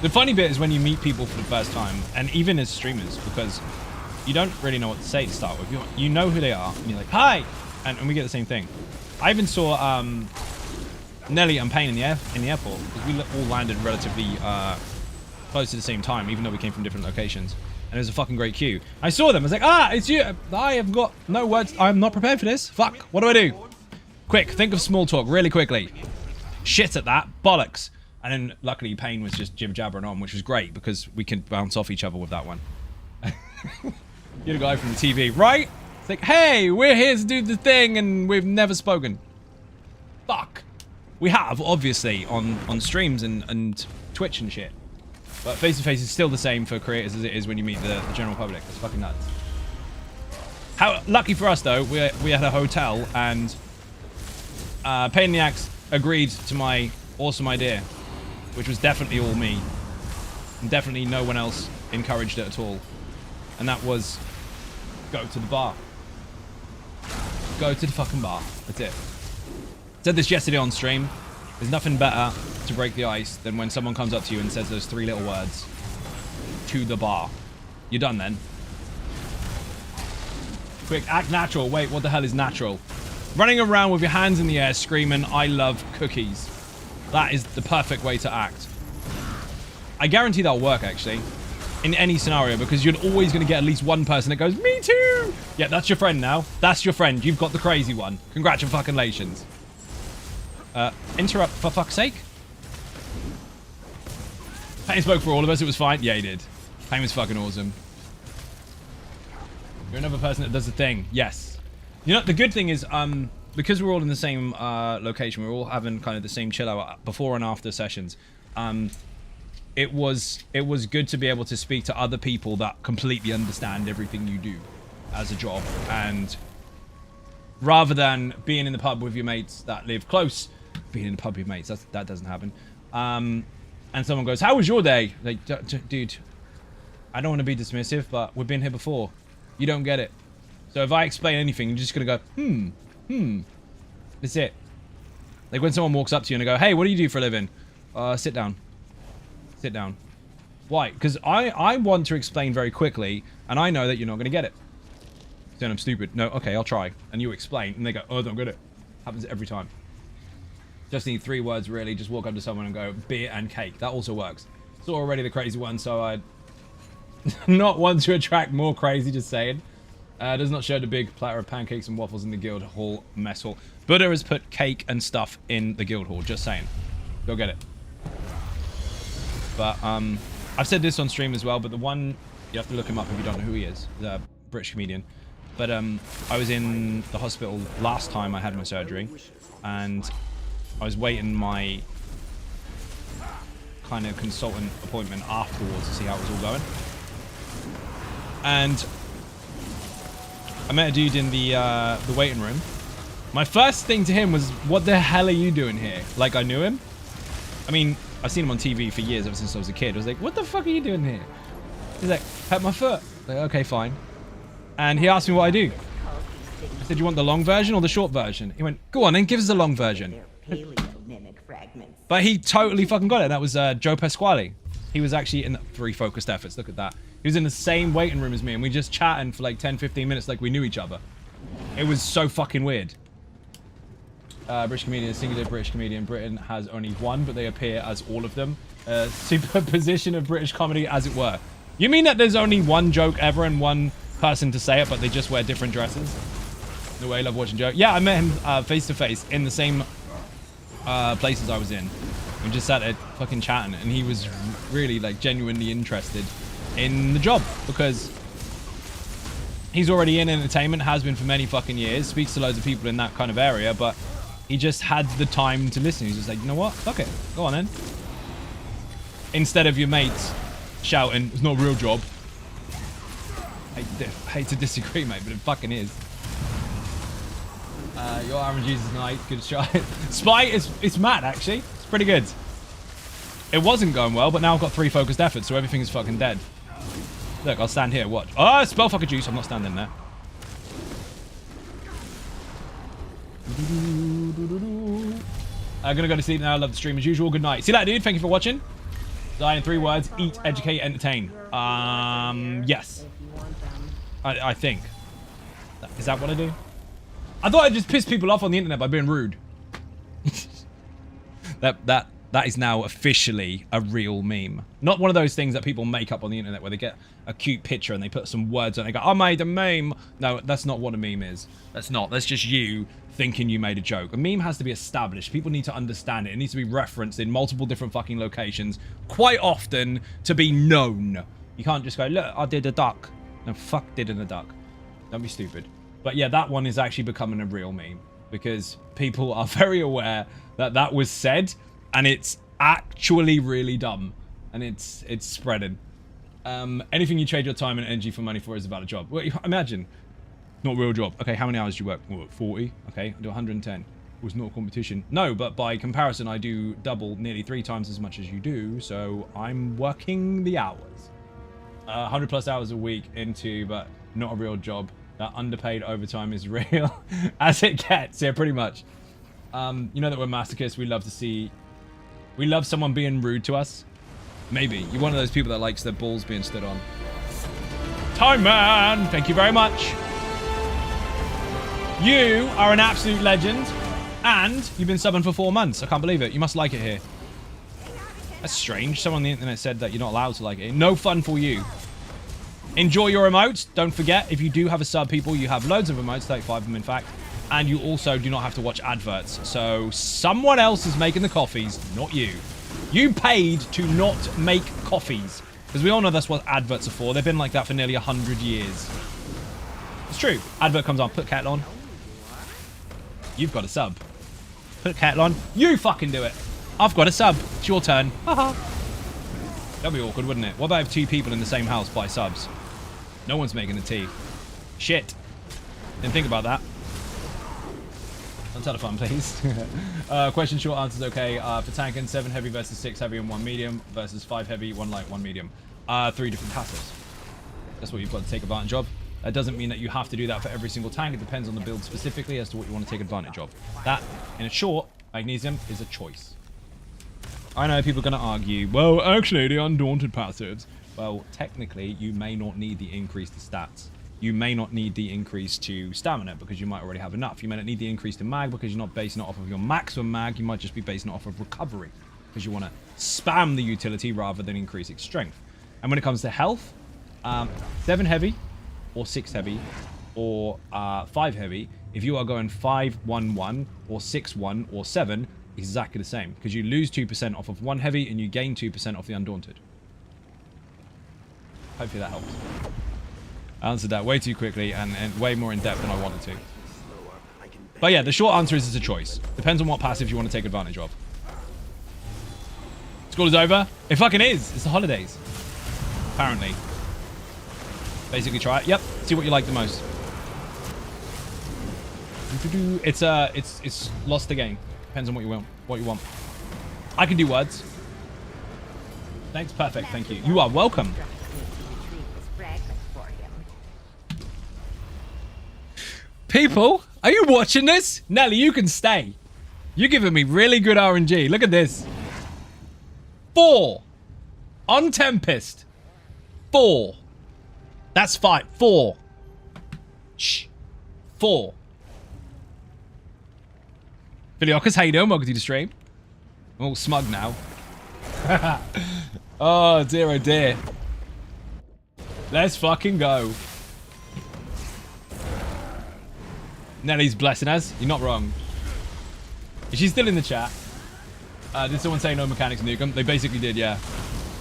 The funny bit is when you meet people for the first time, and even as streamers, because you don't really know what to say to start with. You know who they are, and you're like, hi! And we get the same thing. I even saw Nelly and Payne in the airport, because we all landed relatively close to the same time, even though we came from different locations. And it was a fucking great queue. I saw them. I was like, ah, it's you. I have got no words. I'm not prepared for this. Fuck. What do I do? Quick, think of small talk really quickly. Shit at that. Bollocks. And then luckily Payne was just jib-jabbering on, which was great because we can bounce off each other with that one. You're the guy from the TV, right? It's like, hey, we're here to do the thing and we've never spoken. Fuck. We have, obviously, on streams and Twitch and shit. But face-to-face is still the same for creators as it is when you meet the general public. It's fucking nuts. How lucky for us, though, we had a hotel and Payne the Axe agreed to my awesome idea, which was definitely all me. And definitely no one else encouraged it at all. And that was go to the bar. Go to the fucking bar. That's it. Said this yesterday on stream. There's nothing better to break the ice than when someone comes up to you and says those 3 little words. To the bar. You're done then. Quick, act natural. Wait, what the hell is natural? Running around with your hands in the air screaming, I love cookies. That is the perfect way to act. I guarantee that'll work, actually. In any scenario, because you're always going to get at least one person that goes, me too! Yeah, that's your friend now. That's your friend. You've got the crazy one. Congratulations. Interrupt for fuck's sake. Payne spoke for all of us. It was fine. Yeah, he did. Payne was fucking awesome. You're another person that does the thing. Yes. You know, the good thing is, because we're all in the same location, we're all having kind of the same chill out before and after sessions. It was good to be able to speak to other people that completely understand everything you do as a job, and rather than being in the pub with your mates that live close, being in the pub with your mates, that doesn't happen. And someone goes, "How was your day?" Like, dude, I don't want to be dismissive, but we've been here before. You don't get it. So if I explain anything, you're just gonna go, That's it. Like when someone walks up to you and they go, "Hey, what do you do for a living?" Sit down. Sit down. Why? Because I want to explain very quickly, and I know that you're not gonna get it. Then I'm stupid. No, okay, I'll try. And you explain, and they go, "Oh, I don't get it." Happens every time. Just need 3 words, really. Just walk up to someone and go, "Beer and cake." That also works. It's already the crazy one, so I not want to attract more crazy, just saying. Does not show the big platter of pancakes and waffles in the guild hall mess hall. Buddha has put cake and stuff in the guild hall, just saying. Go get it. But, I've said this on stream as well, but the one, you have to look him up if you don't know who he is. The British comedian. But, I was in the hospital last time I had my surgery, and I was waiting my kind of consultant appointment afterwards to see how it was all going. And I met a dude in the waiting room. My first thing to him was, "What the hell are you doing here?" Like, I knew him. I mean, I've seen him on TV for years, ever since I was a kid. I was like, "What the fuck are you doing here?" He's like, "Pet my foot." Like, okay, fine. And he asked me what I do. I said, "You want the long version or the short version?" He went, "Go on then, give us the long version." They're paleo-mimic fragments. But he totally fucking got it. That was Joe Pasquale. He was actually in 3 focused efforts. Look at that. He was in the same waiting room as me, and we just chatting for like 10-15 minutes like we knew each other. It was so fucking weird. British comedian, singular British comedian. Britain has only one, but they appear as all of them. Superposition of British comedy, as it were. You mean that there's only one joke ever and one person to say it, but they just wear different dresses? No way, I love watching Joe. Yeah, I met him face to face in the same places I was in. We just sat there fucking chatting, and he was really like genuinely interested in the job, because he's already in entertainment, has been for many fucking years, speaks to loads of people in that kind of area, but he just had the time to listen. He's just like, "You know what? Fuck it. Go on then." Instead of your mates shouting, "It's not a real job." I hate to disagree, mate, but it fucking is. Your Aaron Jesus night, good shot. Spy it's mad, actually. It's pretty good. It wasn't going well, but now I've got 3 focused efforts, so everything is fucking dead. Look, I'll stand here, watch. Oh, spell fucker juice. I'm not standing there. I'm gonna go to sleep now. I love the stream as usual. Good night. See you later, dude. Thank you for watching. Die in 3 words. Eat, educate, entertain. Yes. I think. Is that what I do? I thought I'd just piss people off on the internet by being rude. That is now officially a real meme. Not one of those things that people make up on the internet where they get a cute picture and they put some words on it and they go, "I made a meme." No, that's not what a meme is. That's not. That's just you thinking you made a joke. A meme has to be established. People need to understand it. It needs to be referenced in multiple different fucking locations quite often to be known. You can't just go, "Look, I did a duck." No, fuck didn't a duck. Don't be stupid. But yeah, that one is actually becoming a real meme because people are very aware that that was said and it's actually really dumb and it's spreading. Anything you trade your time and energy for money for is a valid job. Well, imagine. Not a real job. Okay, how many hours do you work? Well, 40. Okay, I do 110. It was not a competition. No, but by comparison, I do double, nearly 3 times as much as you do, so I'm working the hours. 100 plus hours a week into, but not a real job. That underpaid overtime is real as it gets. Yeah, pretty much. You know that we're masochists. We love someone being rude to us. Maybe. You're one of those people that likes their balls being stood on. Time Man! Thank you very much. You are an absolute legend. And you've been subbing for 4 months. I can't believe it. You must like it here. That's strange. Someone on the internet said that you're not allowed to like it. No fun for you. Enjoy your emotes. Don't forget, if you do have a sub, people, you have loads of emotes, 35 of them in fact. And you also do not have to watch adverts. So someone else is making the coffees, not you. You paid to not make coffees. Because we all know that's what adverts are for. They've been like that for nearly 100 years. It's true. Advert comes on. Put kettle on. You've got a sub. Put kettle on. You fucking do it. I've got a sub. It's your turn. Haha. That'd be awkward, wouldn't it? What about if 2 people in the same house buy subs? No one's making a tea. Shit. Didn't think about that. Don't tell the fun, please. Question short, answers okay. For tanking, 7 heavy versus 6 heavy and 1 medium versus 5 heavy, 1 light, 1 medium. 3 different passives. That's what you've got to take advantage of. That doesn't mean that you have to do that for every single tank. It depends on the build specifically as to what you want to take advantage of. That, in a short, magnesium is a choice. I know people are going to argue, well, actually, the undaunted passives. Well, technically, you may not need the increase to stats. You may not need the increase to stamina because you might already have enough. You may not need the increase to mag because you're not basing it off of your maximum mag. You might just be basing it off of recovery because you want to spam the utility rather than increase its strength. And when it comes to health, 7 heavy or 6 heavy or 5 heavy, if you are going 5-1-1 or 6-1 or 7, exactly the same because you lose 2% off of 1 heavy and you gain 2% off the undaunted. Hopefully that helps. I answered that way too quickly and way more in depth than I wanted to. But yeah, the short answer is it's a choice. Depends on what passive you want to take advantage of. School is over? It fucking is. It's the holidays. Apparently. Basically try it. Yep. See what you like the most. It's lost the game. Depends on what you want. I can do words. Thanks. Perfect. Thank you. You are welcome. People, are you watching this? Nelly, you can stay. You're giving me really good RNG. Look at this. 4 on Tempest. 4. That's 5. 4. Shh. 4. Philiokas, how you doing? Welcome to the stream. I'm all smug now. Oh dear, oh dear. Let's fucking go. Nelly's blessing us. You're not wrong. Is she still in the chat? Did someone say no mechanics nuke them? They basically did, yeah.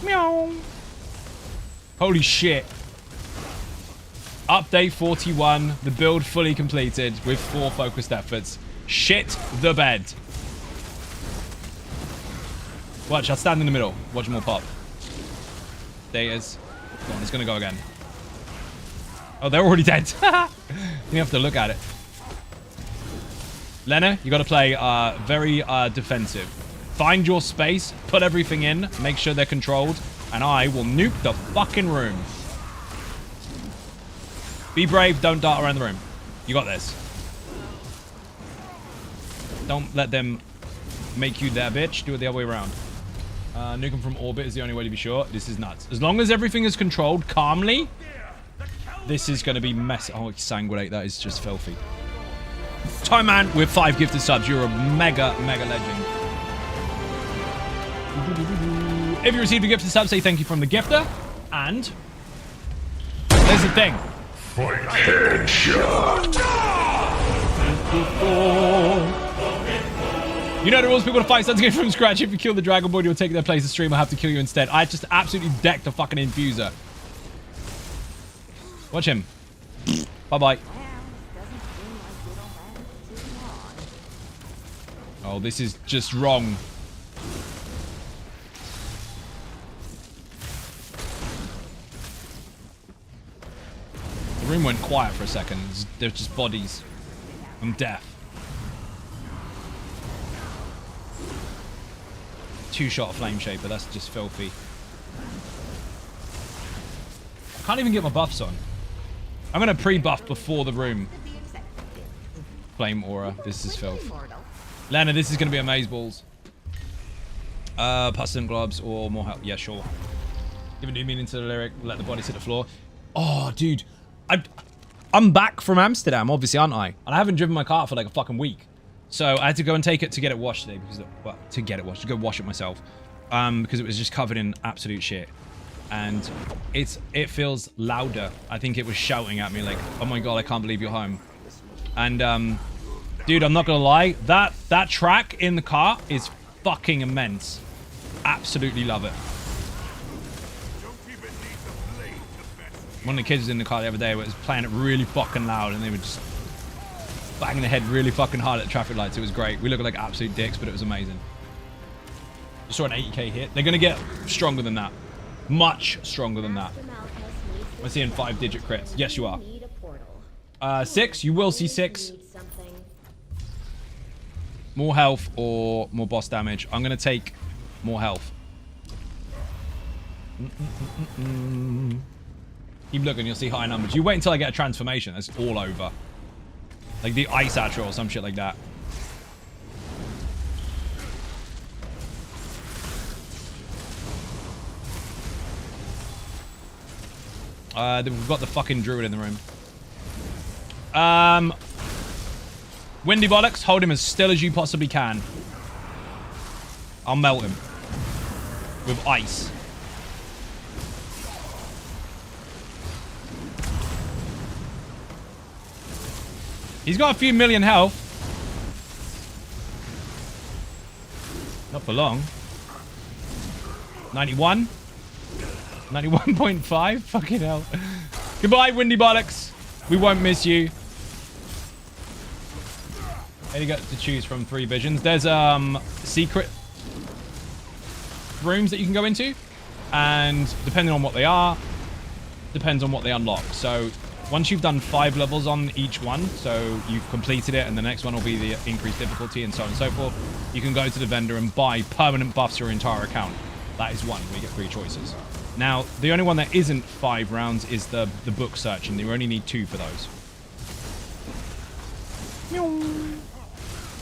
Meow. Holy shit. Update 41. The build fully completed with 4 focused efforts. Shit the bed. Watch, I'll stand in the middle. Watch them all pop. There it is. Come on, it's gonna go again. Oh, they're already dead. You have to look at it. Lena, you got to play very defensive. Find your space, put everything in, make sure they're controlled, and I will nuke the fucking room. Be brave, don't dart around the room. You got this. Don't let them make you their bitch. Do it the other way around. Nuke them from orbit is the only way to be sure. This is nuts. As long as everything is controlled calmly, this is going to be messy. Oh, sanguinate. That is just filthy. Time Man with 5 gifted subs. You're a mega legend. If you received a gifted sub, say thank you from the gifter. And there's the thing. Headshot. You know the rules. People to fight suns again from scratch. If you kill the Dragon Boy, you'll take their place. The stream will have to kill you instead. I just absolutely decked a fucking infuser. Watch him. Bye-bye. Oh, this is just wrong. The room went quiet for a second. There's just bodies. I'm deaf. 2-shot flame shaper. That's just filthy. I can't even get my buffs on. I'm going to pre-buff before the room. Flame aura. This is filth. Lana, this is going to be amazeballs. Pestilent gloves or more help. Yeah, sure. Give a new meaning to the lyric. Let the body hit the floor. Oh, dude. I'm back from Amsterdam, obviously, aren't I? And I haven't driven my car for like a fucking week. So I had to go and take it to get it washed today. Because, well, to go wash it myself. Because it was just covered in absolute shit. And it feels louder. I think it was shouting at me like, oh my god, I can't believe you're home. And, dude, I'm not gonna lie. That track in the car is fucking immense. Absolutely love it. One of the kids was in the car the other day was playing it really fucking loud, and they were just banging their head really fucking hard at the traffic lights. It was great. We looked like absolute dicks, but it was amazing. Just saw an 80k hit. They're going to get stronger than that. Much stronger than that. We're seeing 5-digit crits. Yes, you are. 6. You will see 6. More health or more boss damage. I'm going to take more health. Keep looking. You'll see higher numbers. You wait until I get a transformation. That's all over. Like the Ice Atro or some shit like that. We've got the fucking druid in the room. Windy Bollocks, hold him as still as you possibly can. I'll melt him. With ice. He's got a few million health. Not for long. 91. 91.5? Fucking hell. Goodbye, Windy Bollocks. We won't miss you. And you got to choose from 3 visions. There's secret rooms that you can go into. And depending on what they are, depends on what they unlock. So once you've done 5 levels on each one, so you've completed it, and the next one will be the increased difficulty and so on and so forth, you can go to the vendor and buy permanent buffs to your entire account. That is one where you get 3 choices. Now, the only one that isn't 5 rounds is the book search, and you only need 2 for those.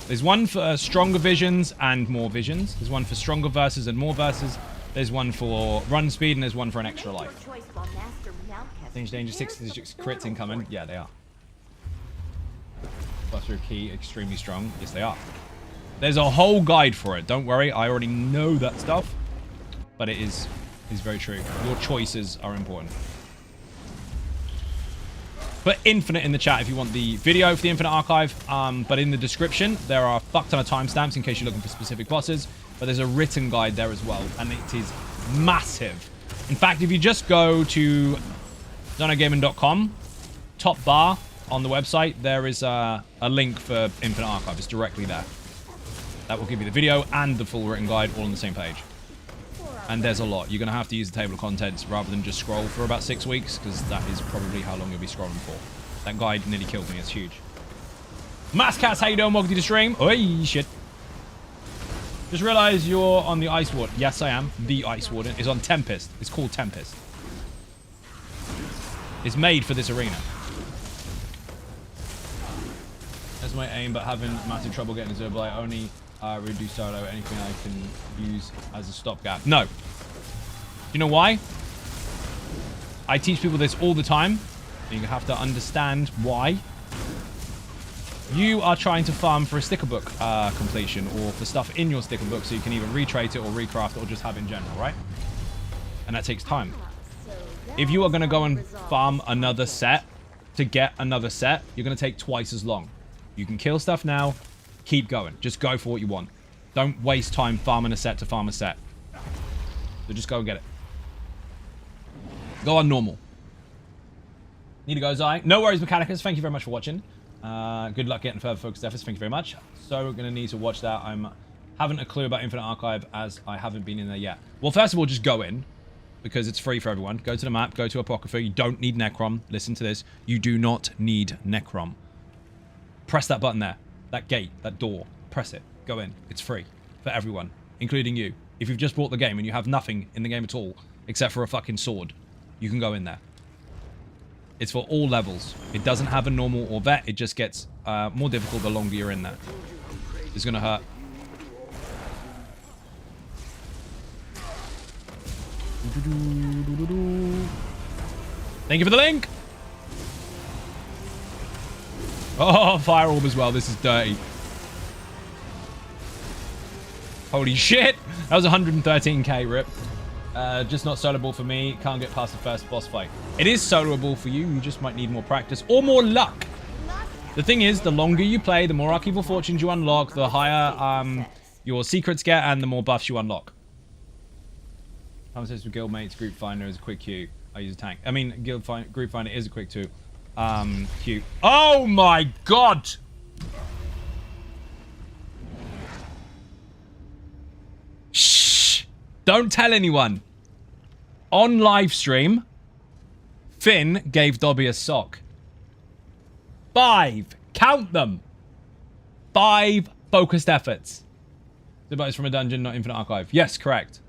There's one for stronger visions and more visions. There's one for stronger verses and more verses. There's one for run speed, and there's one for an extra life. Danger, 6 crits incoming. Yeah, they are. Buster key, extremely strong. Yes, they are. There's a whole guide for it. Don't worry, I already know that stuff. But it is very true. Your choices are important. Put Infinite in the chat if you want the video for the Infinite Archive. But in the description, there are a fuck ton of timestamps in case you're looking for specific bosses. But there's a written guide there as well. And it is massive. In fact, if you just go to zonogaming.com, top bar on the website, there is a link for Infinite Archive. It's directly there. That will give you the video and the full written guide all on the same page. And there's a lot. You're going to have to use the table of contents rather than just scroll for about 6 weeks, because that is probably how long you'll be scrolling for. That guide nearly killed me. It's huge. Masscats, how you doing? Welcome to the stream. Oi, shit. Just realized you're on the Ice Warden. Yes, I am. The Ice Warden is on Tempest. It's called Tempest. It's made for this arena. That's my aim, but having massive trouble getting a Zerble. I only redo solo. Anything I can use as a stopgap. No. You know why? I teach people this all the time. And you have to understand why. You are trying to farm for a sticker book completion, or for stuff in your sticker book, so you can either retrade it or recraft it or just have it in general, right? And that takes time. If you are going to go and farm another set to get another set, you're going to take twice as long. You can kill stuff now. Keep going. Just go for what you want. Don't waste time farming a set to farm a set. So just go and get it. Go on normal. Need to go, Zai. No worries, Mechanicus. Thank you very much for watching. Good luck getting further focused efforts. Thank you very much. So we're going to need to watch that. I'm haven't a clue about Infinite Archive, as I haven't been in there yet. Well, first of all, just go in, because it's free for everyone. Go to the map. Go to Apocrypha. You don't need Necrom. Listen to this. You do not need Necrom. Press that button there. That gate. That door. Press it. Go in. It's free for everyone, including you. If you've just bought the game and you have nothing in the game at all, except for a fucking sword, you can go in there. It's for all levels. It doesn't have a normal or vet. It just gets more difficult the longer you're in there. It's going to hurt. Thank you for the link. Oh, fire orb as well. This is dirty. Holy shit. That was 113k rip. Just not soloable for me. Can't get past the first boss fight. It is soloable for you. You just might need more practice or more luck. The thing is, the longer you play, the more Archival Fortunes you unlock, the higher your secrets get, and the more buffs you unlock. Conversations with guildmates, group finder is a quick queue. I use a tank. I mean, group finder is a quick queue. Queue. Oh my god! Shh! Don't tell anyone. On live stream, Finn gave Dobby a sock. 5. Count them. 5 focused efforts. The is from a dungeon, not Infinite Archive. Yes, correct.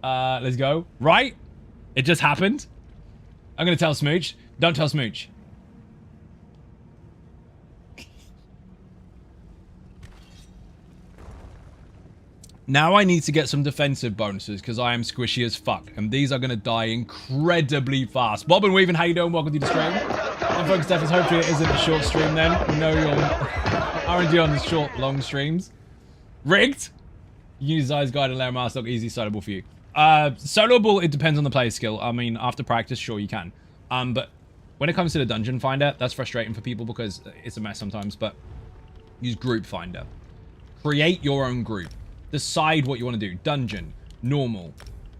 Let's go. Right? It just happened. I'm going to tell Smooch. Don't tell Smooch. Now I need to get some defensive bonuses because I am squishy as fuck. And these are going to die incredibly fast. Bob and Weaving, how you doing? Welcome to the stream. And focused efforts, hopefully it isn't a short stream then. No, you're RNG on the short, long streams. Rigged? You can use Zai's Guide and Lair Master, easy soloable for you. Soloable, it depends on the player skill. I mean, after practice, sure you can. But when it comes to the Dungeon Finder, that's frustrating for people because it's a mess sometimes, but use Group Finder. Create your own group. Decide what you want to do. Dungeon, normal.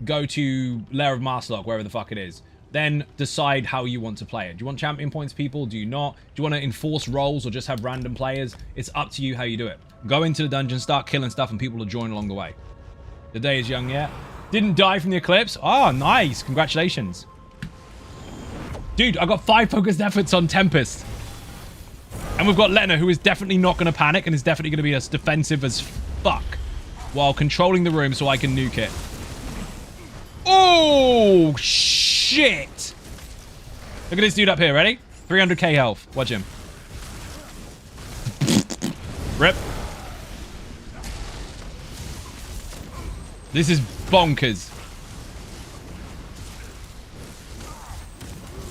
Go to Lair of Masterlock, wherever the fuck it is. Then decide how you want to play it. Do you want champion points people? Do you not? Do you want to enforce roles or just have random players? It's up to you how you do it. Go into the dungeon, start killing stuff, and people will join along the way. The day is young yet. Didn't die from the eclipse. Oh, nice. Congratulations. Dude, I got 5 focused efforts on Tempest. And we've got Lena, who is definitely not going to panic and is definitely going to be as defensive as fuck while controlling the room so I can nuke it. Oh, shit. Look at this dude up here. Ready? 300k health. Watch him. Rip. This is bonkers.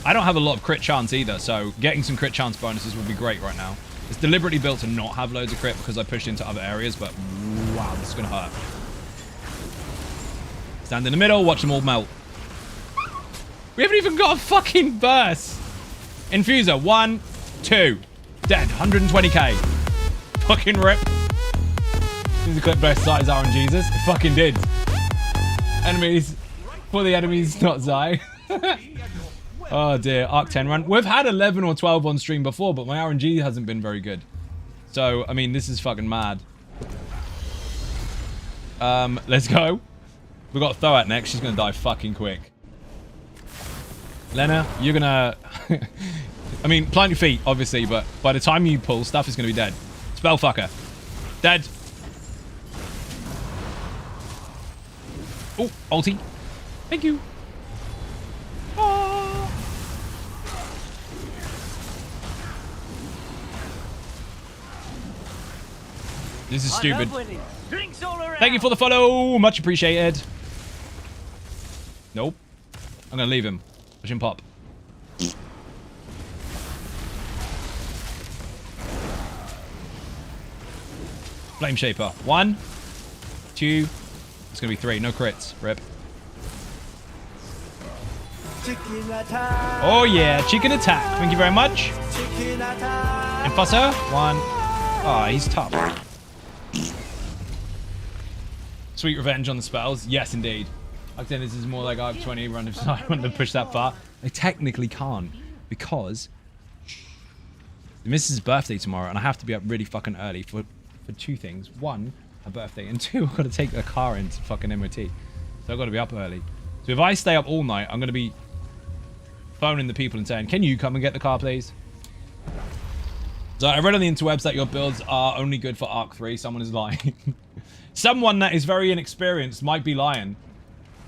I don't have a lot of crit chance either, so getting some crit chance bonuses would be great right now. It's deliberately built to not have loads of crit because I pushed into other areas, but wow, this is going to hurt. Stand in the middle, watch them all melt. We haven't even got a fucking burst. Infuser, 1, 2. Dead, 120k. Fucking rip. This clip best size on Jesus. It fucking did. Enemies. For the enemies, not Zai. Oh dear, Arc 10 run. We've had 11 or 12 on stream before, but my RNG hasn't been very good. So, I mean, this is fucking mad. Let's go. We've got Thoat next. She's gonna die fucking quick. Lena, you're gonna... I mean, plant your feet, obviously, but by the time you pull, stuff is gonna be dead. Spellfucker. Dead. Oh, ulti. Thank you. Oh. This is stupid. Thank you for the follow. Much appreciated. Nope. I'm going to leave him. Watch him pop. Flame Shaper. 1, 2. It's going to be 3. No crits. Rip. Oh yeah, chicken attack. Thank you very much. Enforcer. 1. Oh, he's tough. Sweet revenge on the spells. Yes, indeed. Like then this is more like Arc 20 run if I want to push that far. I technically can't because the missus' birthday tomorrow and I have to be up really fucking early for 2 things. 1, her birthday, and 2, I've got to take the car into fucking MOT. So I've got to be up early. So if I stay up all night, I'm going to be phoning the people and saying, can you come and get the car, please? So I read on the interwebs that your builds are only good for Arc 3. Someone is lying. Someone that is very inexperienced might be lying.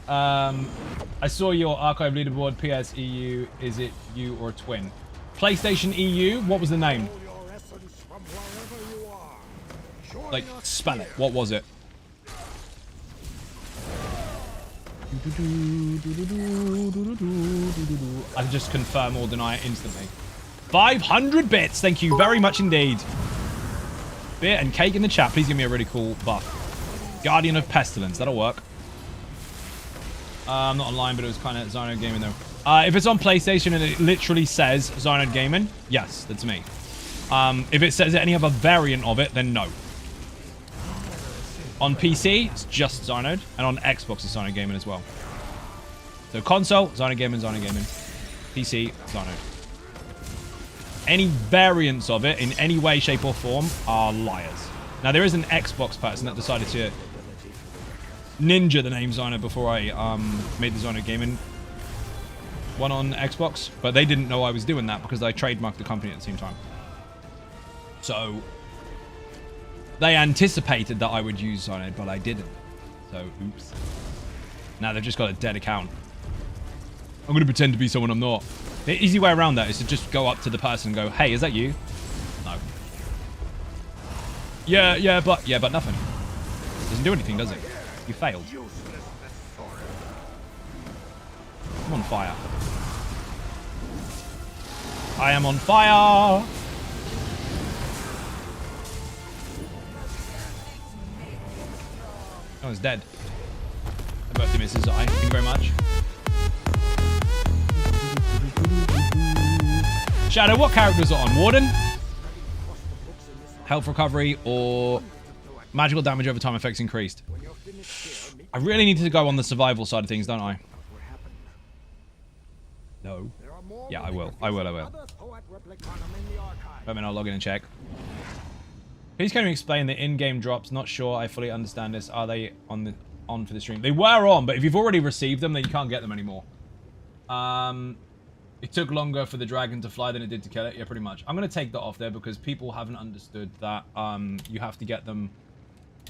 I saw your archive leaderboard. PS EU. Is it you or a twin? PlayStation EU. What was the name? Like, spell it. What was it? I can just confirm or deny it instantly. 500 bits. Thank you very much indeed. Beer and cake in the chat. Please give me a really cool buff. Guardian of Pestilence. That'll work. I'm not online, but it was kind of Zynode Gaming though. If it's on PlayStation and it literally says Zynode Gaming, yes, that's me. If it says any other variant of it, then no. On PC, it's just Zynode, and on Xbox, it's Zynode Gaming as well. So console, Zyno Gaming, PC, Zyno. Any variants of it in any way, shape, or form are liars. Now, there is an Xbox person that decided to ninja the name Zyno before I made the Zyno Gaming one on Xbox, but they didn't know I was doing that because I trademarked the company at the same time. So they anticipated that I would use Zyno, but I didn't. So, oops. Now they've just got a dead account. I'm going to pretend to be someone I'm not. The easy way around that is to just go up to the person and go, hey, is that you? No. Yeah, but nothing. Doesn't do anything, does it? You failed. I'm on fire. I am on fire! Oh, it's dead. My birthday misses. Thank you very much. Shadow, what characters are on? Warden? Health recovery or magical damage over time effects increased? I really need to go on the survival side of things, don't I? No. Yeah, I will. I will. Wait a minute, I'll log in and check. Please can you explain the in-game drops? Not sure I fully understand this. Are they on for the stream? They were on, but if you've already received them, then you can't get them anymore. It took longer for the dragon to fly than it did to kill it. Yeah, pretty much. I'm going to take that off there because people haven't understood that you have to get them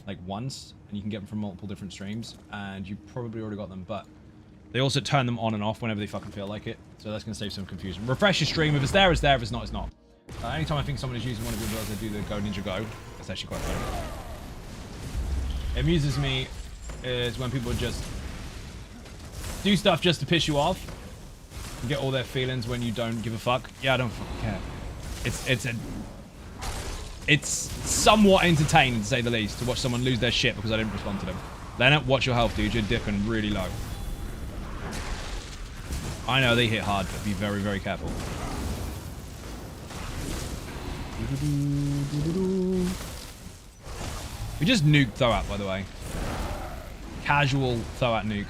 like once, and you can get them from multiple different streams, and you probably already got them, but they also turn them on and off whenever they fucking feel like it. So that's going to save some confusion. Refresh your stream. If it's there, it's there. If it's not, it's not. Anytime I think someone is using one of your abilities, I do the Go Ninja Go. That's actually quite funny. It amuses me is when people just do stuff just to piss you off and get all their feelings when you don't give a fuck. Yeah, I don't fucking care. It's somewhat entertaining, to say the least, to watch someone lose their shit because I didn't respond to them. Leonard, watch your health, dude. You're dipping really low. I know they hit hard, but be very, very careful. We just nuked Thoat, by the way. Casual Thoat nuke.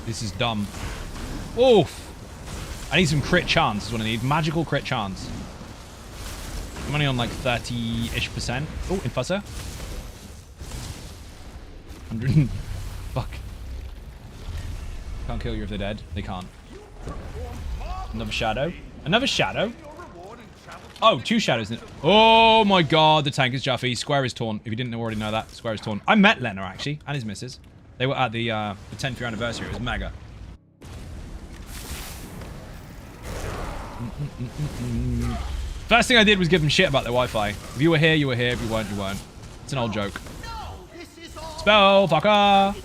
This is dumb. Oof. I need some crit chance is what I need. Magical crit chance. I'm only on like 30-ish%. Oh, Infusser. 100. Fuck. Can't kill you if they're dead. They can't. Another shadow. Another shadow? Oh, two shadows. Oh my god, the tank is Juffy. Square is torn. If you didn't already know that, Square is torn. I met Lena, actually, and his missus. They were at the 10th year anniversary. It was mega. First thing I did was give them shit about their Wi-Fi. If you were here, you were here. If you weren't, you weren't. It's an old joke. Spell, fucker!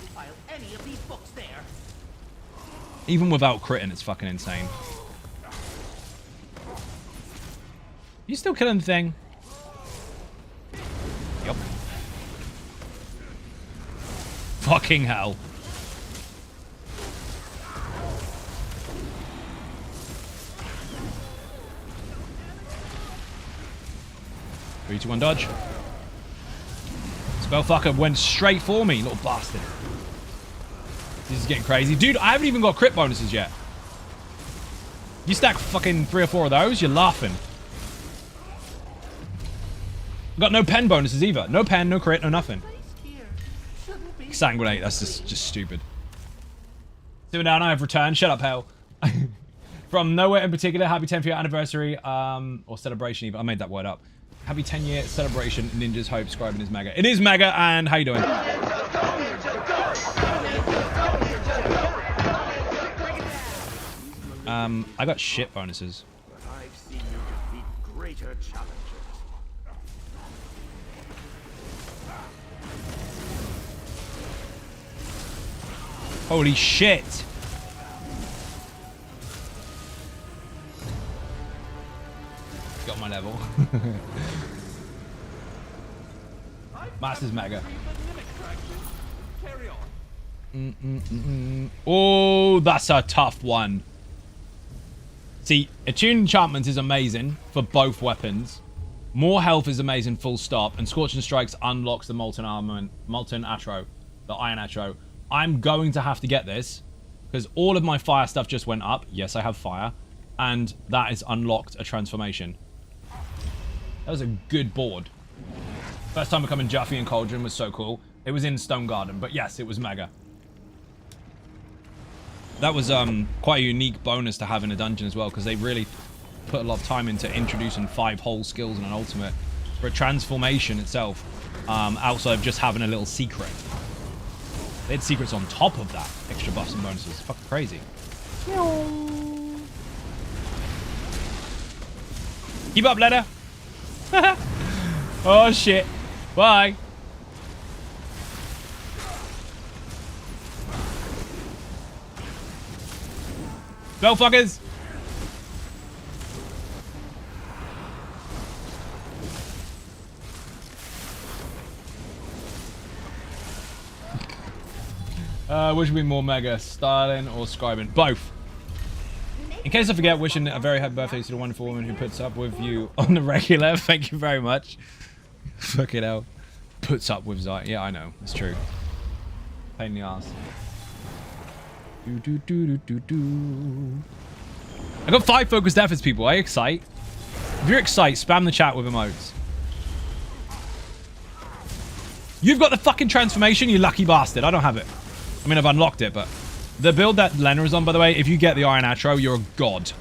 Even without critting, it's fucking insane. You still killing the thing? Yup. Fucking hell. Three, two, one, dodge. Spellfucker went straight for me, little bastard. This is getting crazy. Dude, I haven't even got crit bonuses yet. You stack fucking 3 or 4 of those, you're laughing. Got no pen bonuses either. No pen, no crit, no nothing. Sanguinate, that's just stupid. Sit down, I have returned. Shut up, hell. From nowhere in particular, happy 10th year anniversary, or celebration even. I made that word up. Happy 10 year celebration, Ninja's Hope, scribing is mega. It is mega, and how you doing? I got shit bonuses. I've seen you defeat greater challenges. Holy shit! Got my level. Master's mega. Oh, that's a tough one. See, attuned enchantment is amazing for both weapons. More health is amazing, full stop. And Scorching Strikes unlocks the Molten Atro, the Iron Atro. I'm going to have to get this because all of my fire stuff just went up. Yes, I have fire. And that has unlocked a transformation. That was a good board. First time becoming Juffy and Cauldron was so cool. It was in Stone Garden, but yes, it was mega. That was quite a unique bonus to have in a dungeon as well, because they really put a lot of time into introducing 5 whole skills and an ultimate for a transformation itself, outside of just having a little secret. They had secrets on top of that, extra buffs and bonuses. Fucking crazy. Keep up, ladder. Oh shit. Bye. Go fuckers. Which would be more mega, styling or scribing? Both. In case I forget, wishing a very happy birthday to the wonderful woman who puts up with you on the regular. Thank you very much. Fucking hell. Puts up with Zai. Yeah, I know. It's true. Pain in the ass. I got 5 focused efforts, people. Are you excited? If you're excited, spam the chat with emotes. You've got the fucking transformation, you lucky bastard. I don't have it. I mean, I've unlocked it, but... The build that Lena is on, by the way, if you get the Iron Atro, you're a god.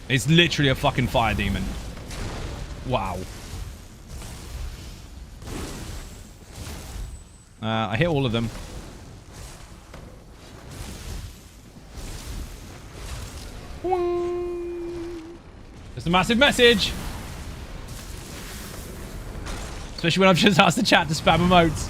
It's literally a fucking fire demon. Wow. I hit all of them. Just a massive message. Especially when I've just asked the chat to spam emotes.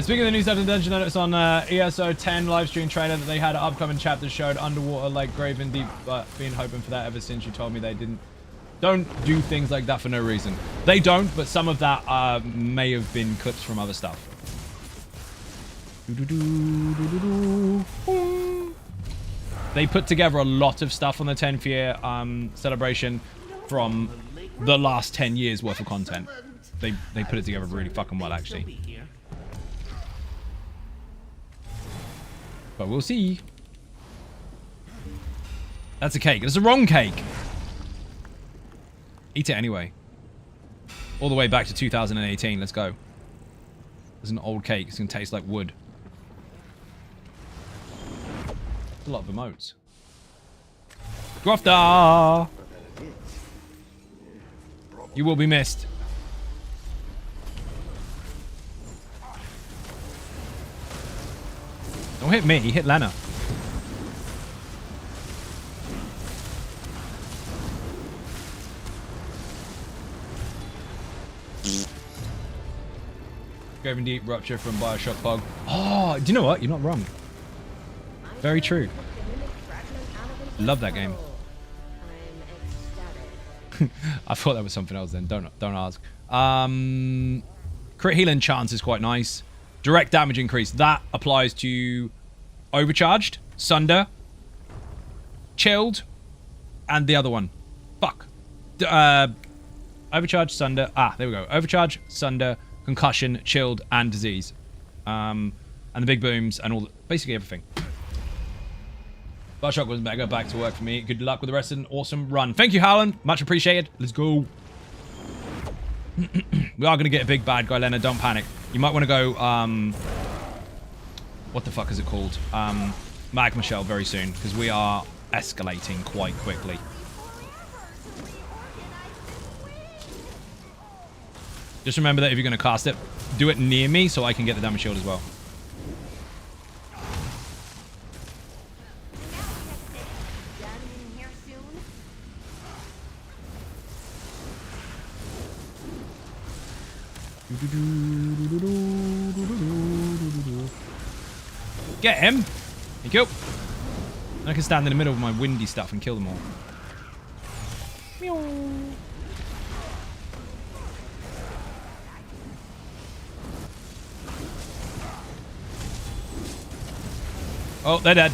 Speaking of the new stuff in the dungeon, notice on ESO 10 livestream trailer that they had an upcoming chapter showed underwater like grave and deep, but been hoping for that ever since you told me they don't do things like that for no reason. They don't, but some of that may have been clips from other stuff. They put together a lot of stuff on the 10th year celebration from the last 10 years worth of content. They put it together really fucking well, actually. But we'll see. That's a cake. It's the wrong cake. Eat it anyway. All the way back to 2018. Let's go. It's an old cake. It's going to taste like wood. There's a lot of emotes. Grofter! You will be missed. Don't hit me, hit Lena. Grave and Deep, Rupture from Bioshock Bug. Oh, do you know what? You're not wrong. Very true. Love that game. I thought that was something else then. Don't ask. Crit healing chance is quite nice. Direct damage increase. That applies to Overcharged, Sunder, Chilled, and the other one. Fuck. Overcharged, Sunder. Ah, there we go. Overcharge, Sunder, Concussion, Chilled, and Disease. And the big booms and all. Basically everything. Bioshock was mega. Back to work for me. Good luck with the rest of an awesome run. Thank you, Howland. Much appreciated. Let's go. We are going to get a big bad guy, Leonard. Don't panic. You might want to go, what the fuck is it called? Magma Shell very soon, because we are escalating quite quickly. Just remember that if you're going to cast it, do it near me so I can get the damage shield as well. Get him! Thank you. I can stand in the middle of my windy stuff and kill them all. Meow. Oh, they're dead.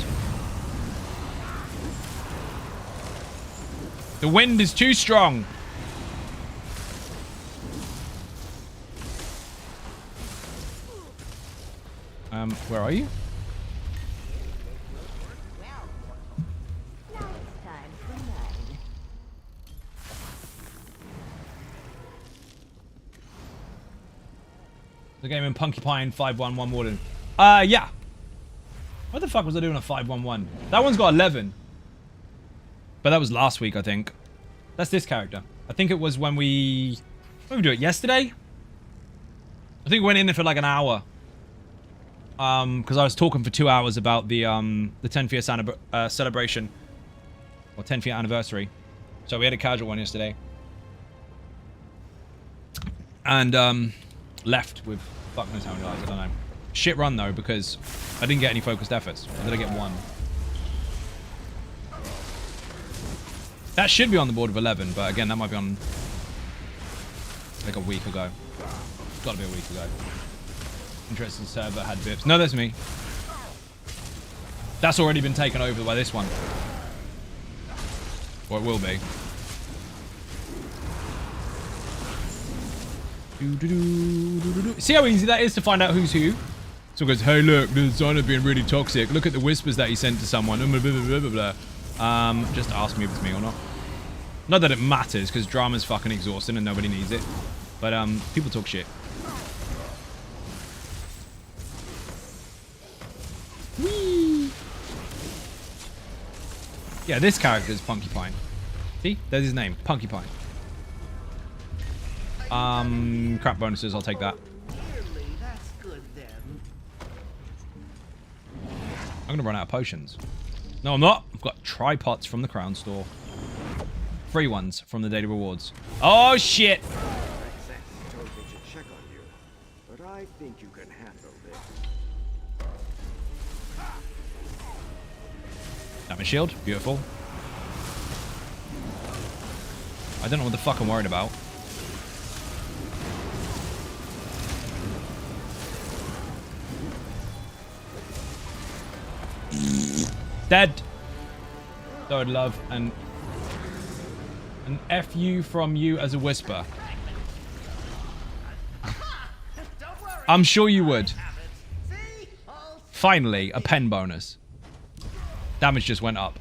The wind is too strong. Where are you? Now it's time for mine. The game in Punky Pine 511 Warden. Yeah. What the fuck was I doing a 511? That one's got 11. But that was last week, I think. That's this character. I think it was when we... When did we do it? Yesterday? I think we went in there for like an hour. Because I was talking for 2 hours about the 10th year celebration. Or 10th year anniversary. So we had a casual one yesterday. And, left with fuck knows how many lives, I don't know. Shit run though, because I didn't get any focused efforts. Or did I get one? That should be on the board of 11, but again, that might be on like a week ago. It's gotta be a week ago. Interesting server had VIPs. No, that's me. That's already been taken over by this one. Or it will be. See how easy that is to find out who's who? Someone goes, hey look, the designer being really toxic. Look at the whispers that he sent to someone. Blah, blah, blah, blah, blah. Just ask me if it's me or not. Not that it matters, because drama's fucking exhausting and nobody needs it. But people talk shit. Whee! Yeah, this character is Punky Pine. See? There's his name. Punky Pine. Crap bonuses, I'll take that. Clearly, that's good then. I'm gonna run out of potions. No, I'm not. I've got tripods from the Crown Store. Free ones from the daily rewards. Oh, shit! Exactly told me to check on you, but I think you can handle this. Damage shield. Beautiful. I don't know what the fuck I'm worried about. Dead. So I'd love an FU from you as a whisper. I'm sure you would. Finally, a pen bonus. Damage just went up.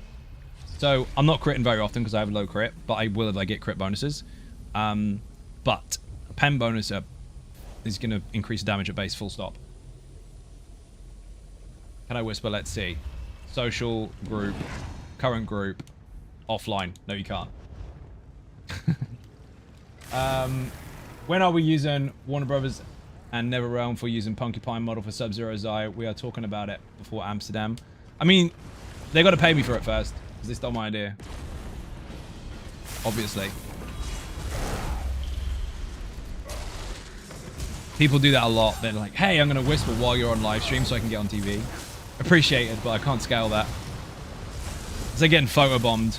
So I'm not critting very often because I have a low crit, but I will if I get crit bonuses. But a pen bonus is going to increase damage at base, full stop. Can I whisper? Let's see. Social, group, current group, offline. No, you can't. When are we using Warner Brothers and NetherRealm for using Punky Pine model for Sub-Zero Zai? We are talking about it before Amsterdam. I mean, they got to pay me for it first, because they stole my idea. Obviously. People do that a lot. They're like, hey, I'm going to whisper while you're on live stream so I can get on TV. Appreciate it, but I can't scale that. They're getting photobombed.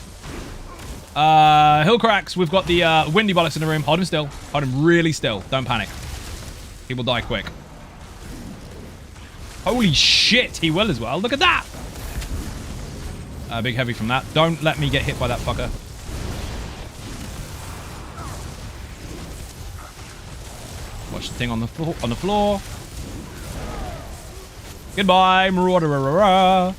Hill cracks. We've got the windy bollocks in the room. Hold him still. Hold him really still. Don't panic. He will die quick. Holy shit, he will as well. Look at that. Big heavy from that. Don't let me get hit by that fucker. Watch the thing on the floor. Goodbye, marauder.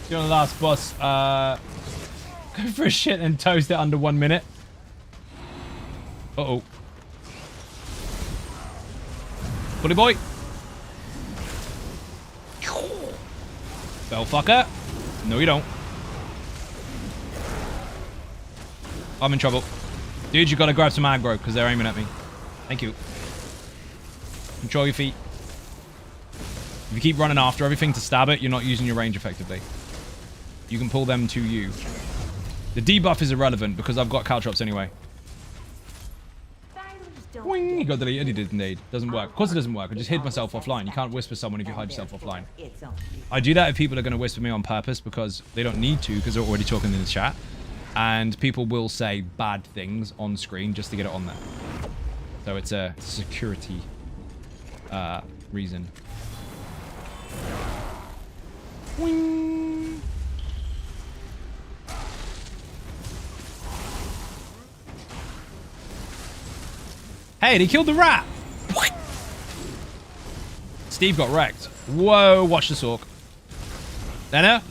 See on the last boss. Go for a shit and toast it under 1 minute. Uh-oh. Bully boy. Bell fucker. No, you don't. I'm in trouble. Dude, you gotta grab some aggro because they're aiming at me. Thank you. Control your feet. If you keep running after everything to stab it, you're not using your range effectively. You can pull them to you. The debuff is irrelevant because I've got caltrops anyway. Wing! He got deleted. He did indeed. Doesn't work. Of course it doesn't work. I just hid myself offline. You can't whisper someone if you hide yourself offline. I do that if people are going to whisper me on purpose because they don't need to because they're already talking in the chat. And people will say bad things on screen just to get it on there. So it's a security reason. Wing. Hey, they killed the rat. Steve got wrecked. Whoa, watch the Sork. Lena,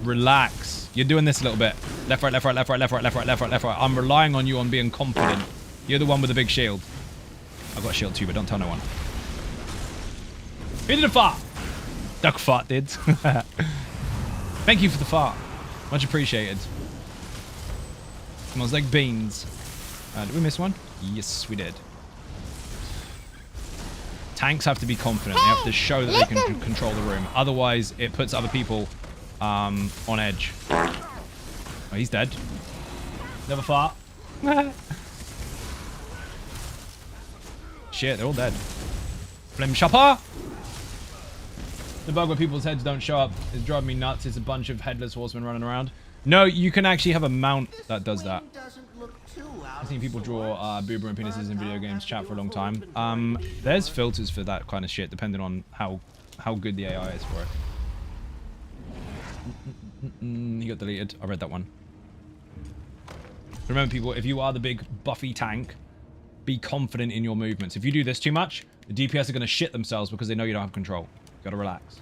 relax. You're doing this a little bit. Left, right, left, right, left, right, left, right, left, right, left, right, left, right. I'm relying on you on being confident. You're the one with the big shield. I've got a shield too, but don't tell no one. Who did a fart? Duck fart did. Thank you for the fart. Much appreciated. Smells like beans. Did we miss one? Yes, we did. Tanks have to be confident. They have to show that they can control the room. Otherwise, it puts other people on edge. Oh, he's dead. Never fart. Shit, they're all dead. Flame chopper. The bug where people's heads don't show up is driving me nuts. It's a bunch of headless horsemen running around. No, you can actually have a mount that does that. I've seen people draw boober and penises in video games chat for a long time. There's filters for that kind of shit, depending on how good the AI is for it. He got deleted. I read that one. Remember, people, if you are the big buffy tank, be confident in your movements. If you do this too much, the DPS are going to shit themselves because they know you don't have control. Gotta relax.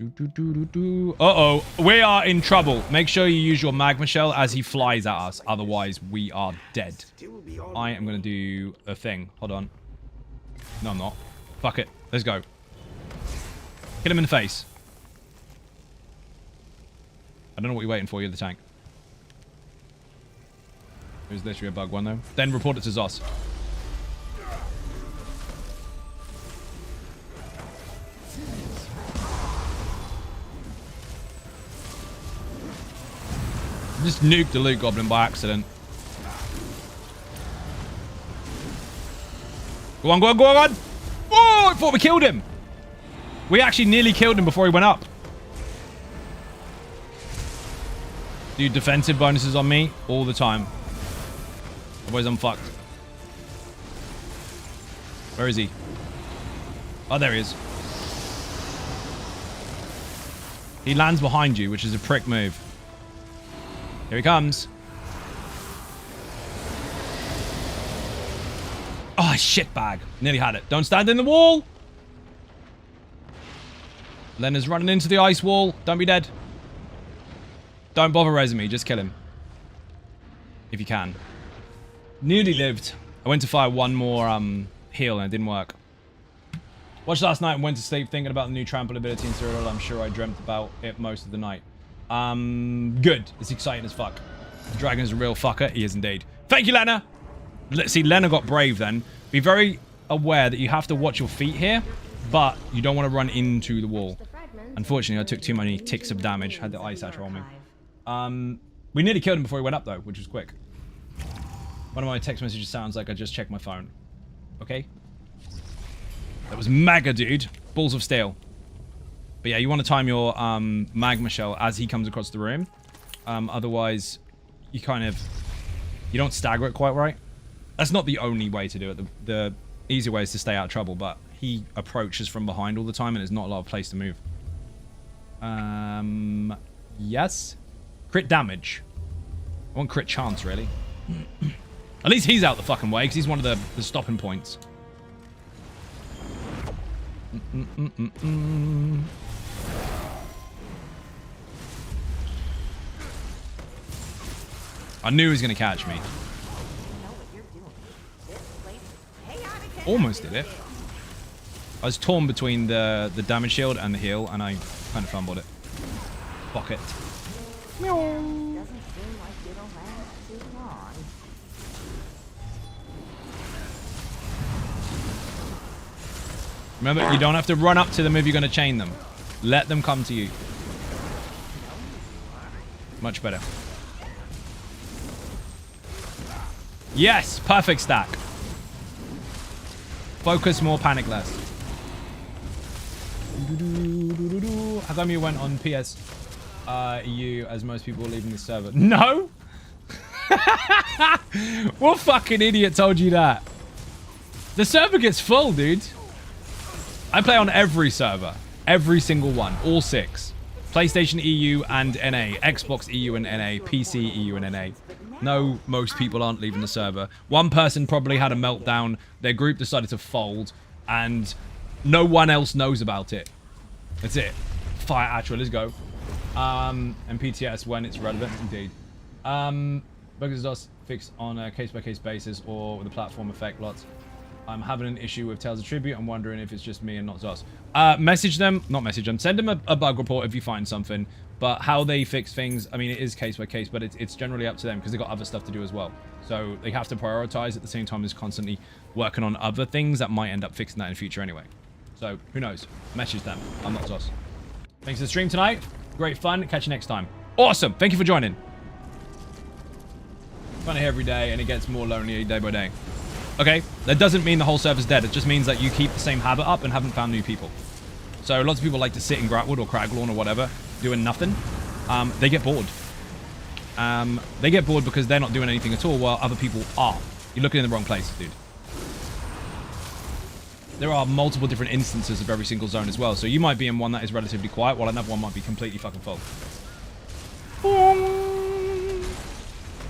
Uh-oh. We are in trouble. Make sure you use your magma shell as he flies at us. Otherwise, we are dead. I am going to do a thing. Hold on. No, I'm not. Fuck it. Let's go. Hit him in the face. I don't know what you're waiting for. You're the tank. There's literally a bug one, though. Then report it to Zos. Just nuked the loot goblin by accident. Go on, go on, go on! Oh, I thought we killed him! We actually nearly killed him before he went up. Do defensive bonuses on me all the time. Otherwise I'm fucked. Where is he? Oh, there he is. He lands behind you, which is a prick move. Here he comes. Oh, shitbag. Nearly had it. Don't stand in the wall. Lena's running into the ice wall. Don't be dead. Don't bother raising me. Just kill him. If you can. Nearly lived. I went to fire one more heal and it didn't work. Watched last night and went to sleep thinking about the new trample ability in Cyrodiil. I'm sure I dreamt about it most of the night. Good. It's exciting as fuck. The dragon's a real fucker. He is indeed. Thank you, Lena. Let's see, Lena got brave then. Be very aware that you have to watch your feet here, but you don't want to run into the wall. Unfortunately, I took too many ticks of damage. Had the ice satchel on me. We nearly killed him before he went up, though, which was quick. One of my text messages sounds like I just checked my phone. Okay? That was mega, dude. Balls of steel. But yeah, you want to time your magma shell as he comes across the room. Otherwise, you don't stagger it quite right. That's not the only way to do it. The easy way is to stay out of trouble, but he approaches from behind all the time and there's not a lot of place to move. Yes. Crit damage. I want crit chance, really. At least he's out the fucking way because he's one of the stopping points. I knew he was going to catch me. Almost did it. I was torn between the damage shield and the heal, and I kind of fumbled it. Fuck it. Doesn't seem like it'll last too long. Remember, you don't have to run up to them if you're going to chain them. Let them come to you. Much better. Yes, perfect stack. Focus more, panic less. How come you went on PS EU as most people are leaving the server? No? What fucking idiot told you that? The server gets full, dude. I play on every server. Every single one. All 6. PlayStation EU and NA. Xbox EU and NA. PC EU and NA. No, most people aren't leaving the server. One person probably had a meltdown. Their group decided to fold. And no one else knows about it. That's it. Fire actual. Let's go. And PTS when it's relevant. Indeed. Bugs does fix on a case-by-case basis or with a platform effect lots. I'm having an issue with Tales of Tribute. I'm wondering if it's just me and not Zos. Message them. Not message them. Send them a bug report if you find something. But how they fix things, I mean, it is case by case, but it's generally up to them because they've got other stuff to do as well. So they have to prioritize at the same time as constantly working on other things that might end up fixing that in the future anyway. So who knows? Message them. I'm not Zos. Thanks for the stream tonight. Great fun. Catch you next time. Awesome. Thank you for joining. Fun here every day, and it gets more lonely day by day. Okay, that doesn't mean the whole server's dead. It just means that you keep the same habit up and haven't found new people. So lots of people like to sit in Gratwood or Craglorn or whatever, doing nothing. They get bored. They get bored because they're not doing anything at all while other people are. You're looking in the wrong place, dude. There are multiple different instances of every single zone as well. So you might be in one that is relatively quiet while another one might be completely fucking full.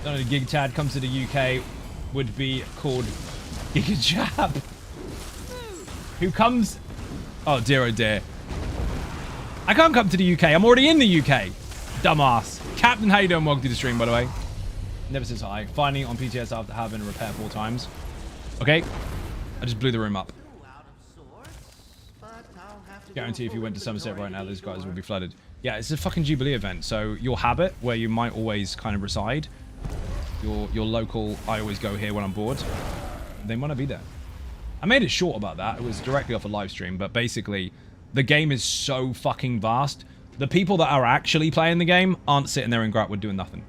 Don't know, Gig Tad comes to the UK would be called Giga Jab. Who comes... Oh dear, oh dear. I can't come to the UK. I'm already in the UK. Dumbass. Captain, how you doing? Welcome to the stream, by the way. Never says hi. Finally on PTS after having a repair 4 times. Okay. I just blew the room up. Guarantee if you went to Somerset right now, those guys would be flooded. Yeah, it's a fucking Jubilee event. So your habit, where you might always kind of reside, your local, I always go here when I'm bored, they might not be there. I made it short about that. It was directly off a live stream, but basically, the game is so fucking vast. The people that are actually playing the game aren't sitting there in Gratwood doing nothing.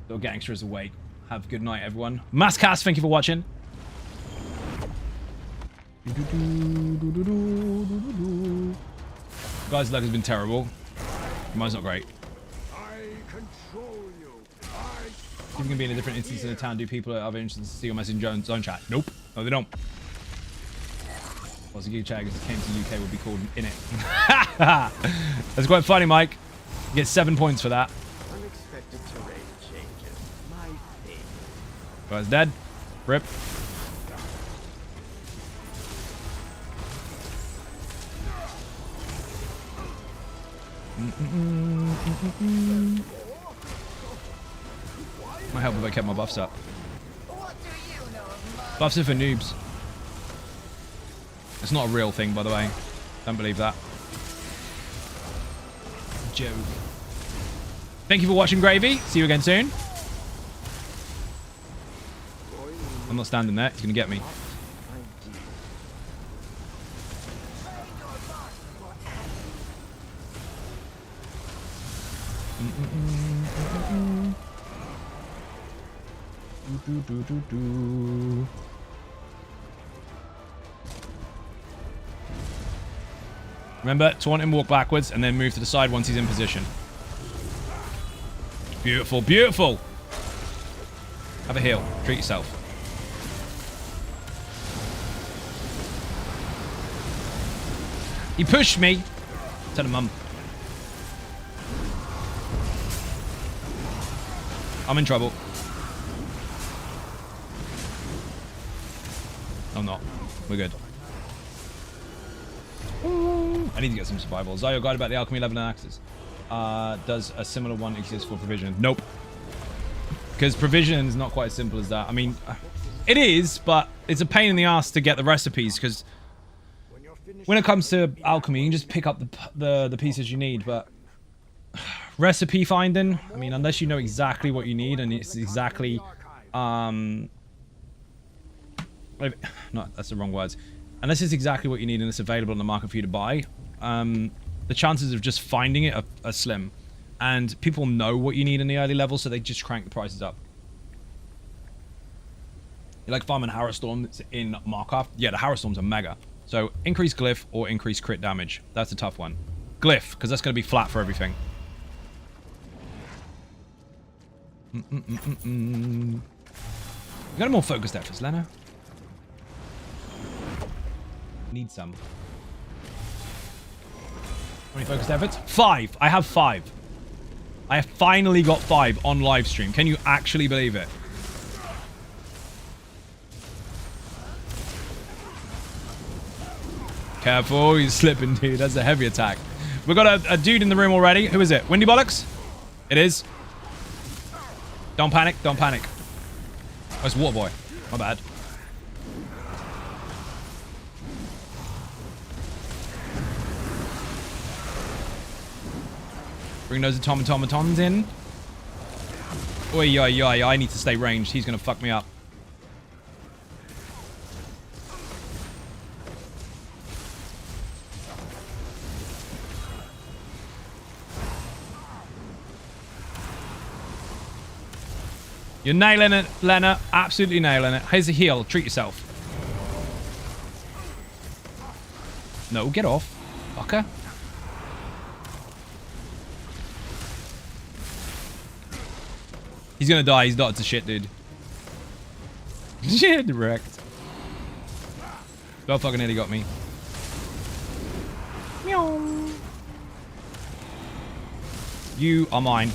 Little gangsters awake. Have a good night, everyone. Mascast, thank you for watching. Guys' luck has been terrible. Mine's not great. If you can be in a different instance in the town, do people at other instances see your message in zone chat? Nope. No, they don't. What's a Geek Chag if it came to UK would be called in it. That's quite funny, Mike. You get 7 points for that. Unexpected terrain changes. My thing. Guy's dead. Rip. Might help if I kept my buffs up. Buffs are for noobs. It's not a real thing, by the way. Don't believe that. Joke. Thank you for watching, Gravy. See you again soon. I'm not standing there. He's going to get me. Remember, taunt him, walk backwards, and then move to the side once he's in position. Beautiful, beautiful. Have a heal. Treat yourself. He pushed me. Tell him, Mum. I'm in trouble. I'm not. We're good. I need to get some survival. Zayo guide about the alchemy level and axes. Does a similar one exist for provision? Nope. Because provision is not quite as simple as that. I mean, it is, but it's a pain in the ass to get the recipes because when it comes to alchemy, you can just pick up the pieces you need, but recipe finding, I mean, unless you know exactly what you need and it's exactly no, that's the wrong words. Unless it's exactly what you need and it's available in the market for you to buy, the chances of just finding it are slim. And people know what you need in the early levels, so they just crank the prices up. You like farming Harrow Storm that's in Markarth? Yeah, the Harrow Storms are mega. So increase glyph or increase crit damage. That's a tough one. Glyph, because that's going to be flat for everything. You got a more focused efforts, Lena. Need some. How many focused efforts? 5. I have 5. I have finally got 5 on live stream. Can you actually believe it? Careful, he's slipping, dude. That's a heavy attack. We've got a dude in the room already. Who is it? Windy Bollocks? It is. Don't panic. Don't panic. Oh, it's Water Boy. My bad. Bring those automatons in. Oi, oi, oi. I need to stay ranged. He's going to fuck me up. You're nailing it, Lena. Absolutely nailing it. Here's a heal. Treat yourself. No, get off. Fucker. He's gonna die. He's not to shit, dude. Shit, wrecked. Well, fucking nearly got me. Meow. You are mine.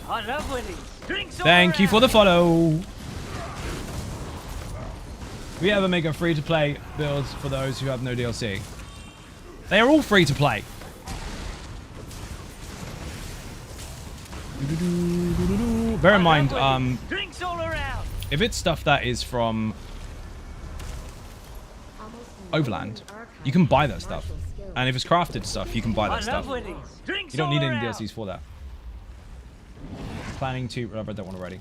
I love winning. Drinks all Thank you around. for the follow. We ever make a free-to-play builds for those who have no DLC? They are all free-to-play. Bear in mind, Drinks all around. if it's stuff that is from Overland, you can buy that stuff. And if it's crafted stuff, you can buy I that stuff. love winning. Drinks You don't all need any around. DLCs for that. Planning to... I've read that one already.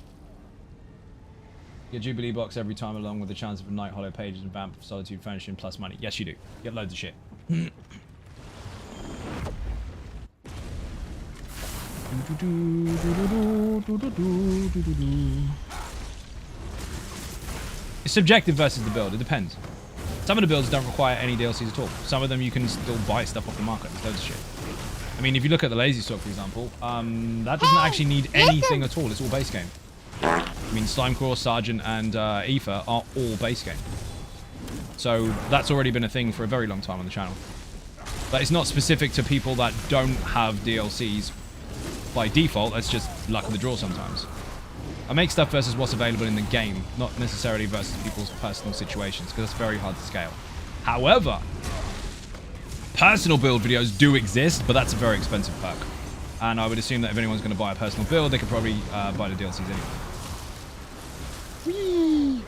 Get Jubilee box every time along with the chance of a Night Hollow pages and Vamp of Solitude furnishing plus money. Yes, you do. Get loads of shit. It's subjective versus the build. It depends. Some of the builds don't require any DLCs at all. Some of them you can still buy stuff off the market. There's loads of shit. I mean, if you look at the Lazy Sword, for example, that doesn't actually need anything at all. It's all base game. I mean, Slimecraw, Sergeant, and Aether are all base game. So that's already been a thing for a very long time on the channel. But it's not specific to people that don't have DLCs by default. That's just luck of the draw sometimes. I make stuff versus what's available in the game, not necessarily versus people's personal situations, because it's very hard to scale. However, personal build videos do exist, but that's a very expensive perk. And I would assume that if anyone's going to buy a personal build, they could probably buy the DLCs anyway. Whee!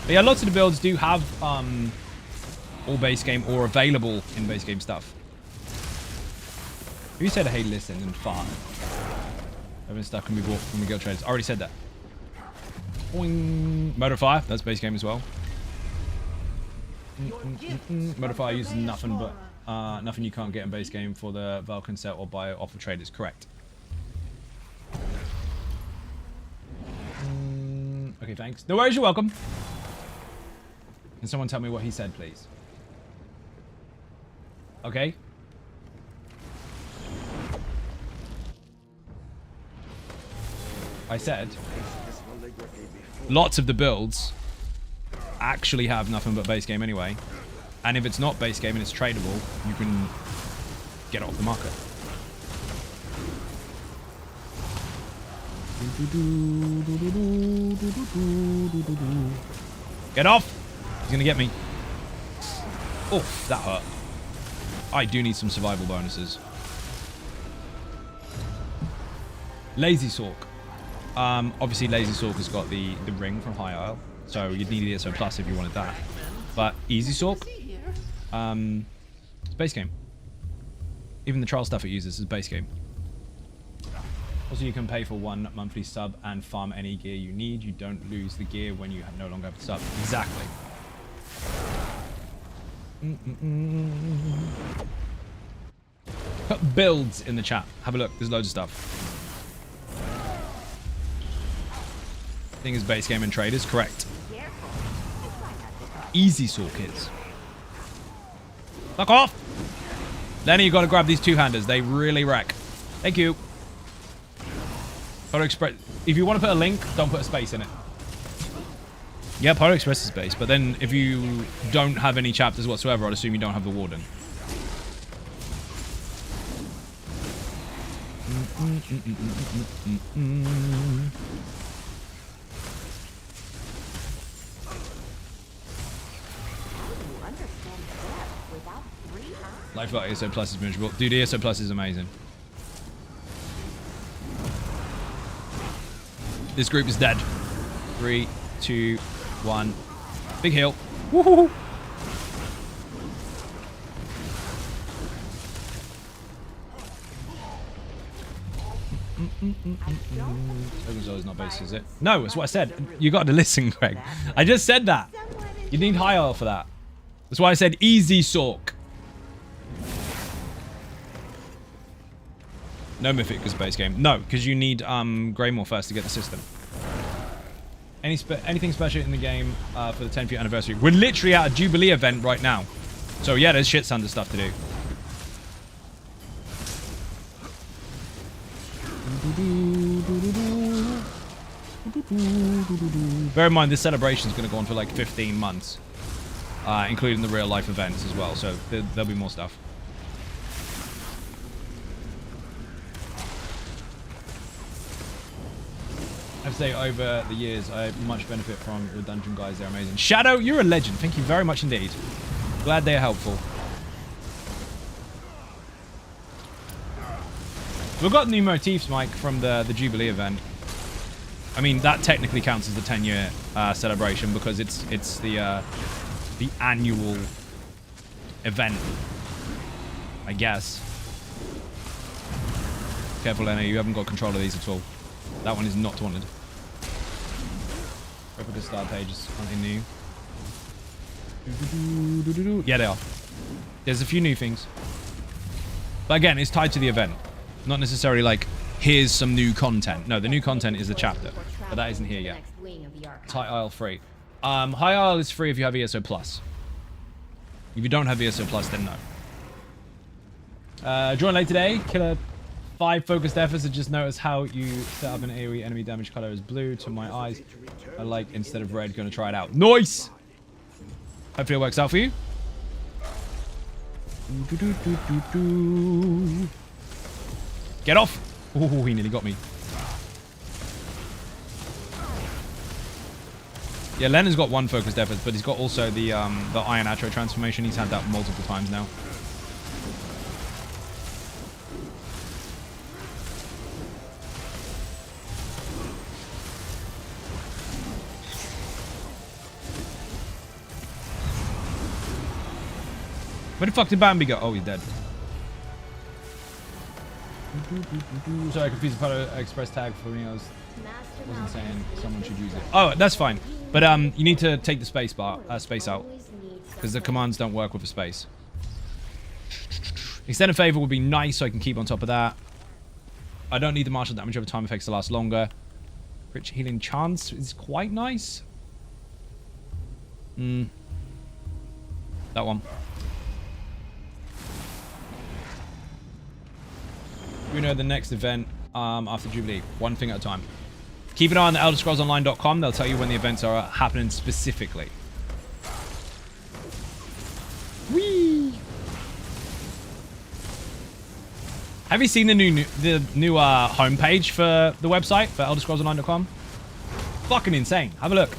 But yeah, lots of the builds do have all base game or available in base game stuff. Who said, hey, listen, and fart? Everything stuff can be bought from the guild traders. I already said that. Boing. Motor Fire, that's base game as well. Motor Fire uses nothing but nothing you can't get in base game for the Vulcan set or buy off of traders. Correct. Okay, thanks. No worries, you're welcome. Can someone tell me what he said, please? Okay. I said lots of the builds actually have nothing but base game anyway. And if it's not base game and it's tradable, you can get it off the market. Get off! He's gonna get me. Oh, that hurt. I do need some survival bonuses. Lazy Sork. Obviously, Lazy Sork has got the ring from High Isle, so you'd need ESO Plus if you wanted that. But Easy Sork, it's base game. Even the trial stuff it uses is base game. Also, you can pay for 1 monthly sub and farm any gear you need. You don't lose the gear when you no longer have the sub. Exactly. Put builds in the chat. Have a look. There's loads of stuff. Thing is base game and traders. Correct. Easy Sork is. Fuck off! Lenny, you gotta grab these two-handers. They really wreck. Thank you. Gotta express. If you want to put a link, don't put a space in it. Yeah, Polar Express is base, but then if you don't have any chapters whatsoever, I'd assume you don't have the Warden. Life without ESO Plus is miserable. Dude, ESO Plus is amazing. This group is dead. 3, 2, 1. Big heal. Woohoo! Ogunzo is not base, is it? No, that's what I said. You got to listen, Greg. I just said that. You need high oil for that. That's why I said easy Sork. No Mythic is base game. No, because you need Greymore first to get the system. Anything special in the game for the 10th year anniversary? We're literally at a Jubilee event right now. So yeah, there's shit tons of stuff to do. Bear in mind, this celebration is going to go on for like 15 months. Including the real life events as well. So there'll be more stuff. I have to say, over the years, I much benefit from your dungeon guys. They're amazing. Shadow, you're a legend. Thank you very much indeed. Glad they are helpful. We've got new motifs, Mike, from the Jubilee event. I mean, that technically counts as the 10-year celebration because it's the annual event, I guess. Careful, Lenny. You haven't got control of these at all. That one is not wanted. Replica start pages aren't new. Yeah, they are. There's a few new things. But again, it's tied to the event. Not necessarily like, here's some new content. No, the new content is the chapter. But that isn't here yet. It's High Isle free. High Isle is free if you have ESO Plus. If you don't have ESO Plus, then no. Join late today. Killer 5 focused efforts. I just noticed how you set up an AoE enemy damage color is blue to my eyes. I like instead of red. Gonna try it out. Nice! Hopefully it works out for you. Get off! Oh, he nearly got me. Yeah, Len got 1 focused effort, but he's got also the Iron Atro transformation. He's had that multiple times now. Where the fuck did Bambi go? Oh, he's dead. Sorry, I confused the Polar Express tag for me. I wasn't saying someone should use it. Oh, that's fine. But you need to take the space out because the commands don't work with a space. Extended favor would be nice, so I can keep on top of that. I don't need the martial damage over time effects to last longer. Rich healing chance is quite nice. That one. We know the next event after Jubilee. One thing at a time. Keep an eye on the ElderScrollsOnline.com. They'll tell you when the events are happening specifically. Whee! Have you seen the new homepage for the website for ElderScrollsOnline.com? Fucking insane. Have a look.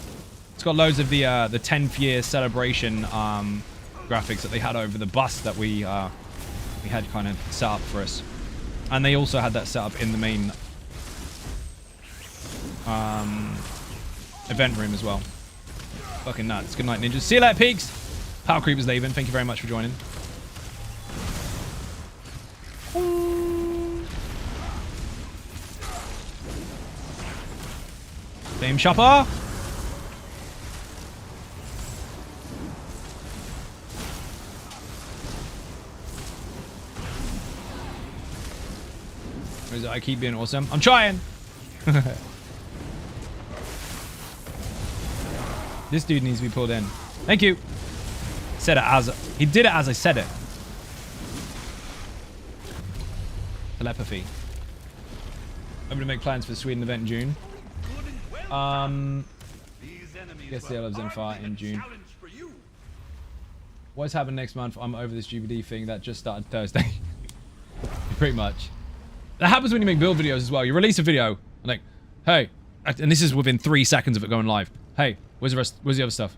It's got loads of the 10th year celebration graphics that they had over the bus that we had kind of set up for us. And they also had that set up in the main event room as well. Fucking nuts. Good night, ninjas. See you later, peaks. Power Creepers leaving. Thank you very much for joining. Game Shopper. I keep being awesome. I'm trying. This dude needs to be pulled in. Thank you. Said it as he did it as I said it. Telepathy. I'm gonna make plans for the Sweden event in June. Guess the lives in fire in June. What's happening next month? I'm over this Jubilee thing that just started Thursday. Pretty much. That happens when you make build videos as well. You release a video and like, hey, and this is within 3 seconds of it going live. Hey, where's the rest? Where's the other stuff?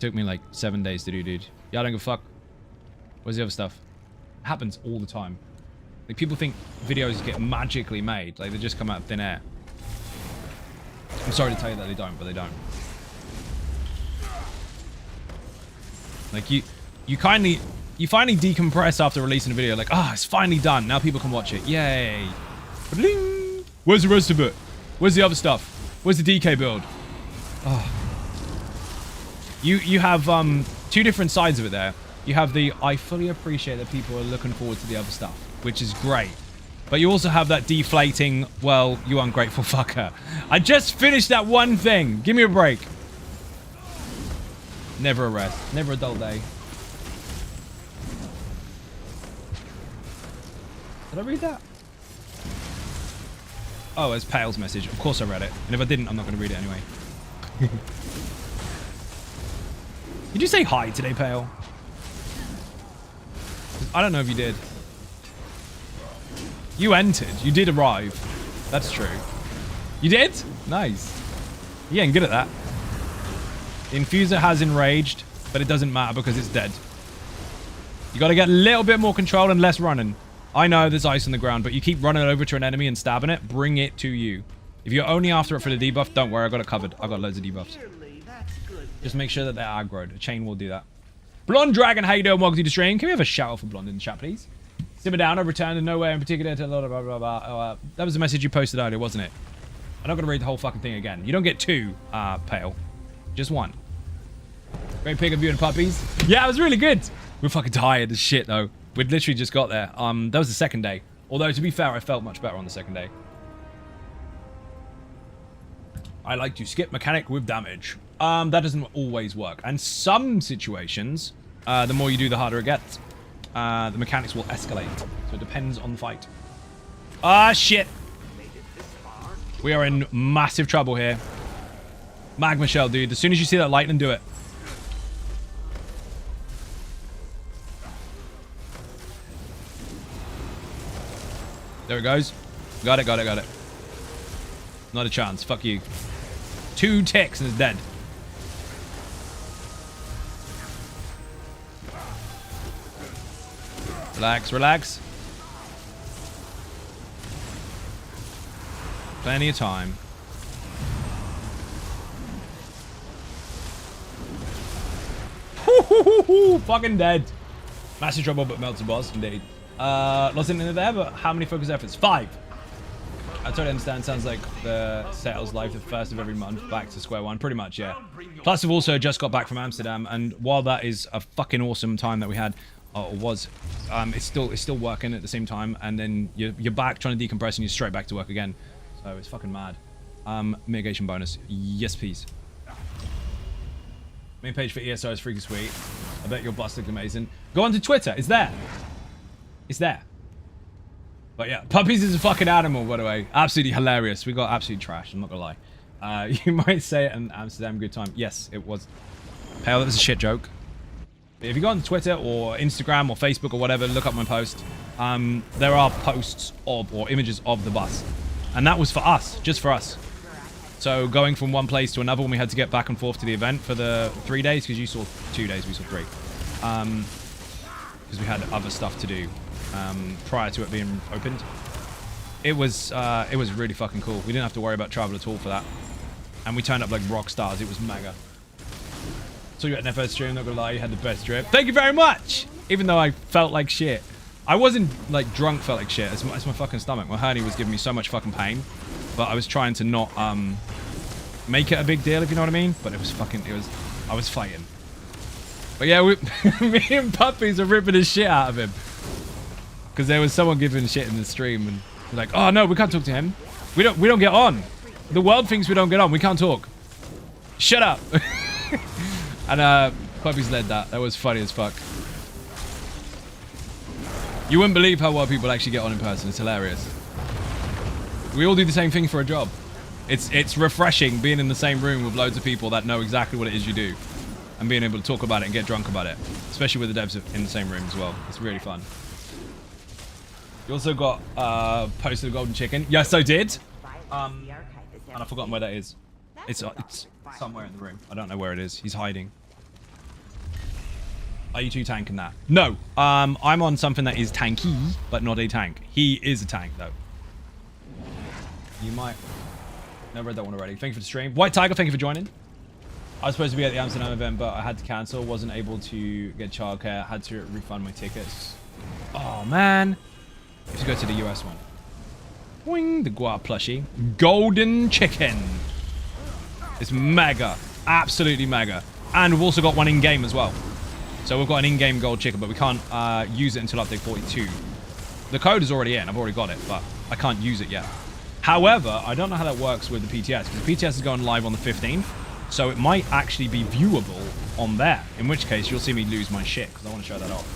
Took me like 7 days to do, dude. Yeah, I don't give a fuck. Where's the other stuff? It happens all the time. Like, people think videos get magically made. Like, they just come out of thin air. I'm sorry to tell you that they don't, but they don't. Like, you finally decompress after releasing a video. Like, ah, it's finally done. Now people can watch it. Yay. Ba-ding! Where's the rest of it? Where's the other stuff? Where's the DK build? Oh. You have two different sides of it there. You have the, I fully appreciate that people are looking forward to the other stuff, which is great. But you also have that deflating, well, you ungrateful fucker. I just finished that one thing. Give me a break. Never a rest. Never a dull day. Did I read that? Oh, it's Pale's message. Of course I read it. And if I didn't, I'm not going to read it anyway. Did you say hi today, Pale? I don't know if you did. You entered. You did arrive. That's true. You did? Nice. You're getting good at that. The infuser has enraged, but it doesn't matter because it's dead. You got to get a little bit more control and less running. I know there's ice on the ground, but you keep running over to an enemy and stabbing it, bring it to you. If you're only after it for the debuff, don't worry, I got it covered. I got loads of debuffs. Just make sure that they're aggroed. A chain will do that. Blonde Dragon, how you doing? Welcome to the stream. Can we have a shout out for Blonde in the chat, please? Simmer down, I've returned to nowhere in particular to a lot of blah, blah, blah. That was the message you posted earlier, wasn't it? I'm not going to read the whole fucking thing again. You don't get two, Pale. Just one. Great pick of you and puppies. Yeah, it was really good. We're fucking tired as shit, though. We'd literally just got there. That was the second day. Although, to be fair, I felt much better on the second day. I like to skip mechanic with damage. That doesn't always work. And some situations, the more you do, the harder it gets. The mechanics will escalate. So it depends on the fight. Ah, shit. We are in massive trouble here. Magma shell, dude. As soon as you see that lightning, do it. There it goes. Got it, got it, got it. Not a chance. Fuck you. 2 ticks and it's dead. Relax, relax. Plenty of time. Fucking dead. Massive trouble, but melts a boss, indeed. Lost in there, but how many focus efforts? 5. I totally understand. Sounds like the settles life the first of every month, back to square one. Pretty much, yeah. Plus, I've also just got back from Amsterdam, and while that is a fucking awesome time that we had, or was, it's still working at the same time, and then you're back trying to decompress, and you're straight back to work again. So it's fucking mad. Mitigation bonus, yes, please. Main page for ESO is freaking sweet. I bet your bust looked amazing. Go on to Twitter. It's there. It's there. But yeah, puppies is a fucking animal, by the way. Absolutely hilarious. We got absolute trash. I'm not gonna lie. You might say it in Amsterdam, good time. Yes, it was. Pale, that was a shit joke. If you go on Twitter or Instagram or Facebook or whatever, look up my post. There are posts of or images of the bus, and that was for us, just for us. So going from one place to another when we had to get back and forth to the event for the 3 days, because you saw 2 days, we saw 3. Because we had other stuff to do prior to it being opened. It was really fucking cool. We didn't have to worry about travel at all for that, and we turned up like rock stars. It was mega. So you had an FS stream, not gonna lie, you had the best drip. Thank you very much! Even though I felt like shit. I wasn't like drunk, felt like shit. It's my fucking stomach. My hernia was giving me so much fucking pain. But I was trying to not make it a big deal, if you know what I mean. But it was fucking, I was fighting. But yeah, me and Puppies are ripping the shit out of him. Because there was someone giving shit in the stream and like, oh no, we can't talk to him. We don't get on. The world thinks we don't get on. We can't talk. Shut up. And Puppies led that. That was funny as fuck. You wouldn't believe how well people actually get on in person. It's hilarious. We all do the same thing for a job. It's refreshing being in the same room with loads of people that know exactly what it is you do, and being able to talk about it and get drunk about it, especially with the devs in the same room as well. It's really fun. You also got posted a golden chicken. Yes, I did. And I've forgotten where that is. It's somewhere in the room. I don't know where it is. He's hiding. Are you two tanking that? No. I'm on something that is tanky, but not a tank. He is a tank, though. You might... No, read that one already. Thank you for the stream. White Tiger, thank you for joining. I was supposed to be at the Amsterdam event, but I had to cancel. Wasn't able to get childcare. Had to refund my tickets. Oh, man. Let's go to the US one. Boing, the guap plushie. Golden chicken. It's mega. Absolutely mega. And we've also got one in-game as well. So we've got an in-game gold chicken, but we can't use it until update 42. The code is already in. I've already got it, but I can't use it yet. However, I don't know how that works with the PTS, because the PTS is going live on the 15th. So it might actually be viewable on there. In which case, you'll see me lose my shit, because I want to show that off.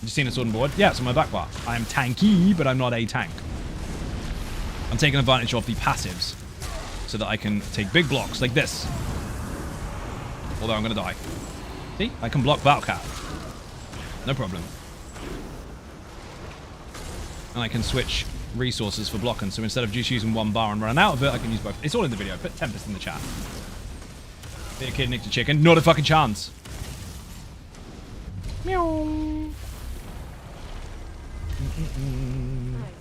You seen a sword and board? Yeah, it's on my back bar. I am tanky, but I'm not a tank. I'm taking advantage of the passives so that I can take big blocks like this. Although I'm going to die. See? I can block Battle Cat. No problem. And I can switch resources for blocking. So instead of just using one bar and running out of it, I can use both. It's all in the video. Put Tempest in the chat. Be a kid nicked a chicken. Not a fucking chance. Meow. I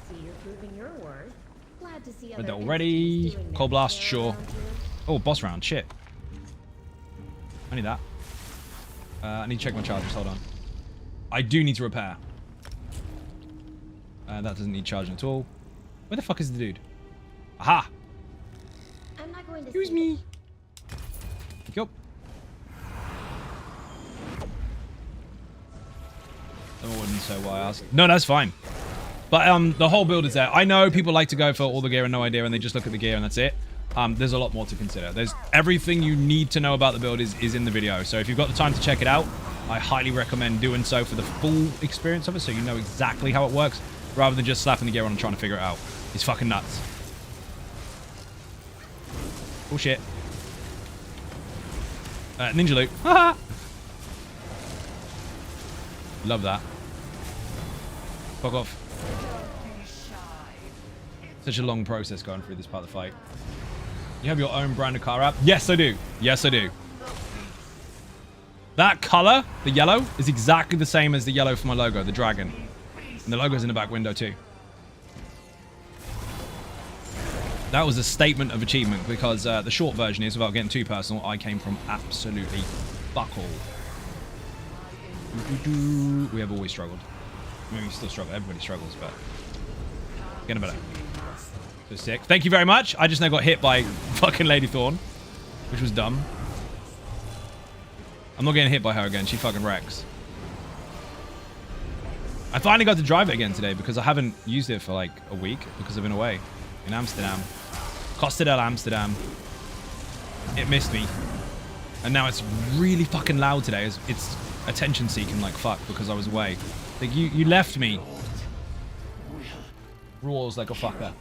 see you're proving your worth. Glad to see Read that other already. entities doing Cold their Blast, share sure. around here. Oh, boss round. Shit. I need that. I need to check my chargers. Hold on. I do need to repair. That doesn't need charging at all. Where the fuck is the dude? Aha! I'm not going to Excuse see me. Thank you. I wouldn't say why I asked. No, that's fine. But the whole build is there. I know people like to go for all the gear and no idea, and they just look at the gear and that's it. There's a lot more to consider. There's everything you need to know about the build is in the video. So if you've got the time to check it out, I highly recommend doing so for the full experience of it, so you know exactly how it works, rather than just slapping the gear on and trying to figure it out. It's fucking nuts. Oh shit. Ninja loot. Haha. Love that. Fuck off. Such a long process going through this part of the fight. You have your own brand of car app? Yes, I do. Yes, I do. That color, the yellow, is exactly the same as the yellow for my logo, the dragon. And the logo's in the back window too. That was a statement of achievement because the short version is, without getting too personal, I came from absolutely fuck all. We have always struggled. I mean, we still struggle. Everybody struggles, but getting better. So sick. Thank you very much. I just now got hit by fucking Lady Thorn, which was dumb. I'm not getting hit by her again. She fucking wrecks. I finally got to drive it again today because I haven't used it for like a week because I've been away in Amsterdam. Costa del Amsterdam. It missed me. And now it's really fucking loud today. It's attention seeking like fuck because I was away. Like you left me. Roars like a fucker.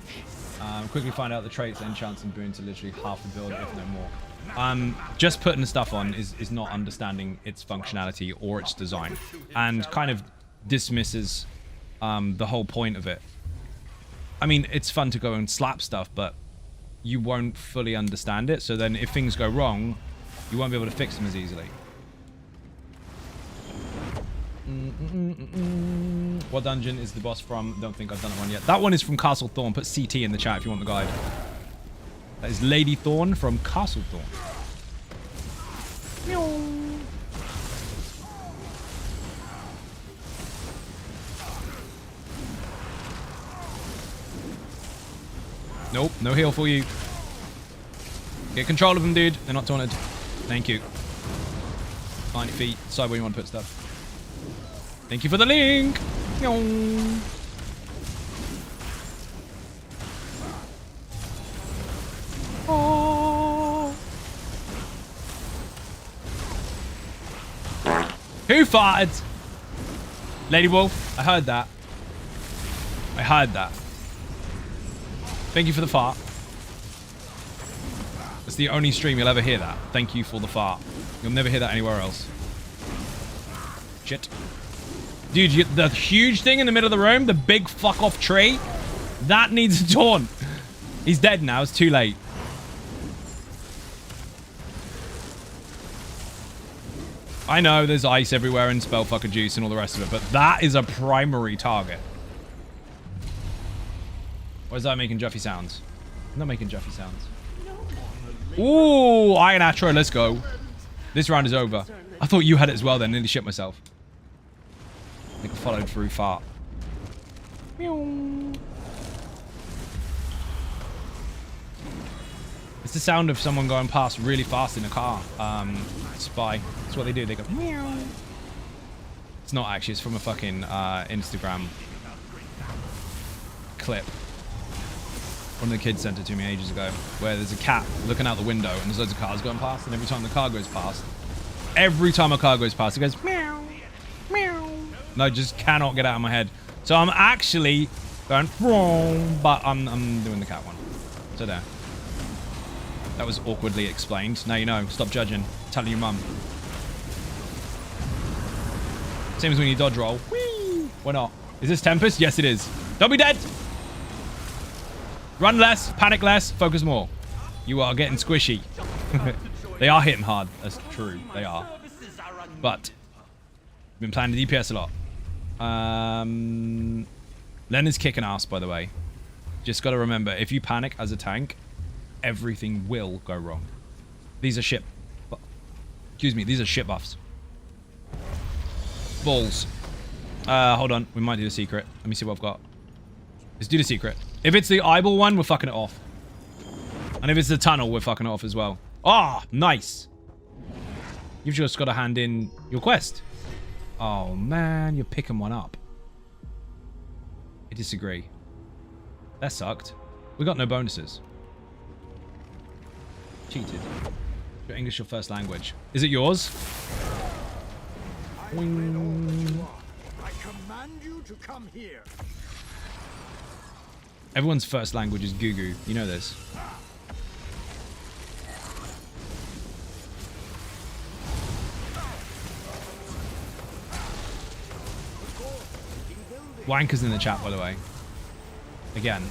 Quickly find out the traits, enchants, and boons are literally half the build, if no more. Just putting the stuff on is not understanding its functionality or its design, and kind of dismisses the whole point of it. I mean, it's fun to go and slap stuff, but you won't fully understand it. So then, if things go wrong, you won't be able to fix them as easily. What dungeon is the boss from? Don't think I've done that one yet. That one is from Castle Thorn. Put CT in the chat if you want the guide. That is Lady Thorn from Castle Thorn. Nope, no heal for you. Get control of them, dude. They're not taunted. Thank you. 90 feet. Decide where you want to put stuff. Thank you for the link. Oh. Who farted? Lady Wolf, I heard that. I heard that. Thank you for the fart. It's the only stream you'll ever hear that. Thank you for the fart. You'll never hear that anywhere else. Shit. Dude, the huge thing in the middle of the room, the big fuck off tree, that needs a taunt. He's dead now. It's too late. I know there's ice everywhere and spellfucker juice and all the rest of it, but that is a primary target. Or is that making Juffy sounds? I'm not making Juffy sounds. Ooh, Iron Astro, let's go. This round is over. I thought you had it as well then, nearly shit myself. I think I followed through fart. Meow. It's the sound of someone going past really fast in a car. Spy. That's what they do. They go meow. It's not actually. It's from a fucking Instagram clip. One of the kids sent it to me ages ago, where there's a cat looking out the window and there's loads of cars going past, and every time the car goes past, it goes meow, meow. And I just cannot get out of my head. So I'm actually going, but I'm doing the cat one. So there. That was awkwardly explained. Now you know. Stop judging. Telling your mum. Same as when you dodge roll. Whee! Why not? Is this Tempest? Yes, it is. Don't be dead! Run less, panic less, focus more. You are getting squishy. They are hitting hard. That's true. They are. But I've been playing the DPS a lot. Len is kicking ass, by the way. Just got to remember, if you panic as a tank, everything will go wrong. These are shit. Excuse me. These are shit buffs. Balls. Hold on. We might do the secret. Let me see what I've got. Let's do the secret. If it's the eyeball one, we're fucking it off. And if it's the tunnel, we're fucking it off as well. Ah, oh, nice. You've just got to hand in your quest. Oh, man. You're picking one up. I disagree. That sucked. We got no bonuses. Cheated. Your English your first language. Is it yours? I command you to come here. Everyone's first language is Goo Goo. You know this. Wanker's in the chat, by the way. Again.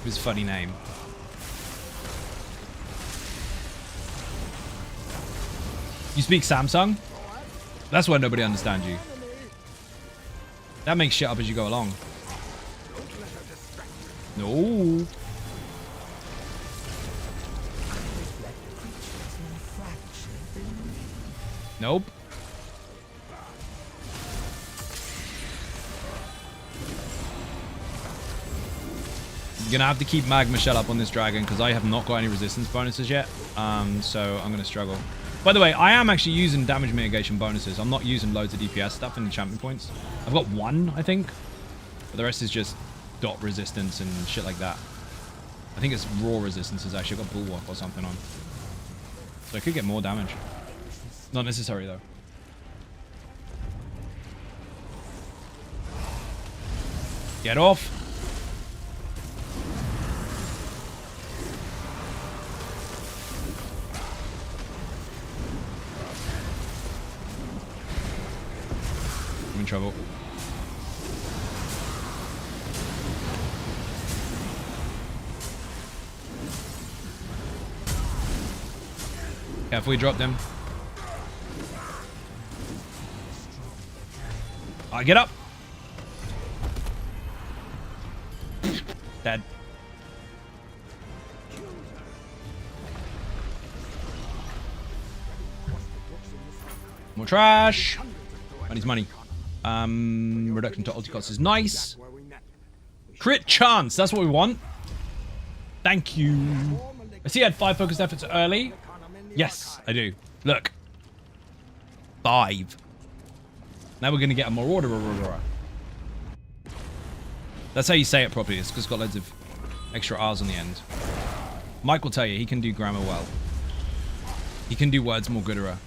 His funny name. You speak Samsung? That's why nobody understands you. That makes shit up as you go along. No. Nope. You're gonna have to keep Magma Shell up on this dragon because I have not got any resistance bonuses yet. So I'm gonna struggle. By the way, I am actually using damage mitigation bonuses. I'm not using loads of DPS stuff in the champion points. I've got one, I think. But the rest is just dot resistance and shit like that. I think it's raw resistances actually. I've got bulwark or something on. So I could get more damage. Not necessary though. Get off. I'm in trouble. Carefully drop them. Alright, get up. Dead. More trash. Money's money. Reduction to ulti cost is nice. Crit chance. That's what we want. Thank you. I see you had 5 focused efforts early. Yes, I do. Look. 5. Now we're going to get a Marauder. That's how you say it properly. It's because it's got loads of extra R's on the end. Mike will tell you, he can do grammar well. He can do words more gooder.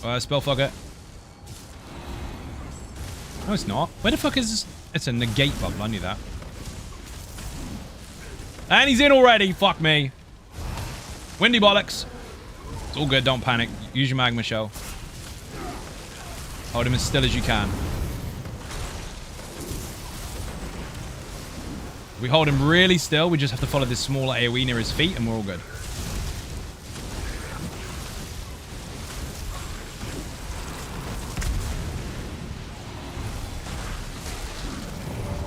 Spellfogger. No, it's not. Where the fuck is this? It's a negate bubble. I knew that. And he's in already. Fuck me. Windy bollocks. It's all good. Don't panic. Use your magma shell. Hold him as still as you can. If we hold him really still, we just have to follow this smaller AoE near his feet and we're all good.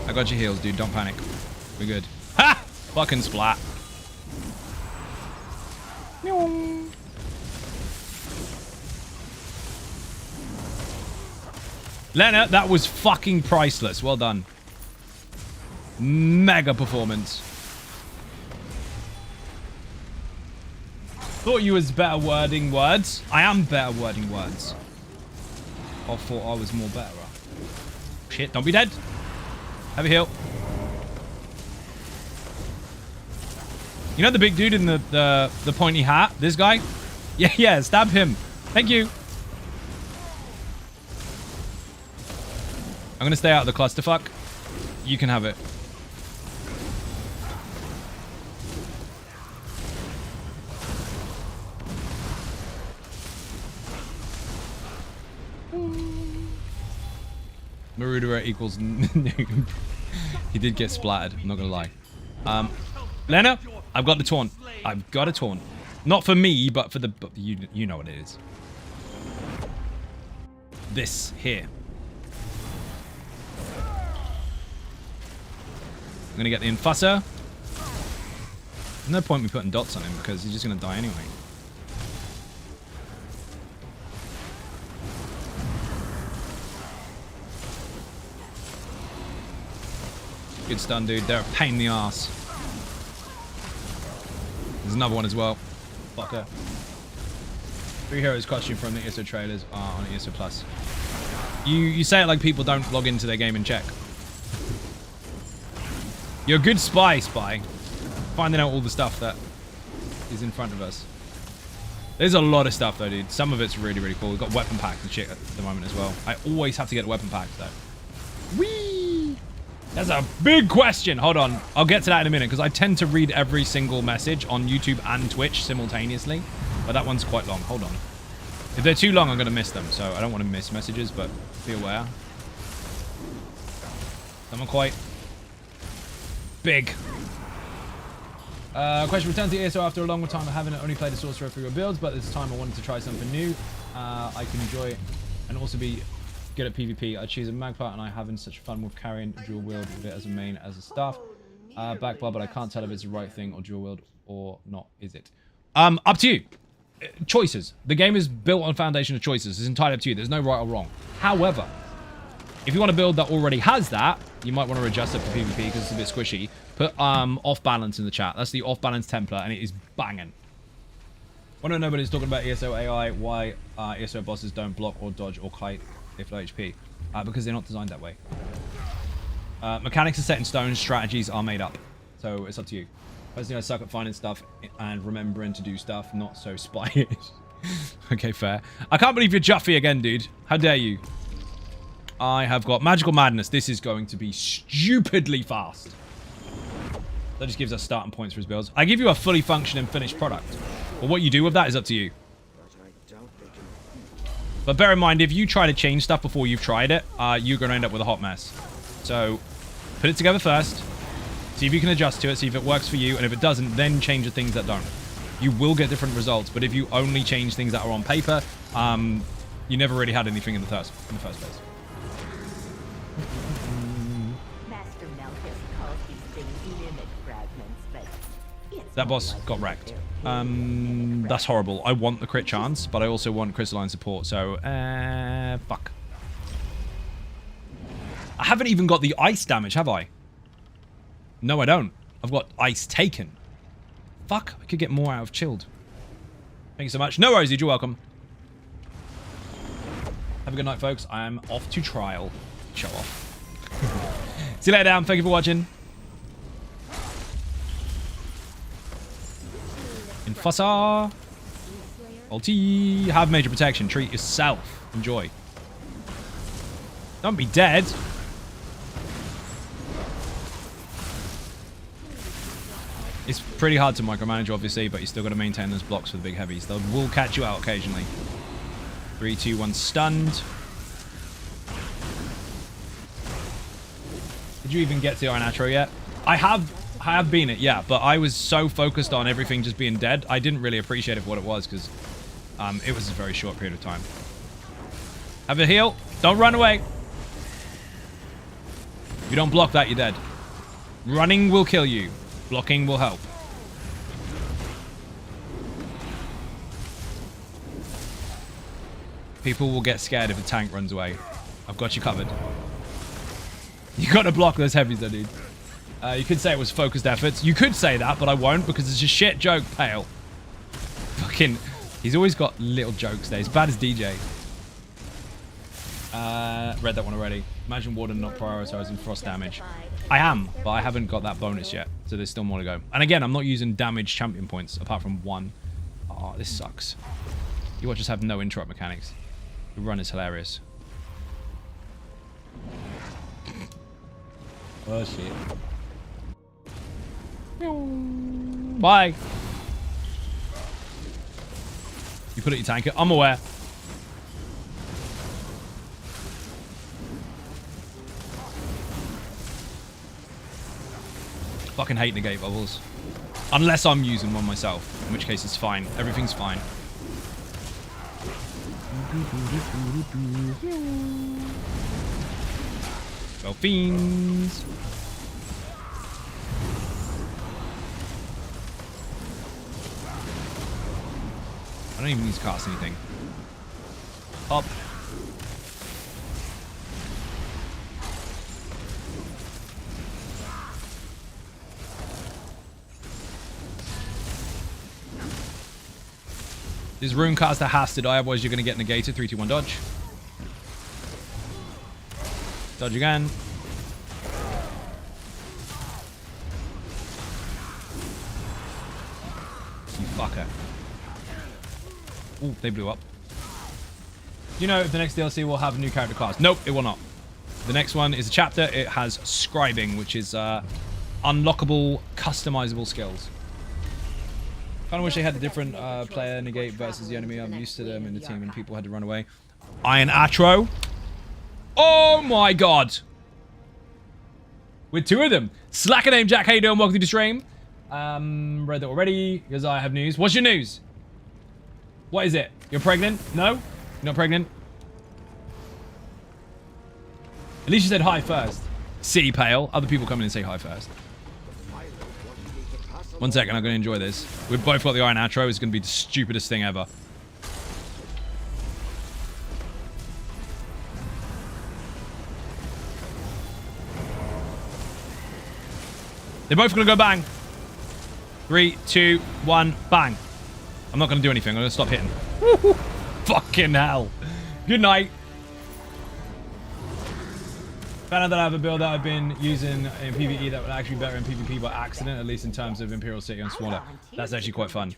I got your heals, dude. Don't panic. We're good. Ha! Fucking splat. Lena, that was fucking priceless. Well done. Mega performance. Thought you was better wording words. I am better wording words. I thought I was more better. Shit, don't be dead. Have a heal. You know the big dude in the pointy hat? This guy? Yeah, stab him. Thank you. I'm gonna stay out of the clusterfuck. You can have it. Marudera equals noob. He did get splattered, I'm not gonna lie. Lena, I've got the taunt. I've got a taunt. Not for me, but for the... You know what it is. This here. I'm gonna get the Infusser. There's no point me putting dots on him because he's just gonna die anyway. Good stun, dude. They're a pain in the ass. There's another one as well. Fucker. 3 heroes costume from the ESO trailers are on ESO Plus. You say it like people don't log into their game and check. You're a good spy. Finding out all the stuff that is in front of us. There's a lot of stuff though, dude. Some of it's really, really cool. We've got weapon packs and shit at the moment as well. I always have to get a weapon pack though. Whee! That's a big question. Hold on. I'll get to that in a minute because I tend to read every single message on YouTube and Twitch simultaneously. But that one's quite long. Hold on. If they're too long, I'm going to miss them. So I don't want to miss messages, but be aware. Some are quite big. Question: return to ESO after a long time of having only played the sorcerer for your builds, but this time I wanted to try something new. I can enjoy it and also be good at PvP. I choose a magpie and I having such fun with carrying dual wield with it as a main as a staff. Backbar, but I can't tell if it's the right thing or dual wield or not. Is it? Up to you. Choices. The game is built on a foundation of choices. It's entirely up to you. There's no right or wrong. However, if you want a build that already has that, you might want to adjust it for PvP because it's a bit squishy. Put off balance in the chat. That's the off balance template and it is banging. Want to know nobody's talking about ESO AI, why ESO bosses don't block or dodge or kite if low HP? Because they're not designed that way. Mechanics are set in stone, strategies are made up. So it's up to you. Personally, I suck at finding stuff and remembering to do stuff, not so spyish. Okay, fair. I can't believe you're Juffy again, dude. How dare you? I have got Magical Madness. This is going to be stupidly fast. That just gives us starting points for his builds. I give you a fully functioning finished product. But what you do with that is up to you. But bear in mind, if you try to change stuff before you've tried it, you're going to end up with a hot mess. So, put it together first. See if you can adjust to it, see if it works for you, and if it doesn't, then change the things that don't. You will get different results, but if you only change things that are on paper, you never really had anything in the first place. Master Malchus calls these things mimic fragments, but it's That boss more like got wrecked. they're That's horrible. I want the crit chance, but I also want crystalline support, so fuck. I haven't even got the ice damage, have I? No, I don't. I've got ice taken. Fuck, I could get more out of chilled. Thank you so much. No worries, dude. You're welcome. Have a good night, folks. I'm off to trial. Show off. See you later, Dan. Thank you for watching. Infusser. Ulti. Have major protection. Treat yourself. Enjoy. Don't be dead. It's pretty hard to micromanage, obviously, but you still got to maintain those blocks for the big heavies. They will catch you out occasionally. 3, 2, 1, stunned. Did you even get to the Iron Atro yet? I have been it, yeah, but I was so focused on everything just being dead, I didn't really appreciate it for what it was, because it was a very short period of time. Have a heal. Don't run away. If you don't block that, you're dead. Running will kill you. Blocking will help. People will get scared if a tank runs away. I've got you covered. You got to block those heavies, though, dude. You could say it was focused efforts. You could say that, but I won't because it's a shit joke, Pale. Fucking... He's always got little jokes there. He's bad as DJ. Read that one already. Imagine Warden not prioritizing frost damage. I am, but I haven't got that bonus yet. So there's still more to go. And again, I'm not using damage champion points apart from one. Oh, this sucks. You watch us have no interrupt mechanics. The run is hilarious. Oh, shit. Bye. You put it in your tanker. I'm aware. Fucking hate negate bubbles. Unless I'm using one myself. In which case it's fine. Everything's fine. Well, fiends. I don't even need to cast anything. Up. This Runecaster has to die, otherwise you're going to get negated. 3, 2, 1, dodge. Dodge again. You fucker. Ooh, they blew up. Do you know if the next DLC will have a new character class? Nope, it will not. The next one is a chapter. It has scribing, which is unlockable, customizable skills. Kind of wish they had a different player negate versus the enemy. I'm used to them in the team and people had to run away. Iron Atro. Oh my god. With 2 of them. Slacker name Jack, how you doing? Welcome to the stream. Read that already because I have news. What's your news? What is it? You're pregnant? No? You're not pregnant? At least you said hi first. City Pale. Other people come in and say hi first. 1 second, I'm going to enjoy this. We've both got the Iron Atro. It's going to be the stupidest thing ever. They're both going to go bang. 3, 2, 1, bang. I'm not going to do anything. I'm going to stop hitting. Fucking hell. Good night. Found out that I have a build that I've been using in PvE that would actually be better in PvP by accident, at least in terms of Imperial City and smaller. That's actually quite fun.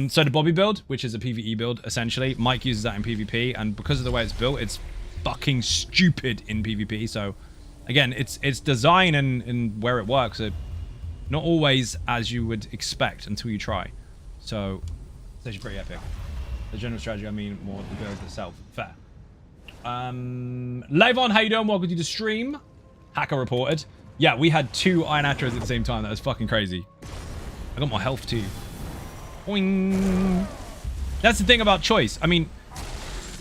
So the Bobby build, which is a PvE build, essentially, Mike uses that in PvP, and because of the way it's built, it's fucking stupid in PvP. So, again, it's design and where it works. Not always as you would expect until you try. So, it's actually pretty epic. The general strategy, I mean, more the build itself. Fair. Levon, how you doing? Welcome to the stream. Hacker reported. Yeah, we had 2 Iron Atros at the same time. That was fucking crazy. I got more health too. Boing. That's the thing about choice. I mean,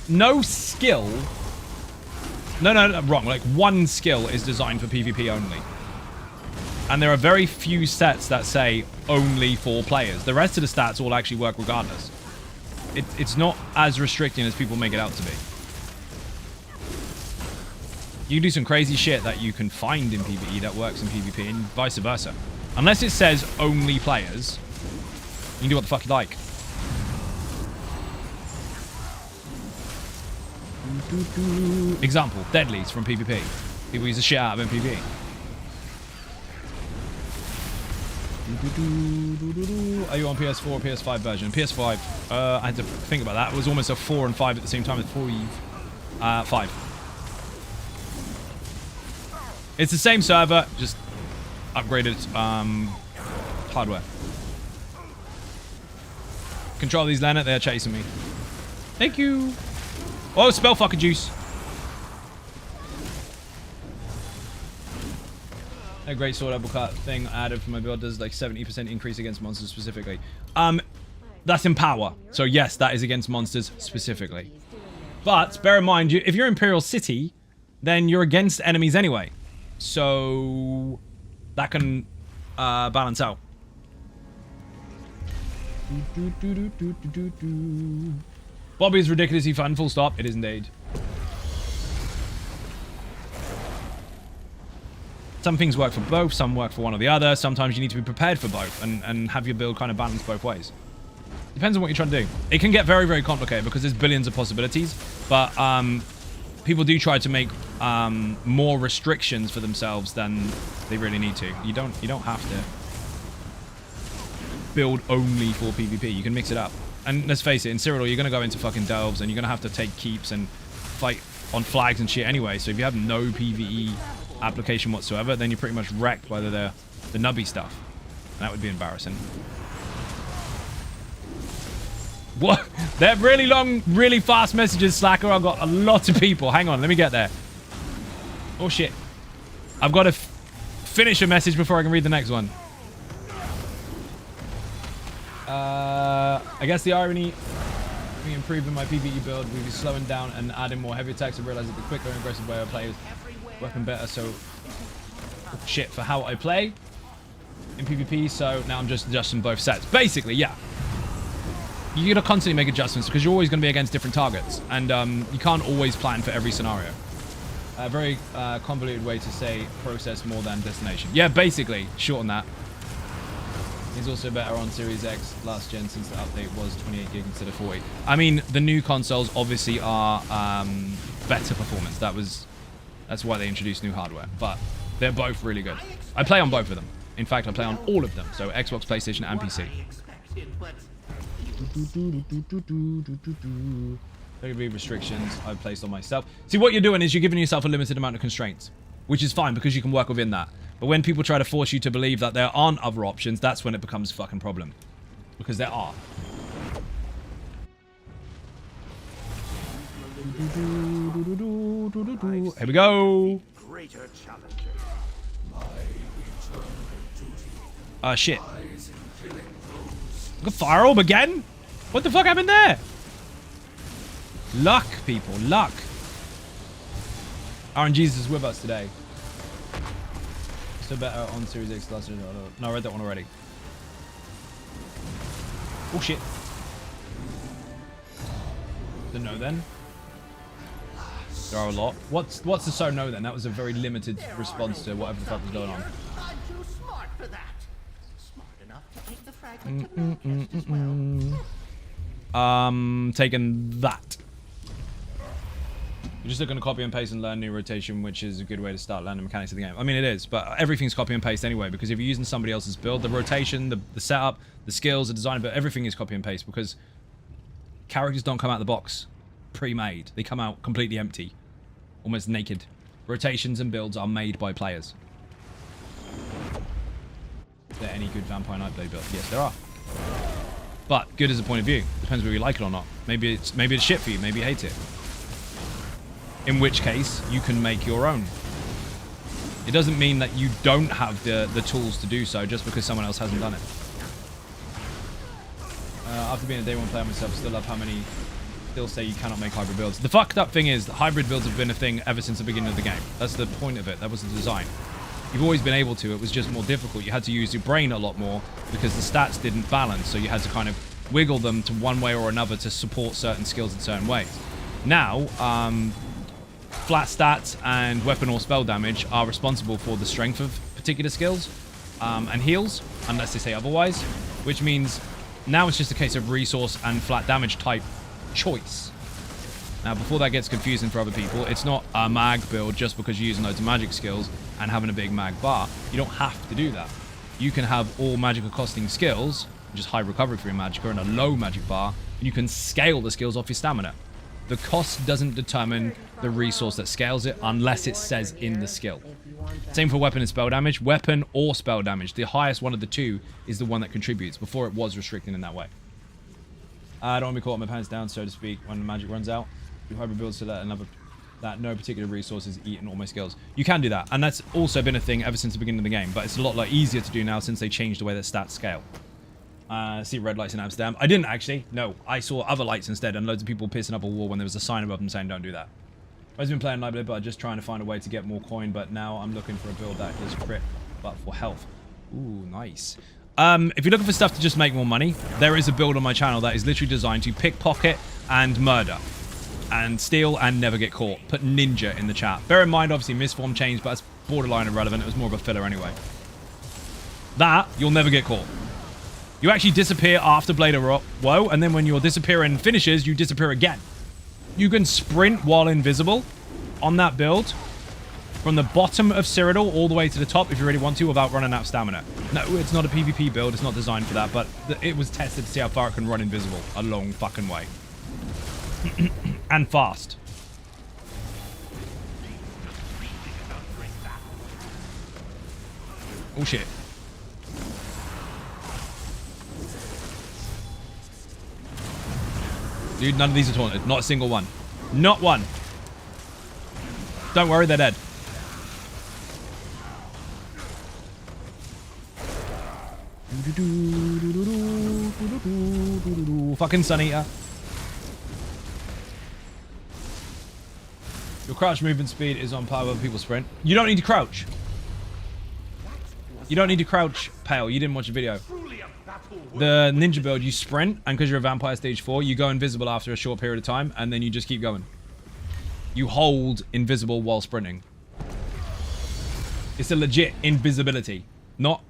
no skill. No, wrong. Like, 1 skill is designed for PvP only. And there are very few sets that say only for players. The rest of the stats all actually work regardless. It's not as restricting as people make it out to be. You can do some crazy shit that you can find in PvE that works in PvP and vice versa. Unless it says only players, you can do what the fuck you like. Example, deadlies from PvP. People use the shit out of in PvE. Are you on PS4 or PS5 version? PS5. I had to think about that. It was almost a 4 and 5 at the same time as 5. It's the same server, just upgraded hardware. Control these, Leonard. They're chasing me. Thank you. Oh, spell fucking juice. A great sword uppercut thing added for my build does like 70% increase against monsters specifically. That's in power. So yes, that is against monsters specifically. But bear in mind, if you're Imperial City, then you're against enemies anyway. So that can balance out. Bobby is ridiculously fun, full stop. It is indeed. Some things work for both, some work for one or the other. Sometimes you need to be prepared for both and have your build kind of balanced both ways. Depends on what you're trying to do. It can get very, very complicated because there's billions of possibilities, but people do try to make more restrictions for themselves than they really need to. You don't have to build only for PvP. You can mix it up. And let's face it, in Cyrodiil, you're going to go into fucking delves and you're going to have to take keeps and fight on flags and shit anyway. So if you have no PvE application whatsoever, then you're pretty much wrecked by the nubby stuff. And that would be embarrassing. What? They're really long, really fast messages, Slacker. I've got a lot of people. Hang on, let me get there. Oh shit. I've got to finish a message before I can read the next one. I guess the irony of improving my PvE build will be slowing down and adding more heavy attacks. I realize that the quicker and aggressive way I play is working better, so shit for how I play in PvP, so now I'm just adjusting both sets. Basically, yeah. You gotta constantly make adjustments because you're always gonna be against different targets, and you can't always plan for every scenario. A very convoluted way to say process more than destination. Yeah, basically, shorten that. It's also better on Series X last gen since the update was 28 gig instead of 40. I mean, the new consoles obviously are better performance. That's why they introduced new hardware, but they're both really good. I play on both of them. In fact, I play on all of them, so Xbox, PlayStation, and PC. There could be restrictions I've placed on myself. See, what you're doing is you're giving yourself a limited amount of constraints, which is fine because you can work within that. But when people try to force you to believe that there aren't other options, that's when it becomes a fucking problem. Because there are. Here we go. Shit. Look at fire orb again? What the fuck happened there? Luck, people, luck. RNG's is with us today. Still better on Series X last year. No, I read that one already. Oh shit. The no then. There are a lot. What's the so no then? That was a very limited response to whatever the fuck was going on. I'm too smart for that. Smart enough to take the fragment to Melchest as well. Taking that. You're just looking to copy and paste and learn new rotation, which is a good way to start learning the mechanics of the game. I mean, it is, but everything's copy and paste anyway, because if you're using somebody else's build, the rotation, the setup, the skills, the design, but everything is copy and paste, because characters don't come out of the box pre-made. They come out completely empty, almost naked. Rotations and builds are made by players. Is there any good Vampire Nightblade build? Yes, there are. But good as a point of view. Depends whether you like it or not. Maybe it's shit for you. Maybe you hate it. In which case, you can make your own. It doesn't mean that you don't have the tools to do so just because someone else hasn't done it. After being a day one player myself, still love how many still say you cannot make hybrid builds. The fucked up thing is that hybrid builds have been a thing ever since the beginning of the game. That's the point of it. That was the design. You've always been able to. It was just more difficult. You had to use your brain a lot more because the stats didn't balance. So you had to kind of wiggle them to one way or another to support certain skills in certain ways. Now, flat stats and weapon or spell damage are responsible for the strength of particular skills and heals, unless they say otherwise, which means now it's just a case of resource and flat damage type choice. Now, before that gets confusing for other people, it's not a mag build just because you're using loads of magic skills and having a big mag bar. You don't have to do that. You can have all magic costing skills, just high recovery for your magicka and a low magic bar, and you can scale the skills off your stamina. The cost doesn't determine the resource that scales it unless it says in the skill. Same for weapon and spell damage. Weapon or spell damage. The highest one of the two is the one that contributes. Before it was restricted in that way. I don't want to be caught with my pants down, so to speak, when the magic runs out. Do hybrid builds to let that no particular resources eaten all my skills. You can do that, and that's also been a thing ever since the beginning of the game, but it's a lot easier to do now since they changed the way that stats scale. See red lights in Amsterdam. I didn't actually. No, I saw other lights instead, and loads of people pissing up a wall when there was a sign above them saying don't do that. I've been playing Live, but just trying to find a way to get more coin, but now I'm looking for a build that does crit, but for health. Ooh, nice. If you're looking for stuff to just make more money, there is a build on my channel that is literally designed to pickpocket and murder. And steal and never get caught. Put ninja in the chat. Bear in mind, obviously, misform changed, but it's borderline irrelevant. It was more of a filler anyway. That, you'll never get caught. You actually disappear after Blade of Woe, and then when your disappearing finishes, you disappear again. You can sprint while invisible on that build from the bottom of Cyrodiil all the way to the top if you really want to without running out of stamina. No, it's not a PvP build. It's not designed for that, but it was tested to see how far it can run invisible a long fucking way. And fast. Oh shit. Dude, none of these are taunted. Not a single one. Not one. Don't worry, they're dead. Fucking Sun Eater. Your crouch movement speed is on par with people sprint. You don't need to crouch. You don't need to crouch, Pale. You didn't watch the video. The ninja build, you sprint, and because you're a vampire stage 4, you go invisible after a short period of time, and then you just keep going. You hold invisible while sprinting. It's a legit invisibility. Not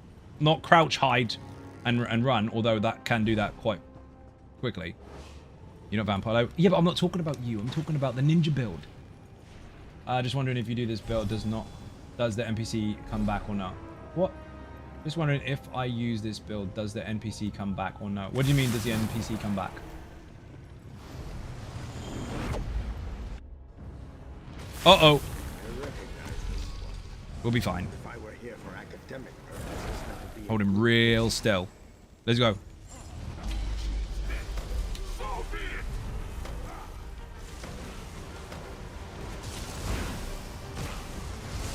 crouch, hide, and run, although that can do that quite quickly. You're not vampire. Yeah, but I'm not talking about you. I'm talking about the ninja build. Just wondering if you do this build, does the NPC come back or not? What? Just wondering if I use this build, does the NPC come back or no? What do you mean, does the NPC come back? Uh-oh. We'll be fine. If I were here for academic purposes, that would be Hold him real still. Let's go.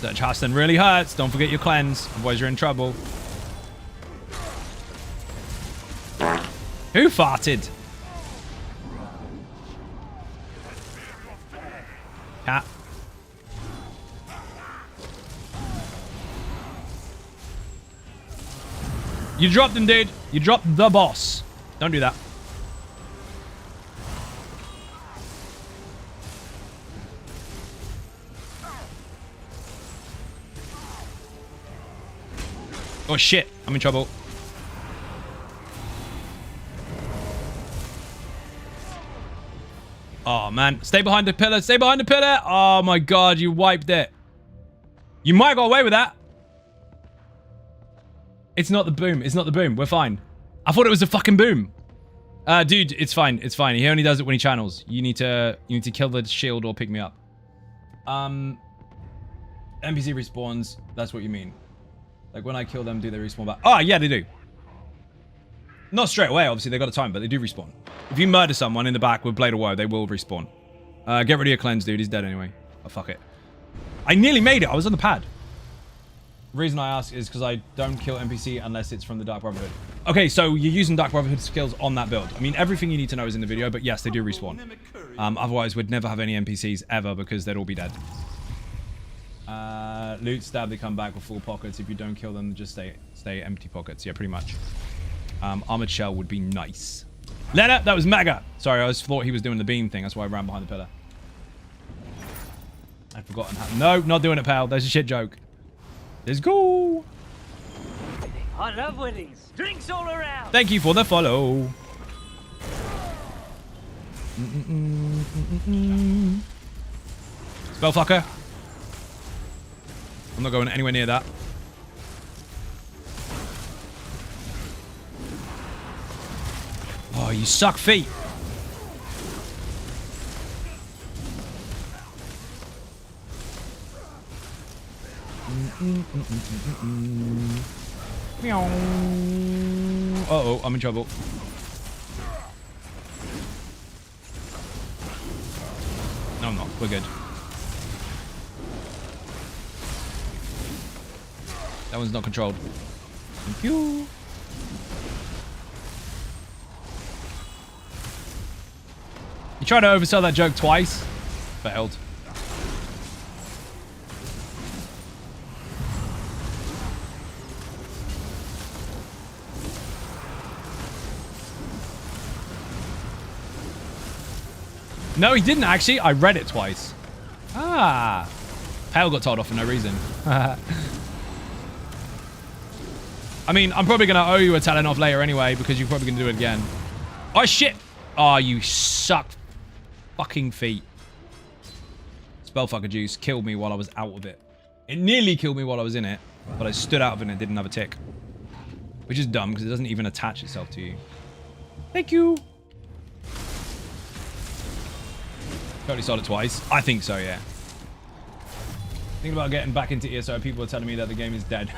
That Chasten really hurts. Don't forget your cleanse, otherwise you're in trouble. Who farted? Cat. You dropped him, dude. You dropped the boss. Don't do that. Oh shit, I'm in trouble. Oh man, stay behind the pillar, stay behind the pillar. Oh my god, you wiped it. You might have got away with that. It's not the boom, it's not the boom, we're fine. I thought it was the fucking boom. Dude, it's fine, it's fine. He only does it when he channels. You need to kill the shield or pick me up. NPC respawns, that's what you mean. Like, when I kill them, do they respawn back? Oh, yeah, they do. Not straight away, obviously. They got a time, but they do respawn. If you murder someone in the back with Blade of Woe, they will respawn. Get rid of your cleanse, dude. He's dead anyway. Oh, fuck it. I nearly made it. I was on the pad. The reason I ask is because I don't kill NPC unless it's from the Dark Brotherhood. Okay, so you're using Dark Brotherhood skills on that build. I mean, everything you need to know is in the video, but yes, they do respawn. Otherwise, we'd never have any NPCs ever because they'd all be dead. Loot, stab, they come back with full pockets. If you don't kill them, just stay empty pockets. Yeah, pretty much. Armored shell would be nice. Leonard, that was mega. Sorry, I just thought he was doing the beam thing. That's why I ran behind the pillar. I'd forgotten how. No, not doing it, pal. That's a shit joke. Let's go. I love winnings. Drinks all around. Thank you for the follow. Spellfucker. I'm not going anywhere near that. Oh, you suck feet. Uh-oh, I'm in trouble. We're good. That one's not controlled. Thank you. You tried to oversell that joke twice. Failed. No, he didn't actually. I read it twice. Ah. Pale got told off for no reason. I mean, I'm probably going to owe you a telling off later anyway, because you're probably going to do it again. Oh, shit. Oh, you suck. Fucking feet. Spellfucker juice killed me while I was out of it. It nearly killed me while I was in it, but I stood out of it and it didn't have a tick. Which is dumb, because it doesn't even attach itself to you. Thank you. Totally sold it twice. I think so, yeah. Thinking about getting back into ESO, people are telling me that the game is dead.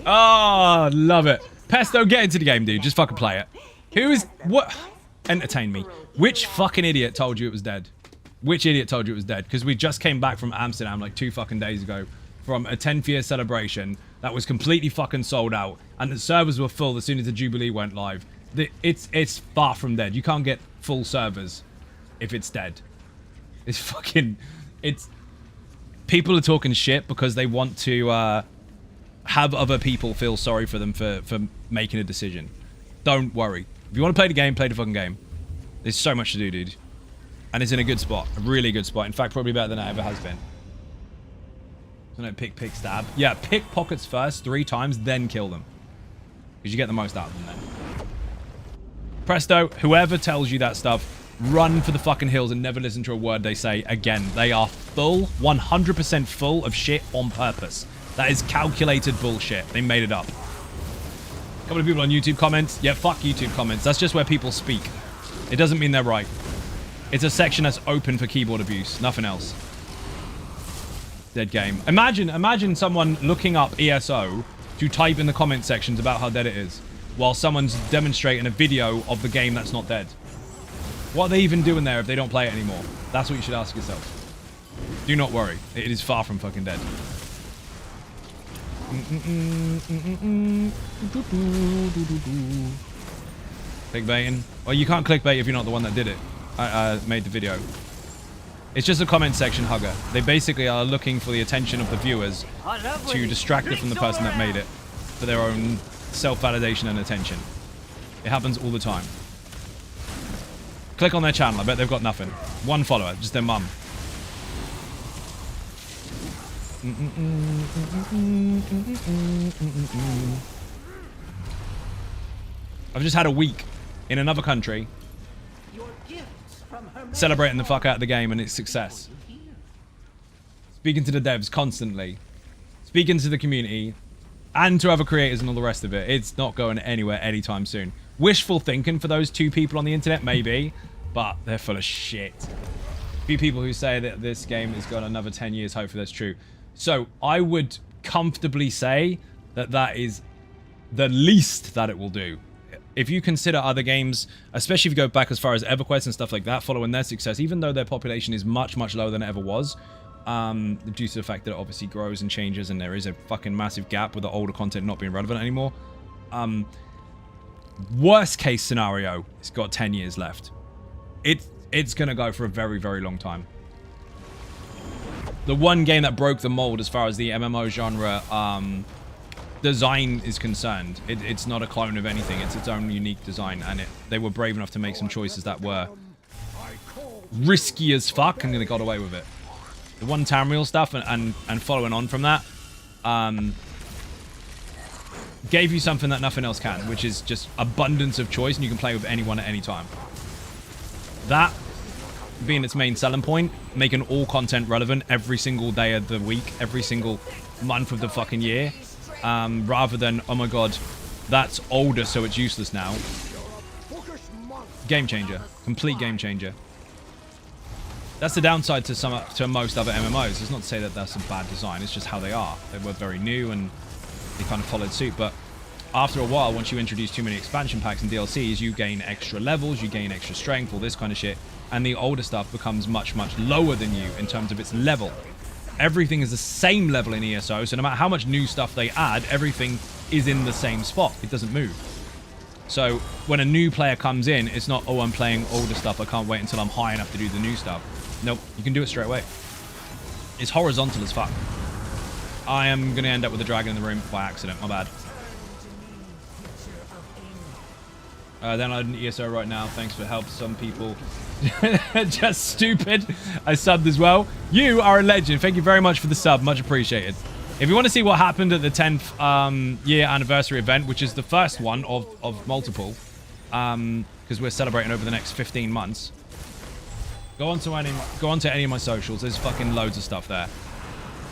Oh, love it. Pesto, get into the game, dude. Just fucking play it. Who is... What? Entertain me. Which fucking idiot told you it was dead? Which idiot told you it was dead? Because we just came back from Amsterdam like 2 fucking days ago from a 10th year celebration that was completely fucking sold out. And the servers were full as soon as the Jubilee went live. It's far from dead. You can't get full servers if it's dead. It's fucking... It's... People are talking shit because they want to have other people feel sorry for them for making a decision. Don't worry. If you want to play the game, play the fucking game. There's so much to do, dude. And it's in a good spot. A really good spot. In fact, probably better than it ever has been. So no, pick, stab. Yeah, pick pockets first 3 times, then kill them. Because you get the most out of them then. Presto, whoever tells you that stuff, run for the fucking hills and never listen to a word they say again. They are full, 100% full of shit on purpose. That is calculated bullshit. They made it up. A couple of people on YouTube comments. Yeah, fuck YouTube comments. That's just where people speak. It doesn't mean they're right. It's a section that's open for keyboard abuse. Nothing else. Dead game. Imagine someone looking up ESO to type in the comment sections about how dead it is, while someone's demonstrating a video of the game that's not dead. What are they even doing there if they don't play it anymore? That's what you should ask yourself. Do not worry. It is far from fucking dead. Clickbaiting. Well, you can't clickbait if you're not the one that did it. I made the video. It's just a comment section hugger. They basically are looking for the attention of the viewers to distract them from the person that made it for their own self-validation and attention. It happens all the time. Click on their channel. I bet they've got nothing. 1 follower. Just their mum. I've just had a week in another country celebrating the fuck out of the game and its success. Speaking to the devs constantly. Speaking to the community. And to other creators and all the rest of it. It's not going anywhere anytime soon. Wishful thinking for those 2 people on the internet, maybe. But they're full of shit. A few people who say that this game has got another 10 years. Hopefully that's true. So I would comfortably say that that is the least that it will do. If you consider other games, especially if you go back as far as EverQuest and stuff like that, following their success, even though their population is much, much lower than it ever was, due to the fact that it obviously grows and changes and there is a fucking massive gap with the older content not being relevant anymore. Worst case scenario, it's got 10 years left. It's going to go for a very, very long time. The one game that broke the mold as far as the MMO genre design is concerned, it's not a clone of anything. It's its own unique design, and they were brave enough to make some choices that were risky as fuck, and they got away with it. The one Tamriel stuff and following on from that gave you something that nothing else can, which is just abundance of choice, and you can play with anyone at any time. That being its main selling point, making all content relevant every single day of the week, every single month of the fucking year, rather than, oh my god, that's older so it's useless now. Game changer. Complete game changer. That's the downside to most other MMOs. It's not to say that that's a bad design, it's just how they are. They were very new and they kind of followed suit, but after a while, once you introduce too many expansion packs and DLCs, you gain extra levels, you gain extra strength, all this kind of shit. and the older stuff becomes much, much lower than you in terms of its level. Everything is the same level in ESO, so no matter how much new stuff they add, everything is in the same spot. It doesn't move. So when a new player comes in, it's not, oh, I'm playing older stuff, I can't wait until I'm high enough to do the new stuff. Nope, you can do it straight away. It's horizontal as fuck. I am going to end up with a dragon in the room by accident, my bad. Then I didn't ESO right now. Thanks for help. Some people just stupid. I subbed as well. You are a legend. Thank you very much for the sub. Much appreciated. If you want to see what happened at the 10th year anniversary event, which is the first one of multiple, because we're celebrating over the next 15 months, go on to any of my socials. There's fucking loads of stuff there.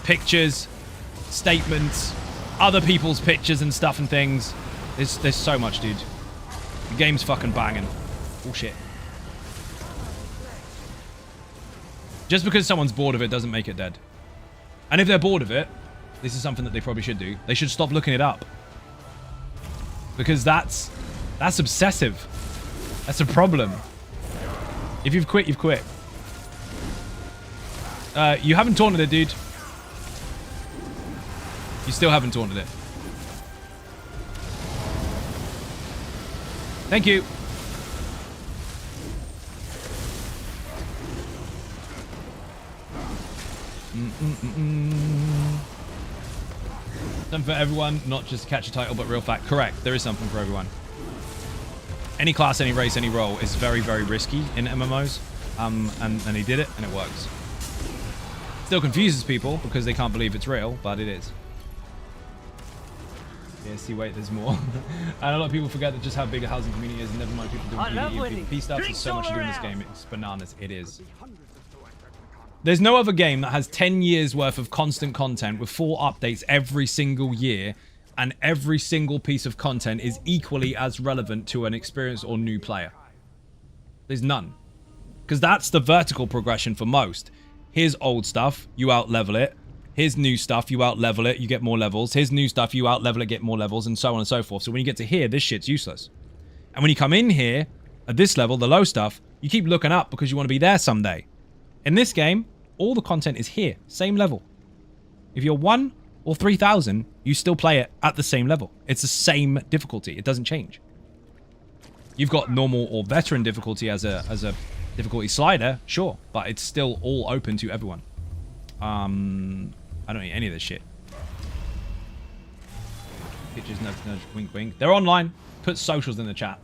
Pictures, statements, other people's pictures and stuff and things. There's so much, dude. The game's fucking banging. Bullshit. Just because someone's bored of it doesn't make it dead. And if they're bored of it, this is something that they probably should do. They should stop looking it up. Because that's obsessive. That's a problem. If you've quit, you've quit. You haven't taunted it, dude. You still haven't taunted it. Thank you. Something for everyone, not just to catch a title, but real fact. Correct. There is something for everyone. Any class, any race, any role is very, very risky in MMOs. And he did it, and it works. Still confuses people because they can't believe it's real, but it is. Yeah, see, wait, there's more. And a lot of people forget that just how big a housing community is, and never mind people doing PvP stuff. There's so much to do in this game. It's bananas. It is. There's no other game that has 10 years worth of constant content with 4 updates every single year, and every single piece of content is equally as relevant to an experienced or new player. There's none. Because that's the vertical progression for most. Here's old stuff, you out-level it. Here's new stuff, you out-level it, you get more levels. Here's new stuff, you out-level it, get more levels, and so on and so forth. So when you get to here, this shit's useless. And when you come in here, at this level, the low stuff, you keep looking up because you want to be there someday. In this game, all the content is here, same level. If you're 1 or 3,000, you still play it at the same level. It's the same difficulty, it doesn't change. You've got normal or veteran difficulty as a difficulty slider, sure, but it's still all open to everyone. I don't need any of this shit. Pictures, nudge, nudge, wink, wink. They're online. Put socials in the chat.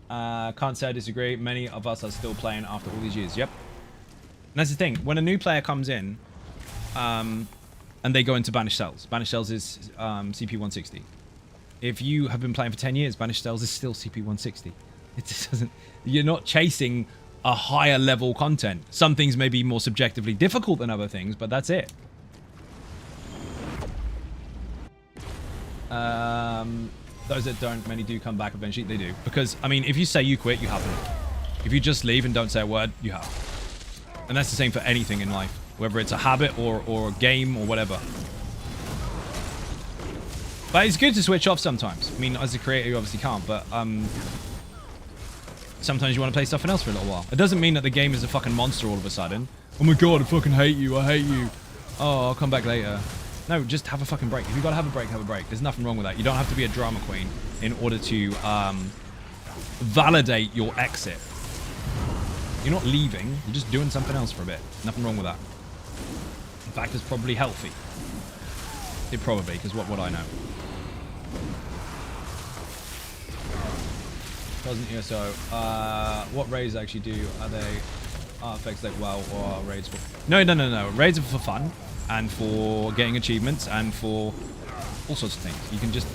Can't say I disagree. Many of us are still playing after all these years. Yep. And that's the thing. When a new player comes in, and they go into Banished Cells. Banished Cells is CP 160. If you have been playing for 10 years, Banished Cells is still CP 160. It just doesn't... You're not chasing a higher level content. Some things may be more subjectively difficult than other things, but that's it. Those that don't, many do come back eventually. They do. Because, I mean, if you say you quit, you haven't. If you just leave and don't say a word, you have. And that's the same for anything in life. Whether it's a habit or a game or whatever. But it's good to switch off sometimes. I mean, as a creator, you obviously can't, but sometimes you want to play something else for a little while. It doesn't mean that the game is a fucking monster all of a sudden. Oh my god, I fucking hate you, I hate you. Oh, I'll come back later. No, just have a fucking break. If you gotta have a break, have a break. There's nothing wrong with that. You don't have to be a drama queen in order to validate your exit. You're not leaving, you're just doing something else for a bit. Nothing wrong with that. In fact, it's probably healthy. It probably, because what would I know? Doesn't ESO. What raids actually do? Are they artifacts like WoW or are raids for... No. Raids are for fun and for getting achievements and for all sorts of things. You can just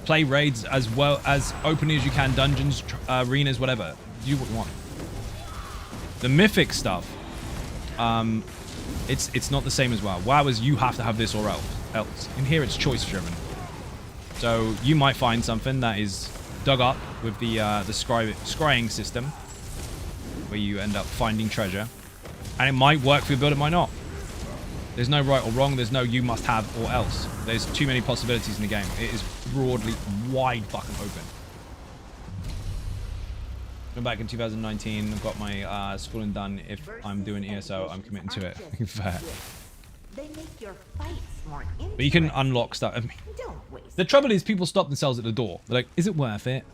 play raids as well as openly as you can, dungeons, arenas, whatever. Do what you want. The mythic stuff, it's not the same as WoW. WoW is you have to have this or else. In here, it's choice driven. So you might find something that is dug up with the scrying system, where you end up finding treasure, and it might work for your build, it might not. There's no right or wrong. There's no you must have or else. There's too many possibilities in the game. It is broadly wide fucking open. I'm back in 2019. I've got my schooling done. If I'm doing ESO, I'm committing to it. Fair. They make your fights more interesting. But you can unlock stuff. I mean, Don't waste the trouble is people stop themselves at the door. They're like, is it worth it?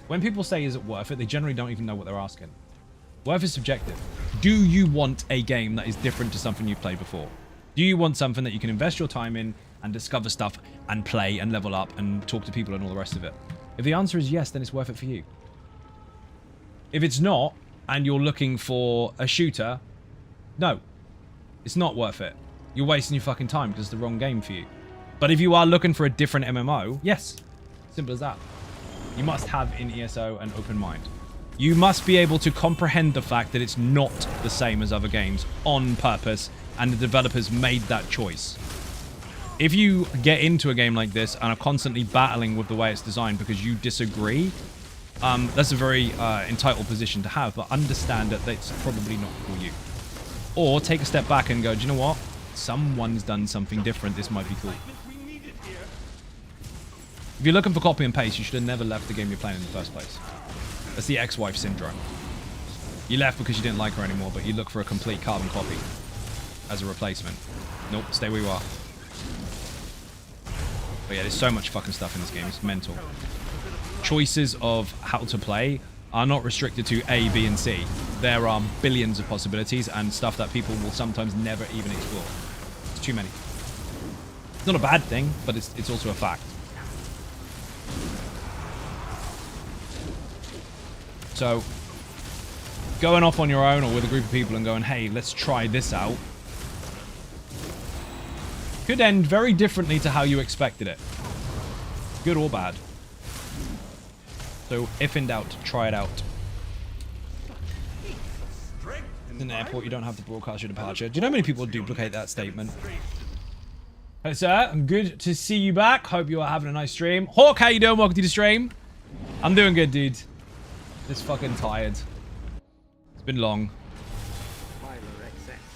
When people say, is it worth it? They generally don't even know what they're asking. Worth is subjective. Do you want a game that is different to something you've played before? Do you want something that you can invest your time in and discover stuff and play and level up and talk to people and all the rest of it? If the answer is yes, then it's worth it for you. If it's not, and you're looking for a shooter, no, it's not worth it. You're wasting your fucking time because it's the wrong game for you. But if you are looking for a different MMO, yes, simple as that. You must have in ESO an open mind. You must be able to comprehend the fact that it's not the same as other games on purpose, and the developers made that choice. If you get into a game like this and are constantly battling with the way it's designed because you disagree, that's a very entitled position to have, but understand that it's probably not for you. Or take a step back and go, do you know what? Someone's done something different. This might be cool. If you're looking for copy and paste, you should have never left the game you're playing in the first place. That's the ex-wife syndrome. You left because you didn't like her anymore, but you look for a complete carbon copy as a replacement. Nope, stay where you are. But yeah, there's so much fucking stuff in this game. It's mental. Choices of how to play are not restricted to A, B, and C. There are billions of possibilities and stuff that people will sometimes never even explore. It's too many. It's not a bad thing, but it's also a fact. So, going off on your own or with a group of people and going, hey, let's try this out, could end very differently to how you expected it. Good or bad. So, if in doubt, try it out. In an airport, you don't have to broadcast your departure. Do you know how many people duplicate that statement? Hey, sir. I'm good to see you back. Hope you are having a nice stream. Hawk, how you doing? Welcome to the stream. I'm doing good, dude. Just fucking tired. It's been long.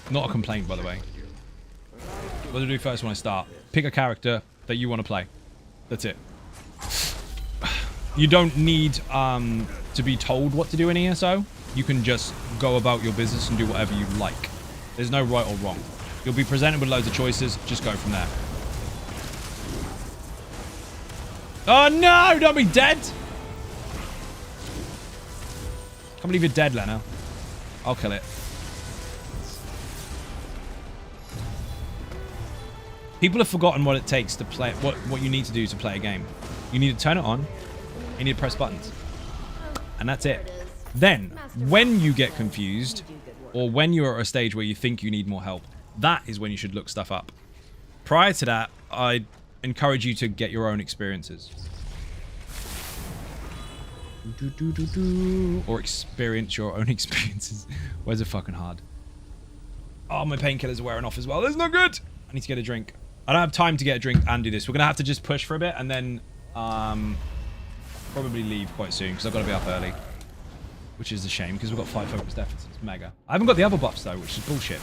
Not a complaint, by the way. What do I do first when I start? Pick a character that you want to play. That's it. You don't need to be told what to do in ESO. You can just go about your business and do whatever you like. There's no right or wrong. You'll be presented with loads of choices. Just go from there. Oh no! Don't be dead! Can't believe you're dead, Lena. I'll kill it. People have forgotten what it takes to play, what you need to do to play a game. You need to turn it on. You need to press buttons. And that's it. Then, when you get confused, or when you're at a stage where you think you need more help, that is when you should look stuff up. Prior to that, I'd encourage you to get your own experiences. Or experience your own experiences. Where's it fucking hard? Oh, my painkillers are wearing off as well. That's not good. I need to get a drink. I don't have time to get a drink and do this. We're going to have to just push for a bit and then probably leave quite soon because I've got to be up early. Which is a shame because we've got 5 focused efforts. It's mega. I haven't got the other buffs though, which is bullshit.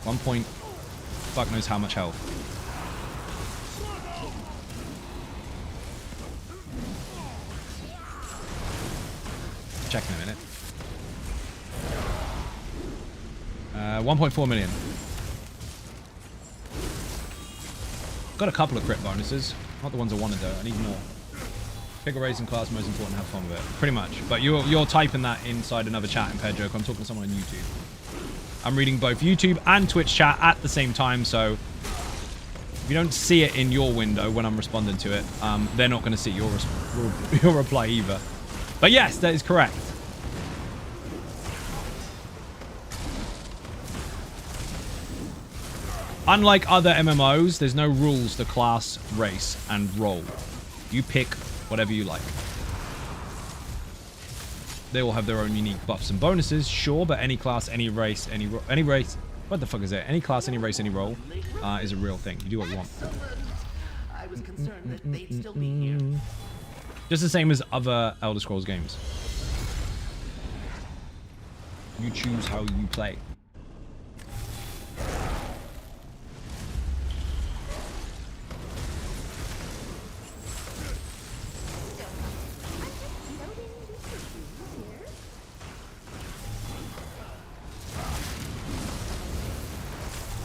One point. Fuck knows how much health. Check in a minute. 1.4 million. Got a couple of crit bonuses. Not the ones I wanted though. I need more. Pick a racing class, most important, have fun with it. Pretty much. But you're typing that inside another chat in Pair Joke. I'm talking to someone on YouTube. I'm reading both YouTube and Twitch chat at the same time, so if you don't see it in your window when I'm responding to it, they're not going to see your reply either. But yes, that is correct. Unlike other MMOs, there's no rules to class, race, and role. You pick whatever you like. They all have their own unique buffs and bonuses, sure, but any class, any race, any race, what the fuck is it? Any class, any race, any role is a real thing. You do what you want. I was concerned that they'd still be here. Just the same as other Elder Scrolls games. You choose how you play.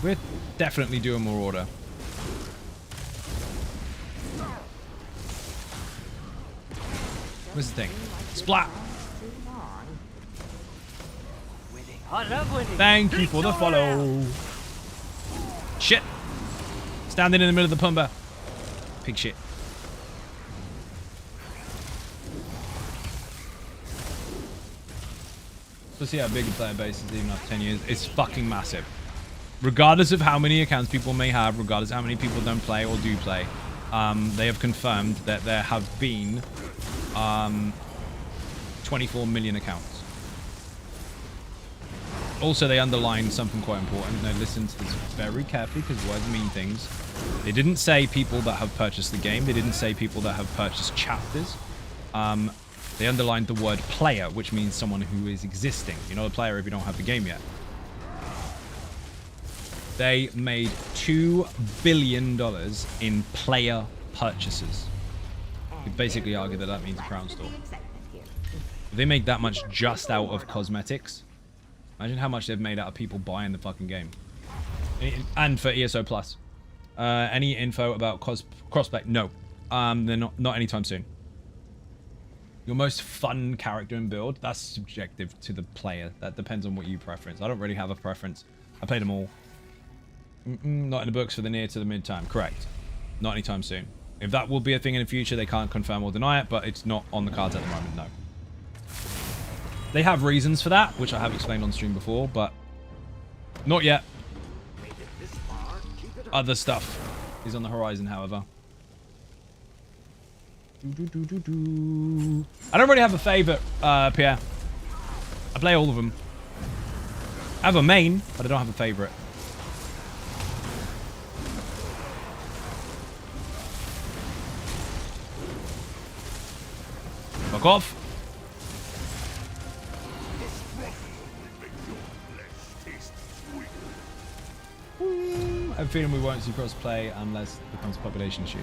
We're definitely doing more order. What's the thing? Splat! Winning. I love winning. Thank you Drinks for the all follow. around. Shit! Standing in the middle of the pumba. Pig shit. So see how big a player base is even after 10 years. It's fucking massive. Regardless of how many accounts people may have, regardless of how many people don't play or do play, they have confirmed that there have been 24 million accounts. Also, they underlined something quite important. Now, listen to this very carefully because words mean things. They didn't say people that have purchased the game. They didn't say people that have purchased chapters. They underlined the word player, which means someone who is existing. You're not a player if you don't have the game yet. They made $2 billion in player purchases. You basically argue that that means a crown store. If they make that much just out of cosmetics, imagine how much they've made out of people buying the fucking game. And for ESO Plus. Any info about Crossback? No. They're not anytime soon. Your most fun character and build? That's subjective to the player. That depends on what you preference. I don't really have a preference. I played them all. Not in the books for the near to the mid-time. Correct. Not anytime soon. If that will be a thing in the future, they can't confirm or deny it, but it's not on the cards at the moment, no. They have reasons for that, which I have explained on stream before, but not yet. Other stuff is on the horizon, however. I don't really have a favorite, Pierre. I play all of them. I have a main, but I don't have a favorite. Fuck off. I have a feeling we won't see cross-play unless it becomes a population issue.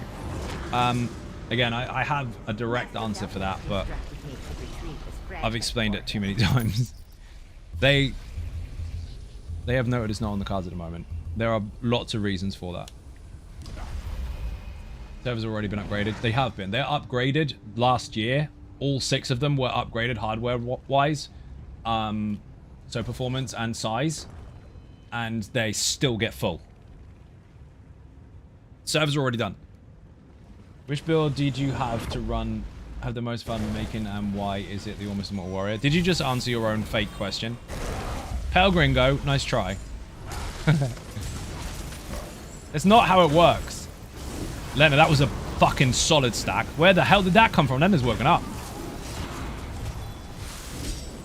Again, I have a direct answer for that, but I've explained it too many times. They have noted it's not on the cards at the moment. There are lots of reasons for that. Servers have already been upgraded. They have been. They're upgraded last year. All 6 of them were upgraded hardware-wise. So performance and size. And they still get full. Servers are already done. Which build did you have to run, have the most fun making, and why is it the Almost Immortal Warrior? Did you just answer your own fake question? Pale Gringo, nice try. It's not how it works. Lena, that was a fucking solid stack. Where the hell did that come from? Lena's working up.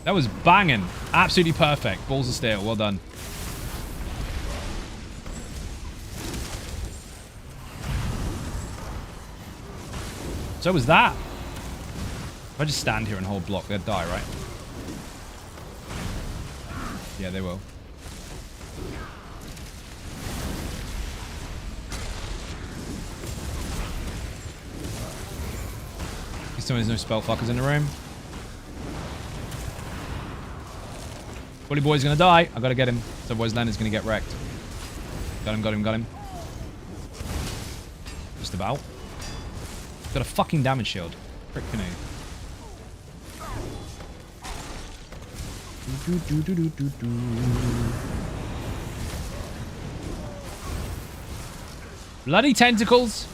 That was banging. Absolutely perfect. Balls of steel. Well done. So was that. If I just stand here and hold block, they'd die, right? Yeah, they will. There's no spell fuckers in the room. Bully boy's gonna die. I gotta get him. Otherwise Leonard's gonna get wrecked. Got him, got him, got him. Just about. Got a fucking damage shield. Frick canoe. Bloody tentacles.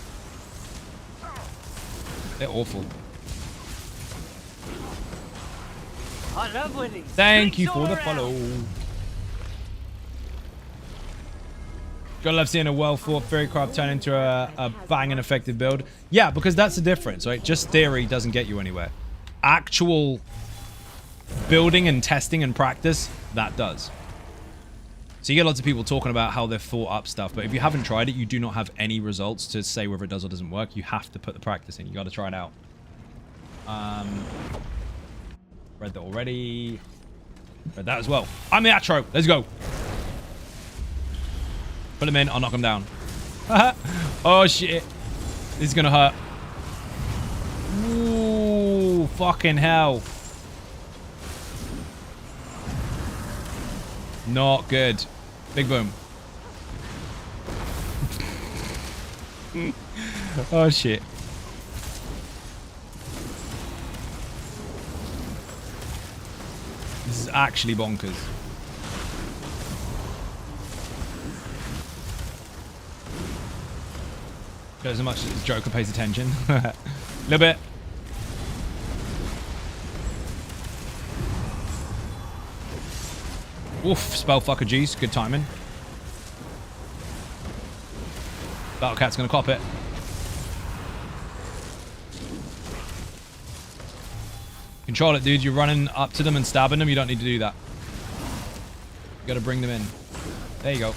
They're awful. I love winning. Thank you Drinks for all the around. follow. Gotta love seeing a well-thought Fairycraft turn into a banging effective build. Yeah, because that's the difference, right? Just theory doesn't get you anywhere. Actual building and testing and practice, that does. So you get lots of people talking about how they've thought up stuff, but if you haven't tried it, you do not have any results to say whether it does or doesn't work. You have to put the practice in. You gotta try it out. Read that already. Read that as well. I'm the Atro. Let's go. Put him in. I'll knock him down. Oh, shit. This is going to hurt. Ooh, fucking hell. Not good. Big boom. Oh, shit. This is actually bonkers. Shows how much the Joker pays attention. A little bit. Oof, spellfucker G's. Good timing. Battlecat's gonna cop it. Control it, dude. You're running up to them and stabbing them. You don't need to do that. You gotta bring them in. There you go.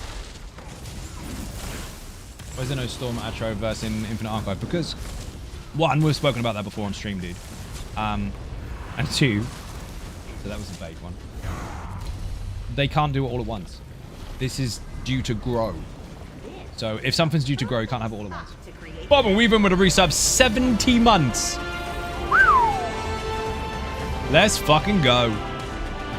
Why is there no Storm Atro versus in Infinite Archive? Because, one, we've spoken about that before on stream, dude. And two, so that was a vague one. They can't do it all at once. This is due to grow. So if something's due to grow, you can't have it all at once. Bob and Weaver with a resub, 70 months. Let's fucking go.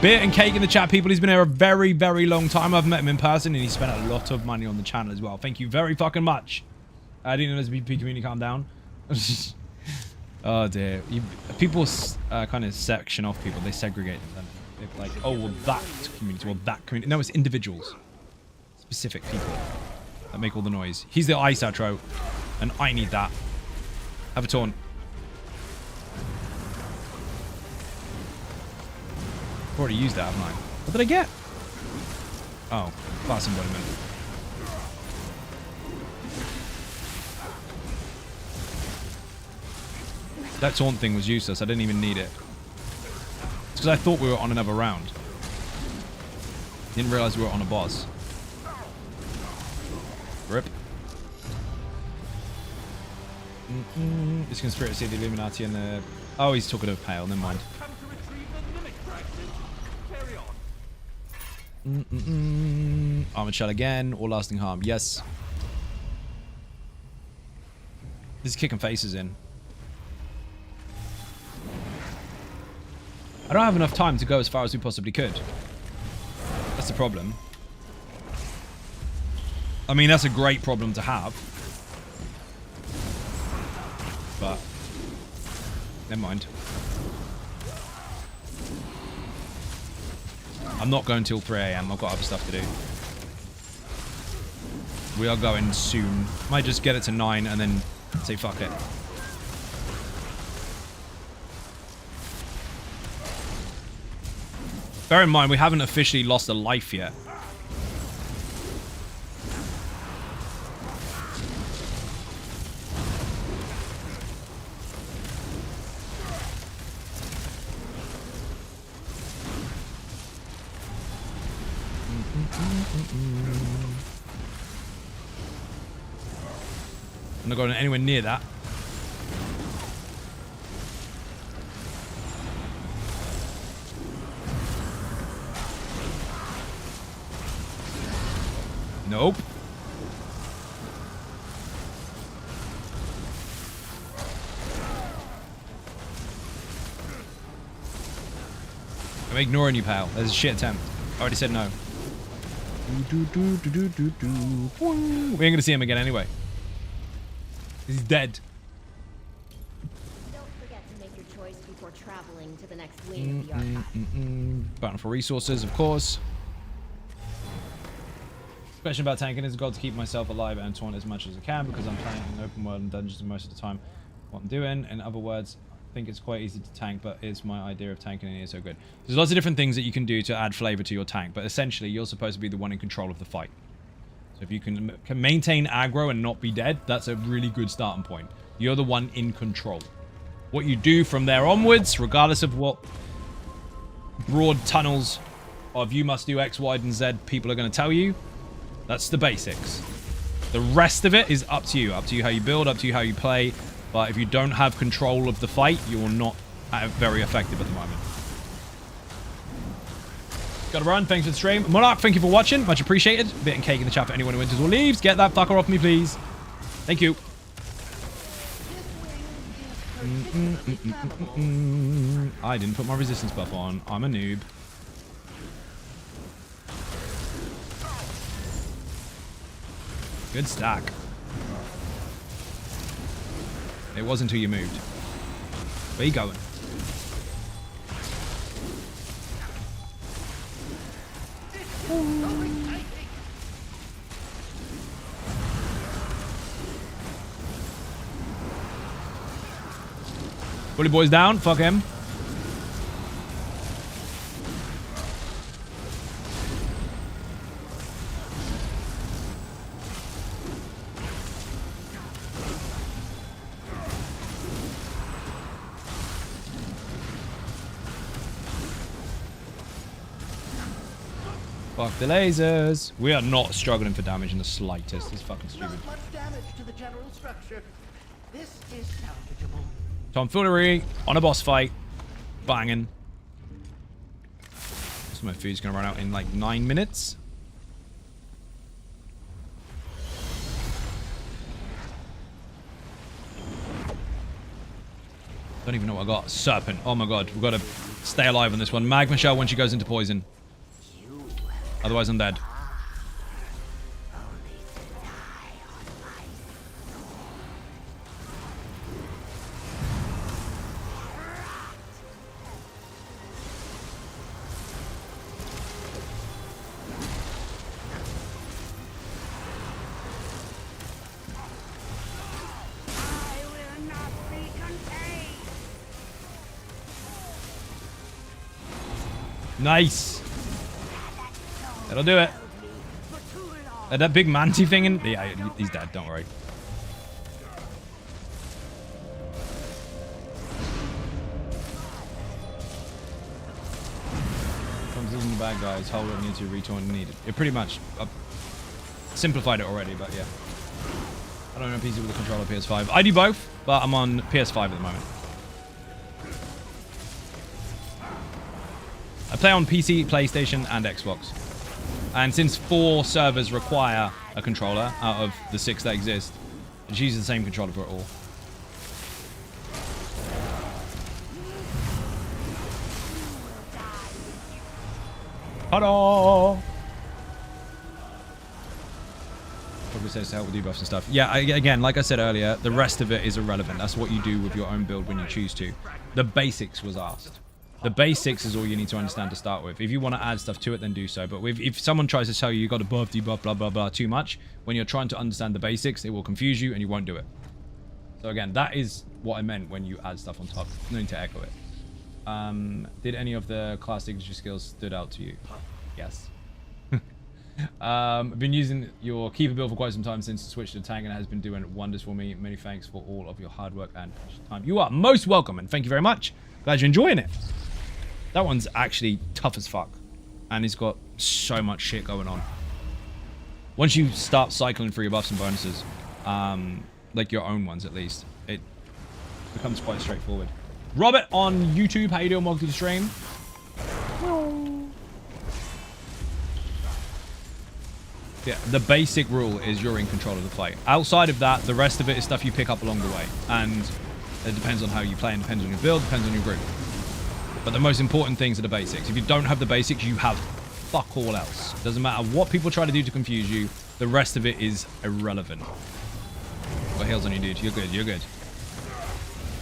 Beer and Cake in the chat, people. He's been here a very, very long time. I've met him in person, and he spent a lot of money on the channel as well. Thank you very fucking much. I didn't know there's a BP community. Calm down. Oh, dear. People kind of section off people. They segregate them. They're like, oh, well, that community. Well, that community. No, it's individuals. Specific people that make all the noise. He's the ice outro, and I need that. Have a taunt. I've already used that, haven't I? What did I get? Oh, class embodiment. That taunt thing was useless. I didn't even need it. It's because I thought we were on another round. Didn't realize we were on a boss. Rip. This conspiracy of the Illuminati and the... Oh, he's talking of Pale. Never mind. Armored shell again, or lasting harm. Yes. This is kicking faces in. I don't have enough time to go as far as we possibly could. That's the problem. I mean, that's a great problem to have. But never mind. I'm not going till 3 AM. I've got other stuff to do. We are going soon. Might just get it to 9 and then say fuck it. Bear in mind, we haven't officially lost a life yet. I'm not going anywhere near that. Nope. I'm ignoring you, pal. That's a shit attempt. I already said no. We ain't gonna see him again anyway. He's dead. Don't forget to make your choice before traveling to the next wing of the archive. Button for resources, of course. Question about tanking is a goal to keep myself alive and taunt as much as I can because I'm playing in open world and dungeons most of the time. What I'm doing, in other words, I think it's quite easy to tank, but it's my idea of tanking and it is so good. There's lots of different things that you can do to add flavor to your tank, but essentially you're supposed to be the one in control of the fight. So if you can maintain aggro and not be dead, that's a really good starting point. You're the one in control. What you do from there onwards, regardless of what broad tunnels of you must do X, Y, and Z people are going to tell you, that's the basics. The rest of it is up to you. Up to you how you build, up to you how you play. But if you don't have control of the fight, you're not very effective at the moment. Gotta run. Thanks for the stream. Monarch, thank you for watching. Much appreciated. Bit and cake in the chat for anyone who enters or leaves. Get that fucker off me, please. Thank you. I didn't put my resistance buff on. I'm a noob. Good stack. It was until you moved. Where you going? Bully boy's down. Fuck him. Fuck the lasers. We are not struggling for damage in the slightest. It's fucking stupid. Not much damage to the general structure. This is salvageable. Tomfoolery on a boss fight. Banging. So my food's gonna run out in like 9 minutes. Don't even know what I got. Serpent. Oh my god. We've got to stay alive on this one. Magma shell when she goes into poison. Otherwise I'm dead. Nice. That'll do it. That big manty thing in... Yeah, he's dead. Don't worry. Comes in the bad guys. Hold it needs to return needed. It pretty much simplified it already, but yeah. I don't know PC with a controller PS5. I do both, but I'm on PS5 at the moment. I play on PC, PlayStation, and Xbox. And since 4 servers require a controller out of the 6 that exist, it's uses the same controller for it all. Ta-da! Probably says to help with debuffs and stuff. Yeah, again, like I said earlier, the rest of it is irrelevant. That's what you do with your own build when you choose to. The basics was asked. The basics is all you need to understand to start with. If you want to add stuff to it, then do so. But if someone tries to tell you got to buff, debuff, blah, blah, blah too much, when you're trying to understand the basics, it will confuse you and you won't do it. So again, that is what I meant when you add stuff on top. No need to echo it. Did any of the class signature skills stood out to you? Yes. I've been using your keeper build for quite some time since I switched to tank, and it has been doing wonders for me. Many thanks for all of your hard work and time. You are most welcome, and thank you very much. Glad you're enjoying it. That one's actually tough as fuck. And it's got so much shit going on. Once you start cycling through your buffs and bonuses, like your own ones at least, it becomes quite straightforward. Robert on YouTube, how you doing? Welcome to the stream. Yeah, the basic rule is you're in control of the fight. Outside of that, the rest of it is stuff you pick up along the way. And it depends on how you play and depends on your build, depends on your group. But the most important things are the basics. If you don't have the basics, you have fuck all else. Doesn't matter what people try to do to confuse you. The rest of it is irrelevant. Got heals on you, dude. You're good. You're good.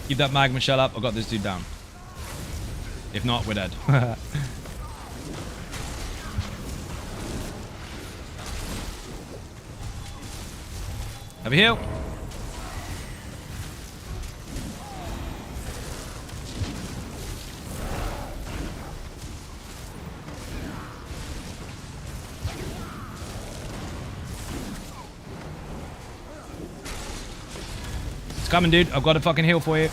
Keep that magma shell up. I got this dude down. If not, we're dead. Have a heal. Coming, dude. I've got a fucking heal for you.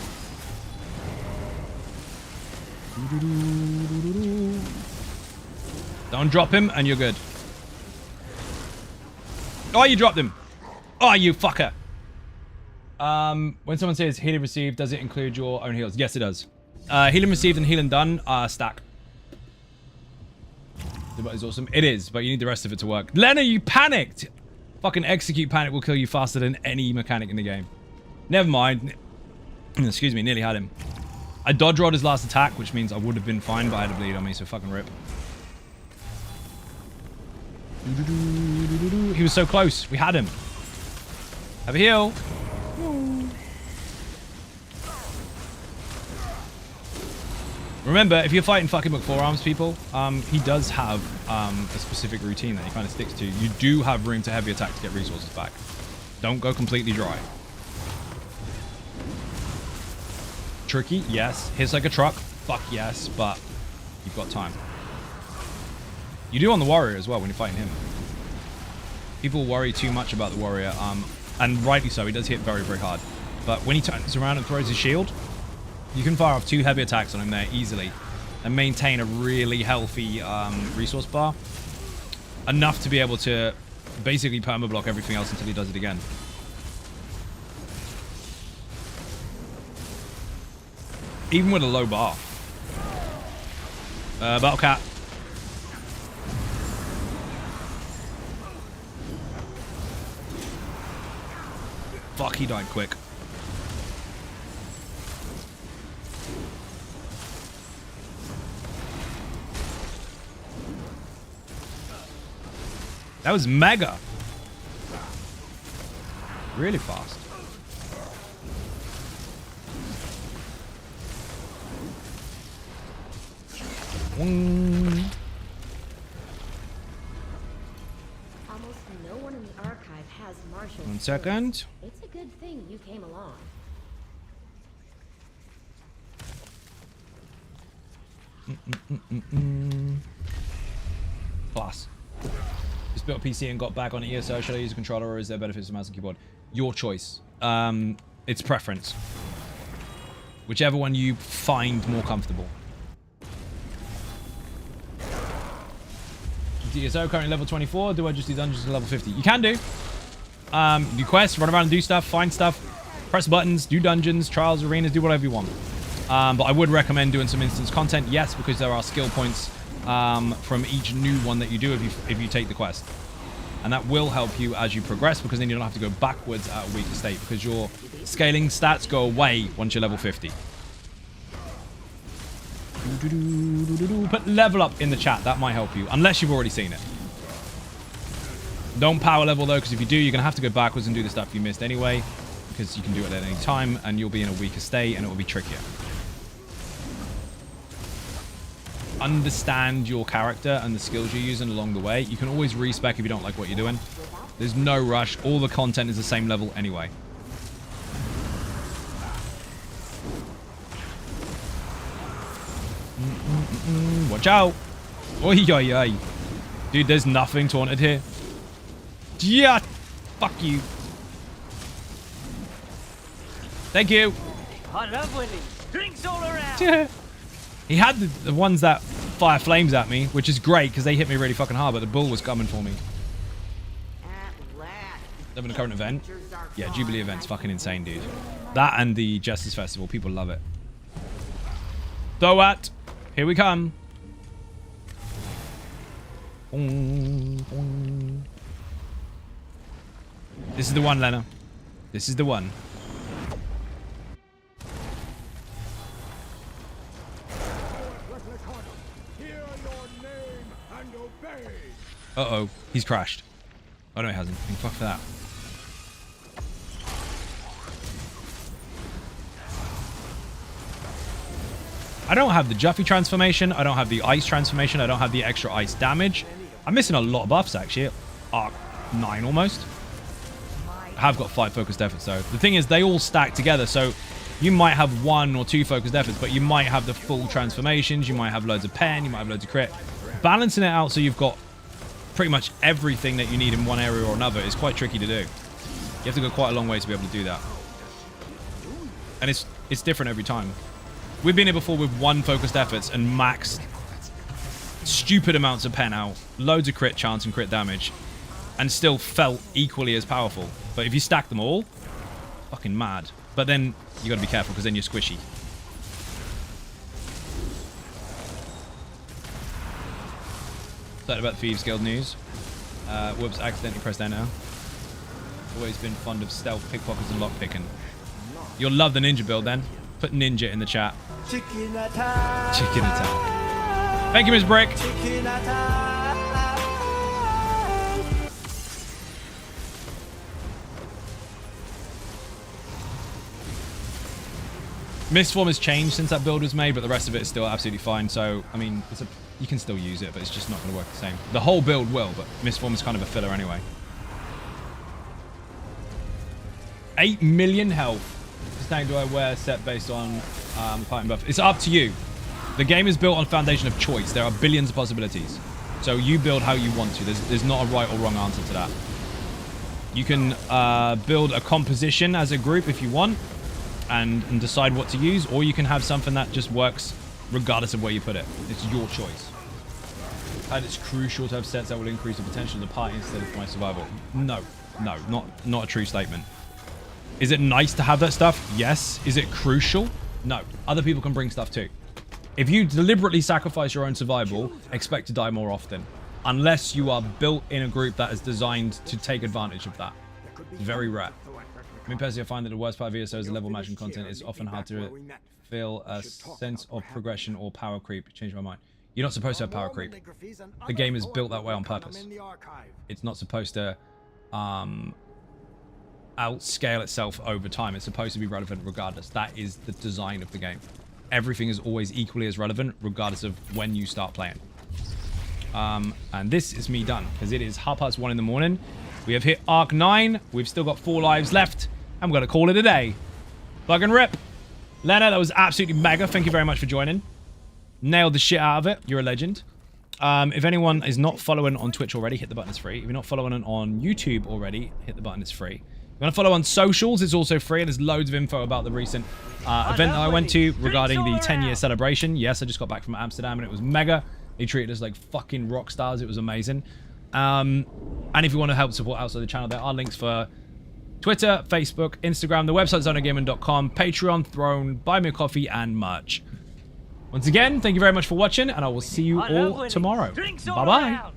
Don't drop him, and you're good. Oh, you dropped him. Oh, you fucker. When someone says healing received, does it include your own heals? Yes, it does. Healing received and healing done are stack. That is awesome. It is, but you need the rest of it to work. Lena, you panicked. Fucking execute panic will kill you faster than any mechanic in the game. Never mind. Excuse me, nearly had him. I dodge rolled his last attack, which means I would have been fine, but I had a bleed on me, so fucking rip. He was so close. We had him. Have a heal. Remember, if you're fighting fucking McForearms people, he does have a specific routine that he kind of sticks to. You do have room to heavy attack to get resources back. Don't go completely dry. Tricky, yes. Hits like a truck, fuck yes, but you've got time. You do on the warrior as well when you're fighting him. People worry too much about the warrior, and rightly so. He does hit very, very hard. But when he turns around and throws his shield, you can fire off 2 heavy attacks on him there easily and maintain a really healthy resource bar. Enough to be able to basically perma-block everything else until he does it again. Even with a low bar. Battle Cat. Fuck, he died quick. That was mega. Really fast. Almost no one in the archive has martial 1 skills. second. It's a good thing you came along. Class. Just built a PC and got back on ESO. Should I use a controller or is there benefits to mouse and keyboard? Your choice. It's preference. Whichever one you find more comfortable. ESO currently level 24. Do I just do dungeons to level 50? You can do. Do quests, run around and do stuff, find stuff, press buttons, do dungeons, trials, arenas, do whatever you want. But I would recommend doing some instance content, yes, because there are skill points from each new one that you do if you take the quest. And that will help you as you progress, because then you don't have to go backwards at a weaker state, because your scaling stats go away once you're level 50. Put level up in the chat, that might help you, unless you've already seen it. Don't power level though, because if you do, you're going to have to go backwards and do the stuff you missed anyway, because you can do it at any time, and you'll be in a weaker state, and it will be trickier. Understand your character and the skills you're using along the way. You can always respec if you don't like what you're doing. There's no rush. All the content is the same level anyway. Watch out. Oi, oi, oi. Dude, there's nothing taunted here. Yeah. Fuck you. Thank you. I love winning. Drinks all around. He had the ones that fire flames at me, which is great because they hit me really fucking hard, but the bull was coming for me. Living a current event. Yeah, Jubilee event's fucking insane, dude. That and the Justice Festival, people love it. So what? Here we come. This is the one, Lena. This is the one. Uh-oh. He's crashed. Oh, no, he hasn't. Fuck that. I don't have the Juffy transformation. I don't have the ice transformation. I don't have the extra ice damage. I'm missing a lot of buffs, actually. Arc 9 almost. I have got 5 focused efforts, though. The thing is, they all stack together, so you might have 1 or 2 focused efforts, but you might have the full transformations. You might have loads of pen. You might have loads of crit. Balancing it out so you've got pretty much everything that you need in one area or another is quite tricky to do. You have to go quite a long way to be able to do that. And it's different every time. We've been here before with 1 focused efforts and maxed stupid amounts of pen out, loads of crit chance and crit damage, and still felt equally as powerful. But if you stack them all, fucking mad. But then you gotta be careful because then you're squishy. Excited about the Thieves Guild news. Whoops, accidentally pressed enter. Always been fond of stealth, pickpockets, and lockpicking. You'll love the ninja build then. Put ninja in the chat. Chicken attack. Chicken attack. Thank you, Ms. Brick. Chicken attack. Mistform has changed since that build was made, but the rest of it is still absolutely fine. So, I mean, you can still use it, but it's just not going to work the same. The whole build will, but Mistform is kind of a filler anyway. 8 million health. What tank do I wear set based on fighting buff? It's up to you. The game is built on a foundation of choice. There are billions of possibilities. So you build how you want to. There's not a right or wrong answer to that. You can build a composition as a group if you want and decide what to use, or you can have something that just works regardless of where you put it. It's your choice. And it's crucial to have sets that will increase the potential of the party instead of my survival. No, not a true statement. Is it nice to have that stuff? Yes. Is it crucial? No. Other people can bring stuff too. If you deliberately sacrifice your own survival, expect to die more often. Unless you are built in a group that is designed to take advantage of that. It's very rare. I mean, personally, I find that the worst part of ESO is the level matching content. It's often hard to feel a sense of progression or power creep. Change my mind. You're not supposed to have power creep. The game is built that way on purpose. It's not supposed to outscale itself over time. It's supposed to be relevant regardless. That is the design of the game. Everything is always equally as relevant regardless of when you start playing. And this is me done because it is 1:30 in the morning. We have hit Arc 9. We've still got 4 lives left. I'm going to call it a day. Plug and rip. Lena, that was absolutely mega. Thank you very much for joining. Nailed the shit out of it. You're a legend. If anyone is not following on Twitch already, hit the button. It's free. If you're not following on YouTube already, hit the button. It's free. If you want to follow on socials, it's also free. And there's loads of info about the recent event that I went to regarding the 10-year celebration. Yes, I just got back from Amsterdam and it was mega. They treated us like fucking rock stars. It was amazing. And if you want to help support outside the channel, there are links for Twitter, Facebook, Instagram, the website zoneofgaming.com, Patreon, Throne, Buy Me a Coffee, and merch. Once again, thank you very much for watching, and I will see you all tomorrow. Bye-bye.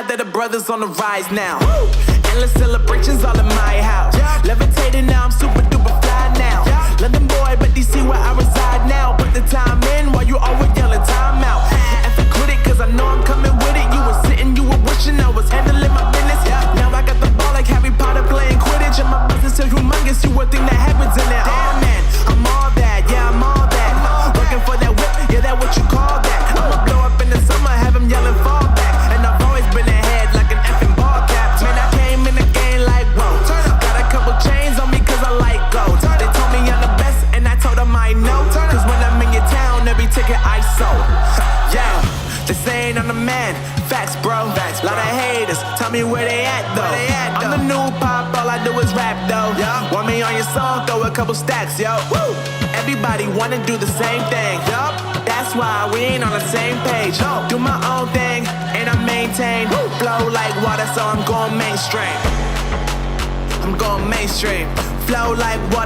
That the brothers on the rise now. Endless celebrations all in my house. Levitating now, I'm super duper fly now. London boy, but DC where I reside now. Put the time in while you always yelling time out. And for quit it, cause I know I'm coming with it. You were sitting, you were wishing I was handling my business. Now I got the ball like Harry Potter playing Quidditch. And my business is humongous, you would think that happens in there. Oh man, I'm all that, yeah, I'm all that. Looking for that whip, yeah, that what you call that. I'ma blow up in the summer, have them yelling fall back. And I've always been ahead like an effing ball cap. Man, I came in the game like, whoa. Got a couple chains on me cause I like gold. They told me I'm the best and I told them I know. Cause when I'm in your town, every ticket I sold. Yeah, they saying I'm the man. Facts, bro. Lot of haters, tell me where they at though. I'm the new pop, all I do is rap though. Want me on your song, throw a couple stacks, yo. Woo! Everybody wanna do the same thing. That's why we ain't on the same page. Do my own thing, and I maintain. Flow like water, so I'm going mainstream. I'm going mainstream. Flow like water.